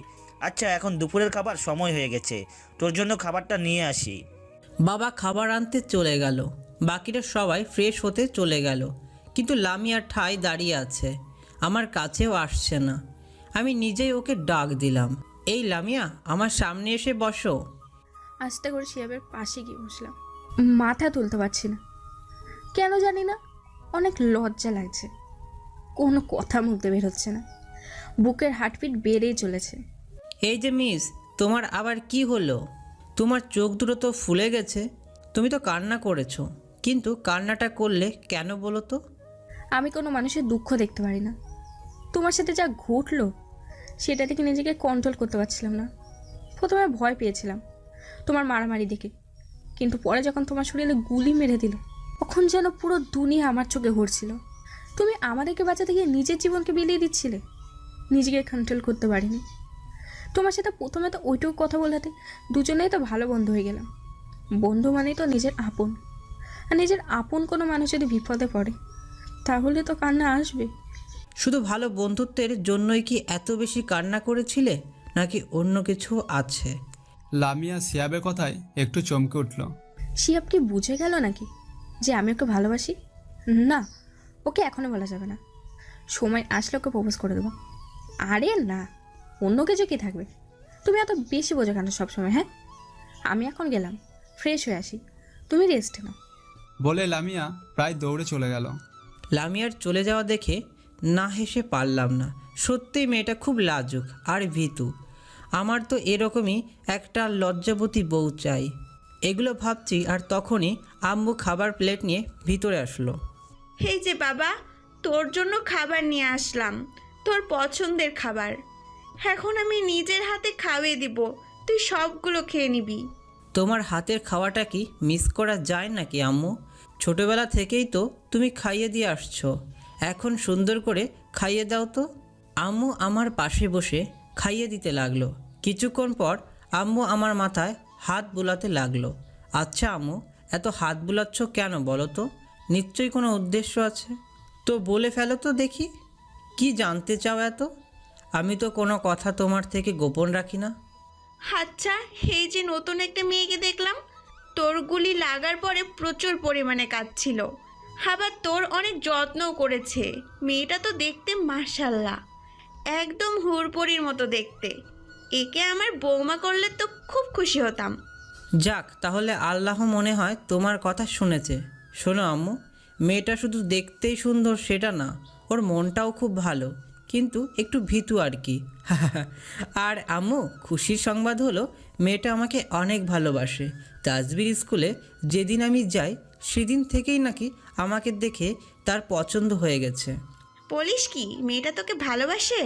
Speaker 18: আচ্ছা, এখন দুপুরের খাবার সময় হয়ে গেছে, তোর জন্য খাবারটা নিয়ে আসি।
Speaker 1: বাবা খাবার আনতে চলে গেল, বাকিরা সবাই ফ্রেশ হতে চলে গেল, কিন্তু লামিয়া ঠাই দাঁড়িয়ে আছে, আমার কাছেও আসছে না। আমি নিজেই ওকে ডাক দিলাম, এই লামিয়া, আমার সামনে এসে বসো।
Speaker 7: আস্তে করে শিয়াবের পাশে গিয়ে বসলাম। মাথা তুলতে পারছি না, কেন জানি না অনেক লজ্জা লাগছে। কোনো কথা মুখতে বের হচ্ছে না, বুকের হার্টবিট বেড়েই চলেছে।
Speaker 1: এই যে মিস, তোমার আবার কি হলো? তোমার চোখ দুটো তো ফুলে গেছে। তুমি তো কান্না করেছো, কিন্তু কান্নাটা করলে কেন বলো তো?
Speaker 7: আমি কোনো মানুষের দুঃখ দেখতে পারি না। তোমার সাথে যা ঘটলো সেটা থেকে নিজেকে কন্ট্রোল করতে পারছিলাম না। প্রথমে ভয় পেয়েছিলাম তোমার মারামারি দেখে, কিন্তু পরে যখন তোমার শরীরে গুলি মেরে দিল তখন যেন পুরো দুনিয়া আমার চোখে ঘুরছিল। তুমি আমাদেরকে বাঁচাতে গিয়ে নিজের জীবনকে বিলিয়ে দিচ্ছিলে। নিজেকে কন্ট্রোল করতে পারিনি। তোমার সাথে প্রথমে তো ওইটুকু কথা বলাতে দুজনেই তো ভালো বন্ধু হয়ে গেলাম। বন্ধু মানেই তো নিজের আপন, আর নিজের আপন কোনো মানুষ যদি বিপদে পড়ে তাহলে তো কান্না আসবে।
Speaker 1: শুধু ভালো বন্ধুত্বের জন্যই কি এত বেশি কান্না করেছিলে, নাকি অন্য কিছু আছে?
Speaker 5: লামিয়া শিয়াবের কথায় একটু চমকে উঠল।
Speaker 7: শিয়াব কি বুঝে গেল নাকি যে আমি ওকে ভালোবাসি? না, ওকে এখনো বলা যাবে না। সময় আসলে ওকে প্রপোজ করে দেবো। আরে না, অন্য কিছু কি থাকবে? তুমি এত বেশি বোঝো কেন সবসময়? হ্যাঁ, আমি এখন গেলাম, ফ্রেশ হয়ে আসি, তুমি রেস্ট নাও।
Speaker 5: বলে লামিয়া প্রায় দৌড়ে চলে গেল।
Speaker 1: লামিয়ার চলে যাওয়া দেখে না হেসে পারলাম না। সত্যিই মেয়েটা খুব লাজুক আর ভীতু। আমার তো এরকমই একটা লজ্জাবতী বউ চাই। এগুলো ভাবছি, আর তখনই আম্মু খাবার প্লেট নিয়ে ভিতরে আসলো।
Speaker 13: এই যে বাবা, তোর জন্য খাবার নিয়ে আসলাম, তোর পছন্দের খাবার। এখন আমি নিজের হাতে খাওয়িয়ে দিব, তুই সবগুলো খেয়ে নিবি।
Speaker 1: তোমার হাতের খাওয়াটা কি মিস করা যায় নাকি আম্মু? ছোটবেলা থেকেই তো তুমি খাইয়ে দিয়ে আসছো, এখন সুন্দর করে খাইয়ে দাও তো। আম্মু আমার পাশে বসে খাইয়ে দিতে লাগলো। কিছুক্ষণ পর আম্মু আমার মাথায় হাত বুলাতে লাগলো। আচ্ছা আম্মু, এত হাত বুলাচ্ছ কেন বলো তো? নিশ্চয়ই কোনো উদ্দেশ্য আছে, তো বলে ফেলো তো দেখি। কি জানতে চাও এত? আমি তো কোনো কথা তোমার থেকে গোপন রাখি না।
Speaker 13: আচ্ছা, এই যে নতুন একটা মেয়েকে দেখলাম, তোর গুলি লাগার পরে প্রচুর পরিমাণে কাঁদছিল, আবার তোর অনেক যত্নও করেছে। মেয়েটা তো দেখতে মাশাল্লাহ একদম হুড়পড়ির মতো দেখতে। একে আমার বৌমা করলে তো খুব খুশি হতাম।
Speaker 1: যাক, তাহলে আল্লাহ মনে হয় তোমার কথা শুনেছে। শোনো আম্মু, মেয়েটা শুধু দেখতেই সুন্দর সেটা না, ওর মনটাও খুব ভালো, কিন্তু একটু ভীতু আর কি। আর আম্মু, খুশির সংবাদ হলো মেয়েটা আমাকে অনেক ভালোবাসে। তাসবির স্কুলে যেদিন আমি যাই সেদিন থেকেই নাকি আমাকে দেখে তার পছন্দ হয়ে গেছে।
Speaker 13: বলিস কি, মেয়েটা তোকে ভালোবাসে?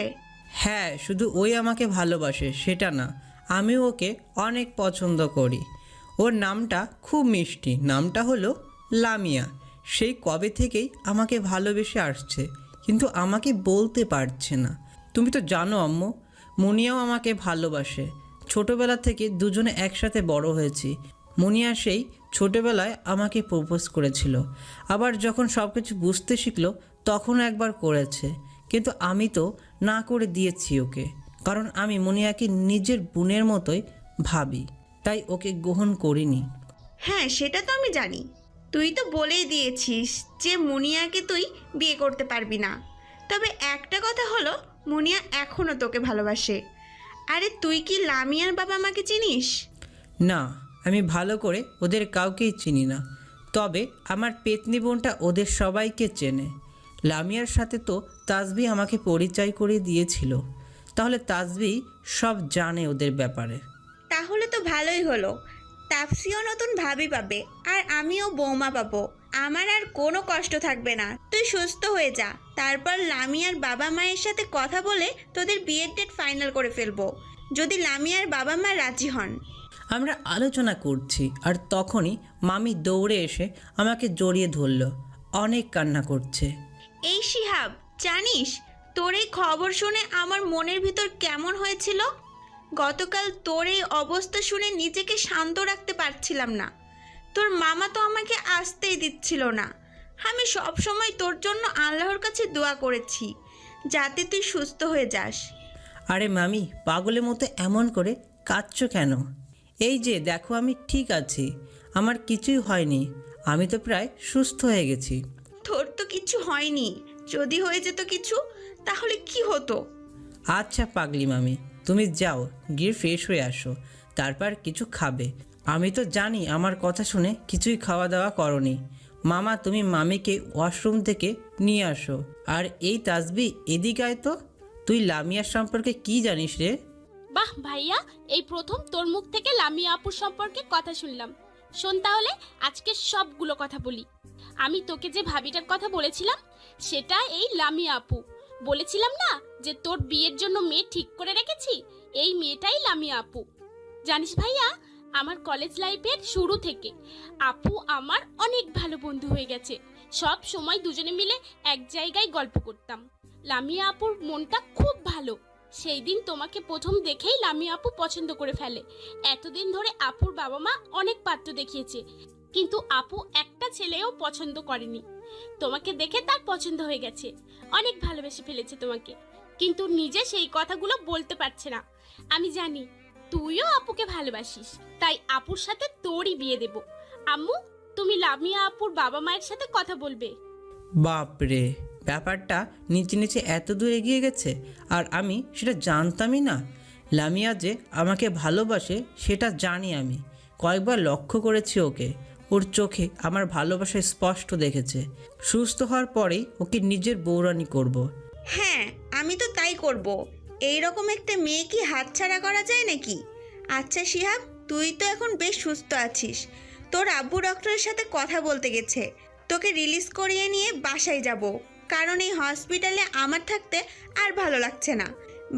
Speaker 1: হ্যাঁ, শুধু ওই আমাকে ভালোবাসে সেটা না, আমিও ওকে অনেক পছন্দ করি। ওর নামটা খুব মিষ্টি, নামটা হলো লামিয়া। সেই কবে থেকেই আমাকে ভালোবেসে আসছে, কিন্তু আমাকে বলতে পারছে না। তুমি তো জানো আম্মু, মুনিয়াও আমাকে ভালোবাসে। ছোটোবেলা থেকে দুজনে একসাথে বড় হয়েছি। মুনিয়া সেই ছোটোবেলায় আমাকে প্রপোজ করেছিল, আবার যখন সব কিছু বুঝতে শিখলো তখন একবার করেছে, কিন্তু আমি তো না করে দিয়েছি ওকে, কারণ আমি মুনিয়াকে নিজের বোনের মতোই ভাবি, তাই ওকে গ্রহণ করিনি।
Speaker 13: হ্যাঁ, সেটা তো আমি জানি। তুই তো বলেই দিয়েছিস যে মুনিয়াকে তুই বিয়ে করতে পারবি না। তবে একটা কথা হলো, মুনিয়া এখনও তোকে ভালোবাসে। আরে তুই কি লামিয়ার বাবা মাকে চিনিস?
Speaker 1: না, আমি ভালো করে ওদের কাউকেই চিনি না, তবে আমার পেতনি বোনটা ওদের সবাইকে চেনে। লামিয়ার সাথে তো তাসবি আমাকে পরিচয় করে দিয়েছিল, তাহলে তাসবি সব জানে ওদের ব্যাপারে।
Speaker 13: তাহলে তো ভালোই হলো, তাপসিও নতুন ভাবি পাবে আর আমিও বৌমা পাবো। আমার আর কোনো কষ্ট থাকবে না। তুই সুস্থ হয়ে যা, তারপর লামিয়ার বাবা মায়ের সাথে কথা বলে তোদের বিয়ের ডেট ফাইনাল করে ফেলবো, যদি লামিয়ার বাবা মা রাজি হন।
Speaker 1: আমরা আলোচনা করছি আর তখনই মামি দৌড়ে এসে আমাকে জড়িয়ে ধরল, অনেক কান্না করছে।
Speaker 13: এই শিহাব, জানিস তোর এই খবর শুনে আমার মনের ভিতর কেমন হয়েছিল? গতকাল তোর এই অবস্থা শুনে নিজেকে শান্ত রাখতে পারছিলাম না। তোর মামা তো আমাকে আসতেই দিচ্ছিল না। আমি সব সময় তোর জন্য আল্লাহর কাছে দোয়া করেছি যাতে তুই সুস্থ হয়ে যাস।
Speaker 1: আরে মামি, পাগলের মতো এমন করে কাঁদছো কেন? এই যে দেখো, আমি ঠিক আছি, আমার কিছুই হয়নি, আমি তো প্রায় সুস্থ হয়ে গেছি।
Speaker 13: তোর তো কিছু হয়নি, যদি হয়ে যেত কিছু তাহলে কি হতো?
Speaker 1: আচ্ছা পাগলি মামি, তুমি যাও, গিয়ে ফ্রেশ হয়ে আসো, তারপর কিছু খাবে। আমি তো জানি আমার কথা শুনে কিছুই খাওয়া দাওয়া করনি। মামা, তুমি মামিকে ওয়াশরুম থেকে নিয়ে আসো। আর এই তাসবি, এদিকে আয় তো। তুই লামিয়ার সম্পর্কে কি জানিস রে?
Speaker 3: বাহ ভাইয়া, এই প্রথম তোর মুখ থেকে লামিয়া আপুর সম্পর্কে কথা শুনলাম। শোন তাহলে, আজকে সবগুলো কথা বলি। আমি তোকে যে ভাবিটার কথা বলেছিলাম সেটা এই লামিয়া আপু। বলেছিলাম না যে তোর বিয়ের জন্য মেয়ে ঠিক করে রেখেছি, এই মেয়েটাই লামিয়া আপু। জানিস ভাইয়া, আমার কলেজ লাইফের শুরু থেকে আপু আমার অনেক ভালো বন্ধু হয়ে গেছে। সব সময় দুজনে মিলে এক জায়গায় গল্প করতাম। লামিয়া আপুর মনটা খুব ভালো। সেই দিন তোমাকে প্রথম দেখেই লামিয়া আপু পছন্দ করে ফেলে। এতদিন ধরে আপুর বাবা মা অনেক পাত্র দেখিয়েছে, কিন্তু আপু একটা ছেলেও পছন্দ করেনি। তোমাকে দেখে তার পছন্দ হয়ে গেছে, অনেক ভালোবেসে ফেলেছে তোমাকে, কিন্তু নিজে সেই কথাগুলো বলতে পারছে না। আমি জানি তুইও আপুকে ভালোবাসিস, তাই আপুর সাথে তোরই বিয়ে দেব। আম্মু, তুমি লামিয়া আপুর বাবা মায়ের সাথে কথা বলবে।
Speaker 1: বাপরে, ব্যাপারটা নিচে নিচে এত দূর এগিয়ে গেছে, আর আমি সেটা জানতামই না। লামিয়া যে আমাকে ভালোবাসে সেটা জানি আমি, কয়েকবার লক্ষ্য করেছি ওকে। ওর চোখে আমার ভালোবাসা স্পষ্ট দেখেছে। সুস্থ হওয়ার পরেই ওকে নিজের বৌরানি করব।
Speaker 13: হ্যাঁ, আমি তো তাই করব। এইরকম একটা মেয়ে কি হাতছাড়া করা যায় নাকি? আচ্ছা শিহাব, তুই তো এখন বেশ সুস্থ আছিস। তোর আব্বু ডক্টরের সাথে কথা বলতে গেছে, তোকে রিলিজ করিয়ে নিয়ে বাসায় যাব, কারণ এই হসপিটালে আমার থাকতে আর ভালো লাগছে না।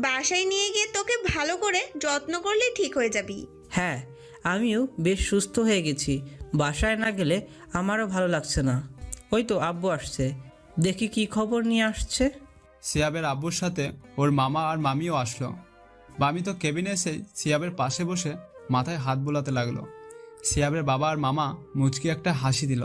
Speaker 13: বাসায় নিয়ে গিয়ে তোকে ভালো করে যত্ন করলে ঠিক হয়ে যাবি।
Speaker 1: হ্যাঁ, আমিও বেশ সুস্থ হয়ে গেছি। বাসায় না গেলে আমারও ভালো লাগছে না। ওই তো আব্বু আসছে, দেখি কি খবর নিয়ে আসছে।
Speaker 5: সিয়াবের আব্বুর সাথে ওর মামা আর মামিও আসলো। মামি তো কেবিনে এসে সিয়াবের পাশে বসে মাথায় হাত বোলাতে লাগলো। সিয়াবের বাবা আর মামা মুচকি একটা হাসি দিল।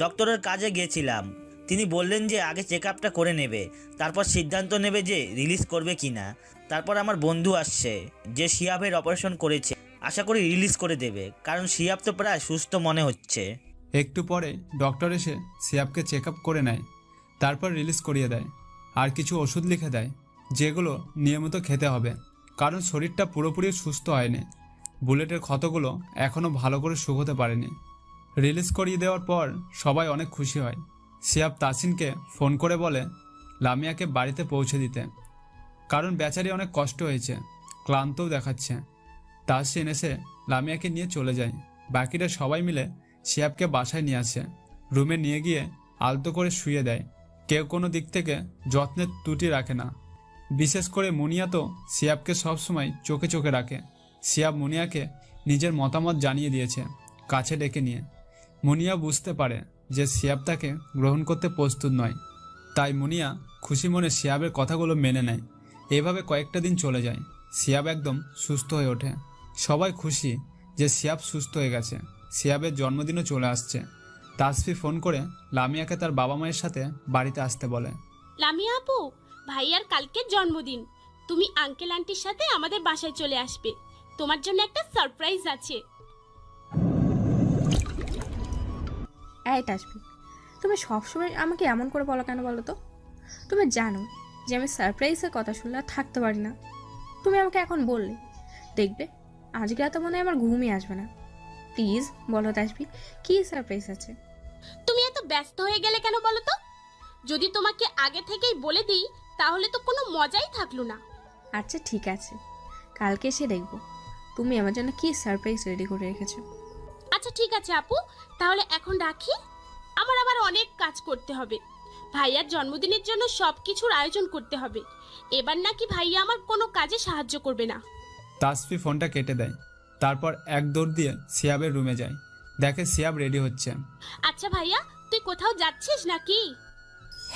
Speaker 18: ডক্টরের কাজে গিয়েছিলাম, তিনি বললেন যে আগে চেক আপটা করে নেবে, তারপর সিদ্ধান্ত নেবে যে রিলিজ করবে কি না। তারপর আমার বন্ধু আসছে যে শিয়াবের অপারেশন করেছে, আশা করি রিলিজ করে দেবে, কারণ শিয়াব তো প্রায় সুস্থ মনে হচ্ছে।
Speaker 5: একটু পরে ডক্টর এসে সিয়াবকে চেক আপ করে নেয়, তারপর রিলিজ করিয়ে দেয় আর কিছু ওষুধ লিখে দেয় যেগুলো নিয়মিত খেতে হবে, কারণ শরীরটা পুরোপুরি সুস্থ হয়নি। বুলেটের ক্ষতগুলো এখনও ভালো করে শুকোতে পারেনি। রিলিজ করিয়ে দেওয়ার পর সবাই অনেক খুশি হয়। সিয়াব তাসিনকে ফোন করে বলে লামিয়াকে বাড়িতে পৌঁছে দিতে, কারণ বেচারি অনেক কষ্ট হয়েছে, ক্লান্তও দেখাচ্ছে। তাসিন এসে লামিয়াকে নিয়ে চলে যায়। বাকিরা সবাই মিলে সিয়াবকে বাসায় নিয়ে আসে, রুমে নিয়ে গিয়ে আলতো করে শুয়ে দেয়। কেউ কোনো দিক থেকে যত্নের ত্রুটি রাখে না, বিশেষ করে মুনিয়া তো সিয়াবকে সবসময় চোখে চোখে রাখে। সিয়াব মুনিয়াকে নিজের মতামত জানিয়ে দিয়েছে কাছে ডেকে নিয়ে। মুনিয়া বুঝতে পারে যে সিয়াব তাকে গ্রহণ করতে প্রস্তুত নয়, তাই মুনিয়া খুশি মনে সিয়াবের কথাগুলো মেনে নেয়। এভাবে কয়েকটা দিন চলে যায়। সিয়াব একদম সুস্থ হয়ে ওঠে। সবাই খুশি যে সিয়াব সুস্থ হয়ে গেছে। সিয়াবের জন্মদিনও চলে আসছে। তাসফি ফোন করে লামিয়াকে তার বাবা মায়ের সাথে বাড়িতে আসতে বলে।
Speaker 3: লামিয়া আপু, ভাইয়ার কালকে জন্মদিন, তুমি আঙ্কেল আন্টির সাথে আমাদের বাসায় চলে আসবে, তোমার জন্য একটা সারপ্রাইজ আছে।
Speaker 7: এই তাসফি, তুমি সবসময় আমাকে এমন করে বলো কেন বলো তো? তুমি জানো যে আমি সারপ্রাইজের কথা শুনলে আর থাকতে পারি না। তুমি আমাকে এখন বললে, দেখবে আজকে এত মনে হয় আমার ঘুমই আসবে না। প্লিজ বলো তাসফি, কী সারপ্রাইজ আছে?
Speaker 3: তুমি এত ব্যস্ত হয়ে গেলে কেন বলো তো? যদি তোমাকে আগে থেকেই বলে দিই তাহলে তো কোনো মজাই থাকলো না।
Speaker 7: আচ্ছা ঠিক আছে, কালকে এসে দেখবো তুমি আমার জন্য কী সারপ্রাইজ রেডি করে রেখেছো।
Speaker 3: আচ্ছা ঠিক আছে আপু, তাহলে এখন রাখি, আমার আবার অনেক কাজ করতে হবে। ভাইয়ার জন্মদিনের জন্য সব কিছুর আয়োজন করতে হবে। এবার নাকি ভাইয়া আমার কোনো কাজে সাহায্য করবে না।
Speaker 5: তাসফি ফোনটা কেটে দেয়। তারপর এক দৌড় দিয়ে সিয়াবের রুমে যায়। দেখে সিয়াব রেডি হচ্ছে।
Speaker 3: আচ্ছা ভাইয়া, তুই কোথাও যাচ্ছিস নাকি?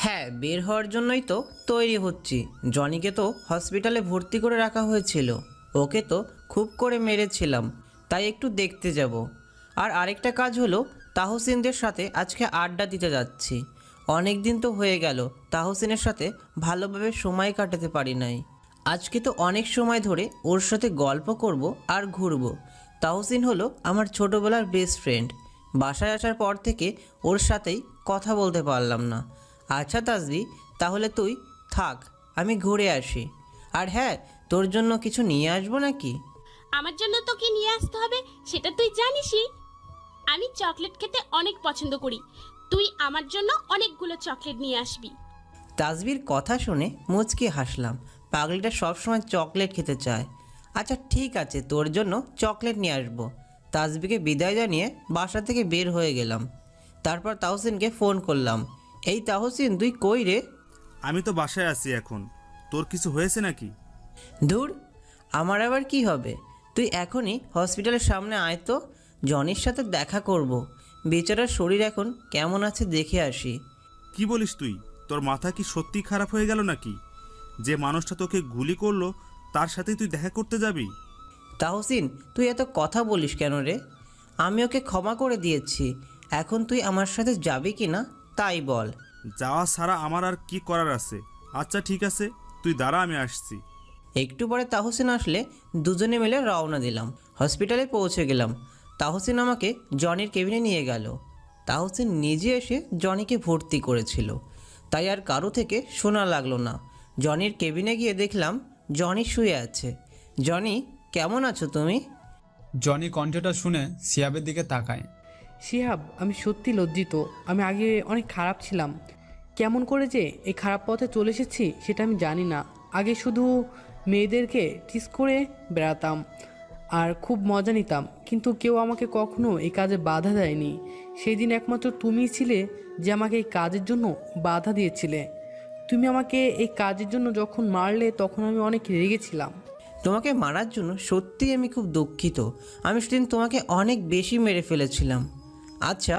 Speaker 1: হ্যাঁ, বের হওয়ার জন্যই তো তৈরি হচ্ছি। জনিকে তো হসপিটালে ভর্তি করে রাখা হয়েছিল, ওকে তো খুব করে মেরেছিলাম, তাই একটু দেখতে যাব। আর আরেকটা কাজ হলো, তাহসিনদের সাথে আজকে আড্ডা দিতে যাচ্ছি। অনেক দিন তো হয়ে গেল তাহসিনের সাথে ভালোভাবে সময় কাটাতে পারি নাই। আজকে তো অনেক সময় ধরে ওর সাথে গল্প করব আর ঘুরব। তাহসিন হলো আমার ছোটোবেলার বেস্ট ফ্রেন্ড। বাসায় আসার পর থেকে ওর সাথেই কথা বলতে পারলাম না। আচ্ছা তাসবি, তাহলে তুই থাক, আমি ঘুরে আসি। আর হ্যাঁ, তোর জন্য কিছু নিয়ে আসবো নাকি?
Speaker 3: আমার জন্য তো কি নিয়ে আসতে হবে সেটা তুই জানিসই। আমি চকলেট খেতে অনেক পছন্দ করি, তুই আমার জন্য অনেকগুলো চকলেট নিয়ে আসবি।
Speaker 1: তাসবির কথা শুনে মুচকি হাসলাম। পাগলিটা সবসময় চকলেট খেতে চায়। আচ্ছা ঠিক আছে, তোর জন্য চকলেট নিয়ে আসবো। তাসবিকে বিদায় জানিয়ে বাসা থেকে বের হয়ে গেলাম। তারপর তাহসিনকে ফোন করলাম। এই তাহসিন, তুই কই রে?
Speaker 17: আমি তো বাসায় আছি এখন। তোর কিছু হয়েছে নাকি?
Speaker 1: দূর, আমার আবার কি হবে? তুই এখনই হসপিটালের সামনে আয় তো, জনির সাথে দেখা করব। বেচারার শরীর এখন কেমন আছে দেখে আসি।
Speaker 17: কি বলিস তুই? তোর মাথা কি সত্যি খারাপ হয়ে গেল নাকি? যে মানুষটা তোকে গুলি করলো তার সাথে তুই দেখা করতে যাবি?
Speaker 1: তাহসিন, তুই এত কথা বলিস কেন রে? আমি ওকে ক্ষমা করে দিয়েছি, এখন তুই আমার সাথে যাবি কি না তাই বল।
Speaker 17: যাওয়া ছাড়া আমার আর কি করার আছে? আচ্ছা ঠিক আছে, তুই দাঁড়া, আমি আসছি।
Speaker 1: একটু পরে তাহসিন আসলে দুজনে মিলে রওনা দিলাম। হসপিটালে পৌঁছে গেলাম। তাহসিন আমাকে জনির কেবিনে নিয়ে গেল। তাহসিন নিজে এসে জনিকে ভর্তি করেছিল, তাই আর কারো থেকে শোনা লাগলো না। জনির কেবিনে গিয়ে দেখলাম জনি শুয়ে আছে। জনি, কেমন আছো তুমি?
Speaker 5: জনি কণ্ঠটা শুনে সিয়াবের দিকে তাকায়।
Speaker 16: শিহাব, আমি সত্যি লজ্জিত। আমি আগে অনেক খারাপ ছিলাম। কেমন করে যে এই খারাপ পথে চলে এসেছি সেটা আমি জানি না। আগে শুধু মেয়েদেরকে টিস করে বেড়াতাম আর খুব মজা নিতাম, কিন্তু কেউ আমাকে কখনো এই কাজে বাধা দেয়নি। সেই দিন একমাত্র তুমিই ছিলে যে আমাকে এই কাজের জন্য বাধা দিয়েছিলে। তুমি আমাকে এই কাজের জন্য যখন মারলে তখন আমি অনেক রেগেছিলাম।
Speaker 1: তোমাকে মারার জন্য সত্যিই আমি খুব দুঃখিত। আমি সেদিন তোমাকে অনেক বেশি মেরে ফেলেছিলাম। আচ্ছা,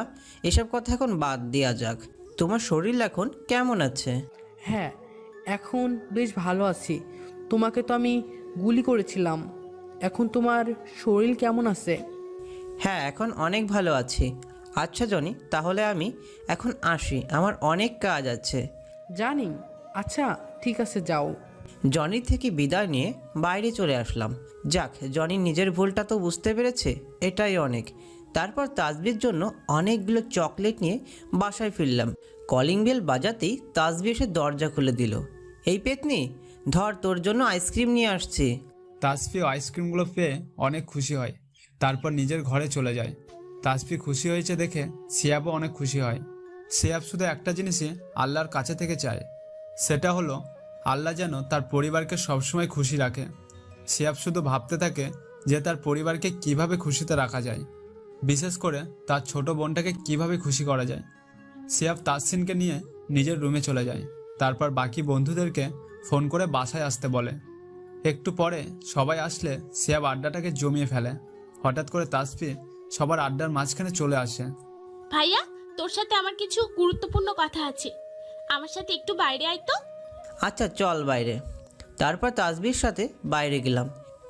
Speaker 1: এসব কথা এখন বাদ দেওয়া যাক। তোমার শরীর এখন কেমন আছে?
Speaker 16: হ্যাঁ, এখন বেশ ভালো আছি। তোমাকে তো আমি গুলি করেছিলাম। এখন তোমার শরীর কেমন আছে?
Speaker 1: হ্যাঁ, এখন অনেক ভালো আছি। আচ্ছা জনি, তাহলে আমি এখন আসি, আমার অনেক কাজ আছে।
Speaker 16: জানি। আচ্ছা ঠিক আছে, যাও।
Speaker 1: জনি থেকে বিদায় নিয়ে বাইরে চলে আসলাম। যাক, জনি নিজের ভুলটা তো বুঝতে পেরেছে, এটাই অনেক। তারপর তাসবির জন্য অনেকগুলো চকলেট নিয়ে বাসায় ফিরলাম। কলিং বেল বাজাতেই তাসবি এসে দরজা খুলে দিল। এই পেতনি, ধর তোর জন্য আইসক্রিম নিয়ে আসছি।
Speaker 5: তাসফি আইসক্রিমগুলো পেয়ে অনেক খুশি হয়, তারপর নিজের ঘরে চলে যায়। তাসফি খুশি হয়েছে দেখে সিয়াবও অনেক খুশি হয়। সিয়াব শুধু একটা জিনিসই আল্লাহর কাছে থেকে চায়, সেটা হলো আল্লাহ যেন তার পরিবারকে সবসময় খুশি রাখে। সিয়াব শুধু ভাবতে থাকে যে তার পরিবারকে কিভাবে খুশিতে রাখা যায়, বিশেষ করে তার ছোট বোনটাকে কিভাবে খুশি করা যায়। সিয়াব তাসিনকে নিয়ে নিজের রুমে চলে যায়, তারপর বাকি বন্ধুদেরকে ফোন করে বাসায় আসতে বলে। একটু পরে সবাই আসলে সিয়াব আড্ডাটাকে জমিয়ে ফেলে। হঠাৎ করে তাসফি সবার আড্ডার মাঝখানে চলে আসে।
Speaker 3: ভাইয়া, তোর সাথে আমার কিছু গুরুত্বপূর্ণ কথা আছে, আমার সাথে একটু বাইরে আয় তো।
Speaker 1: আচ্ছা চল বাইরে। তারপর তাসবির সাথে বাইরে গেলাম।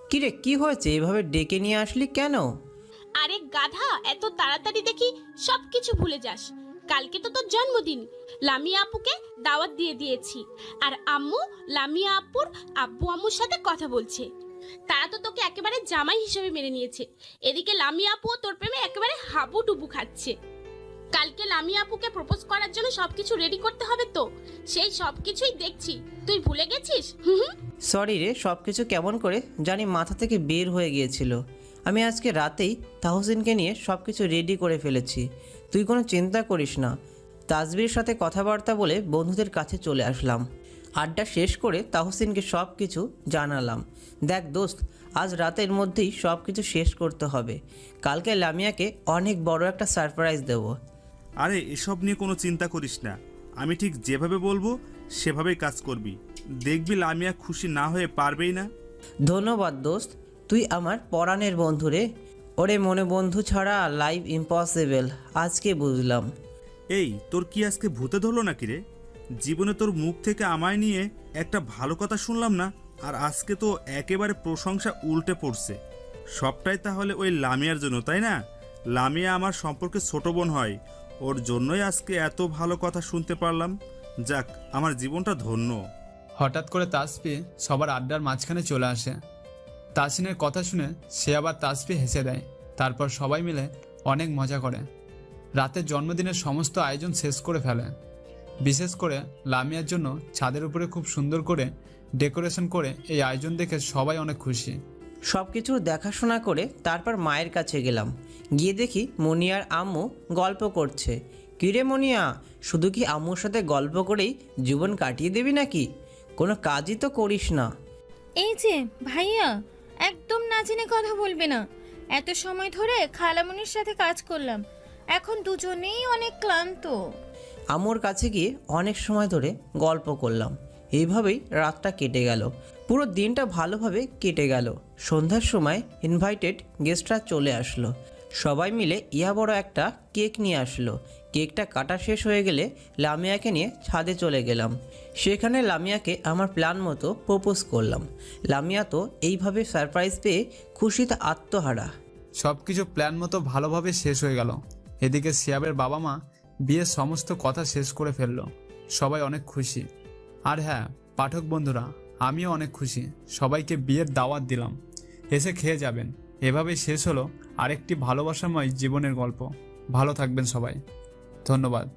Speaker 1: কিরে, কি হয়েছে, এভাবে ডেকে নিয়ে আসলি কেন?
Speaker 3: আরে গাধা, এত তাড়াতাড়ি দেখি সব কিছু ভুলে যাস। কালকে তো তোর জন্মদিন, লামিয়া আপুকে দাওয়াত দিয়ে দিয়েছি, আর আম্মু লামিয়া আপুর আব্বু আম্মুর সাথে কথা বলছে। তারা তো তোকে একেবারে জামাই হিসেবে মেনে নিয়েছে। এদিকে লামিয়া আপুও তোর প্রেমে একেবারে হাবুডুবু খাচ্ছে। কালকে লামিয়া আপুকে প্রপোজ করার জন্য সবকিছু রেডি করতে হবে, তো সেই সবকিছুই দেখছি তুই ভুলে গেছিস।
Speaker 1: সরি রে, সব কিছু কেমন করে জানি মাথা থেকে বের হয়ে গিয়েছিল। আমি আজকে রাতেই তাহসিনকে নিয়ে সব কিছু রেডি করে ফেলেছি, তুই কোনো চিন্তা করিস না। তাসবির সাথে কথাবার্তা বলে বন্ধুদের কাছে চলে আসলাম। আড্ডা শেষ করে তাহসিনকে সব কিছু জানালাম। দেখ দোস্ত, আজ রাতের মধ্যেই সব কিছু শেষ করতে হবে। কালকে লামিয়াকে অনেক বড় একটা সারপ্রাইজ দেব।
Speaker 17: আরে এসব নিয়ে কোনো চিন্তা করিস না, আমি ঠিক যেভাবে বলবো সেভাবেই কাজ করবি, দেখবি লামিয়া খুশি না হয়ে পারবেই না।
Speaker 1: ধন্যবাদ দোস্ত, তুই আমার পরাণের বন্ধু রে। ওরে মনে বন্ধু ছাড়া লাইফ ইম্পসিবল, আজকে বুঝলাম।
Speaker 17: এই তোর কি আজকে ভূতে ধরলো নাকি রে? জীবনে তোর মুখ থেকে আমায় নিয়ে একটা ভালো কথা শুনলাম না, আর আজকে তো একেবারে প্রশংসা উল্টে পড়ছে। সবটাই তাহলে ওই লামিয়ার জন্য, তাই না? লামিয়া আমার সম্পর্কে ছোট বোন হয়, ওর জন্যই আজকে এত ভালো কথা শুনতে পারলাম। যাক, আমার জীবনটা ধন্য।
Speaker 5: হঠাৎ করে তাসফি সবার আড্ডার মাঝখানে চলে আসে। তাসিনের কথা শুনে সে আবার তাসফি হেসে দেয়। তারপর সবাই মিলে অনেক মজা করে। রাতের জন্মদিনের সমস্ত আয়োজন শেষ করে ফেলে। বিশেষ করে লামিয়ার জন্য ছাদের উপরে খুব সুন্দর করে ডেকোরেশন করে এই আয়োজন দেখে সবাই অনেক খুশি।
Speaker 1: সব কিছু দেখাশোনা করে তারপর মায়ের কাছে গেলাম। গিয়ে দেখি মনিয়ার আম্মু গল্প করছে। কিরে মনিয়া, শুধু কি আম্মুর সাথে গল্প করেই জীবন কাটিয়ে দিবি নাকি? কোনো কাজই তো করিস না।
Speaker 14: এই যে ভাইয়া, একদম না জেনে কথা বলবে না। এত সময় ধরে খালামুনির সাথে কাজ করলাম, এখন দুজনেই অনেক ক্লান্ত।
Speaker 1: আম্মুর কাছে গিয়ে অনেক সময় ধরে গল্প করলাম। এইভাবেই রাতটা কেটে গেল। পুরো দিনটা ভালোভাবে কেটে গেল। সন্ধ্যার সময় ইনভাইটেড গেস্টরা চলে আসলো। সবাই মিলে ইয়া বড় একটা কেক নিয়ে আসলো। কেকটা কাটা শেষ হয়ে গেলে লামিয়াকে নিয়ে ছাদে চলে গেলাম। সেখানে লামিয়াকে আমার প্ল্যান মতো প্রপোজ করলাম। লামিয়া তো এইভাবে সারপ্রাইজ পেয়ে খুশিতে আত্মহারা।
Speaker 5: সব কিছু প্ল্যান মতো ভালোভাবে শেষ হয়ে গেল। এদিকে সিয়াবের বাবা মা বিয়ের সমস্ত কথা শেষ করে ফেললো। সবাই অনেক খুশি। আর হ্যাঁ পাঠক বন্ধুরা, আমিও অনেক খুশি। সবাইকে বিয়ের দাওয়াত দিলাম, এসে খেয়ে যাবেন। এভাবেই শেষ হলো আরেকটি ভালোবাসাময় জীবনের গল্প। ভালো থাকবেন সবাই, ধন্যবাদ।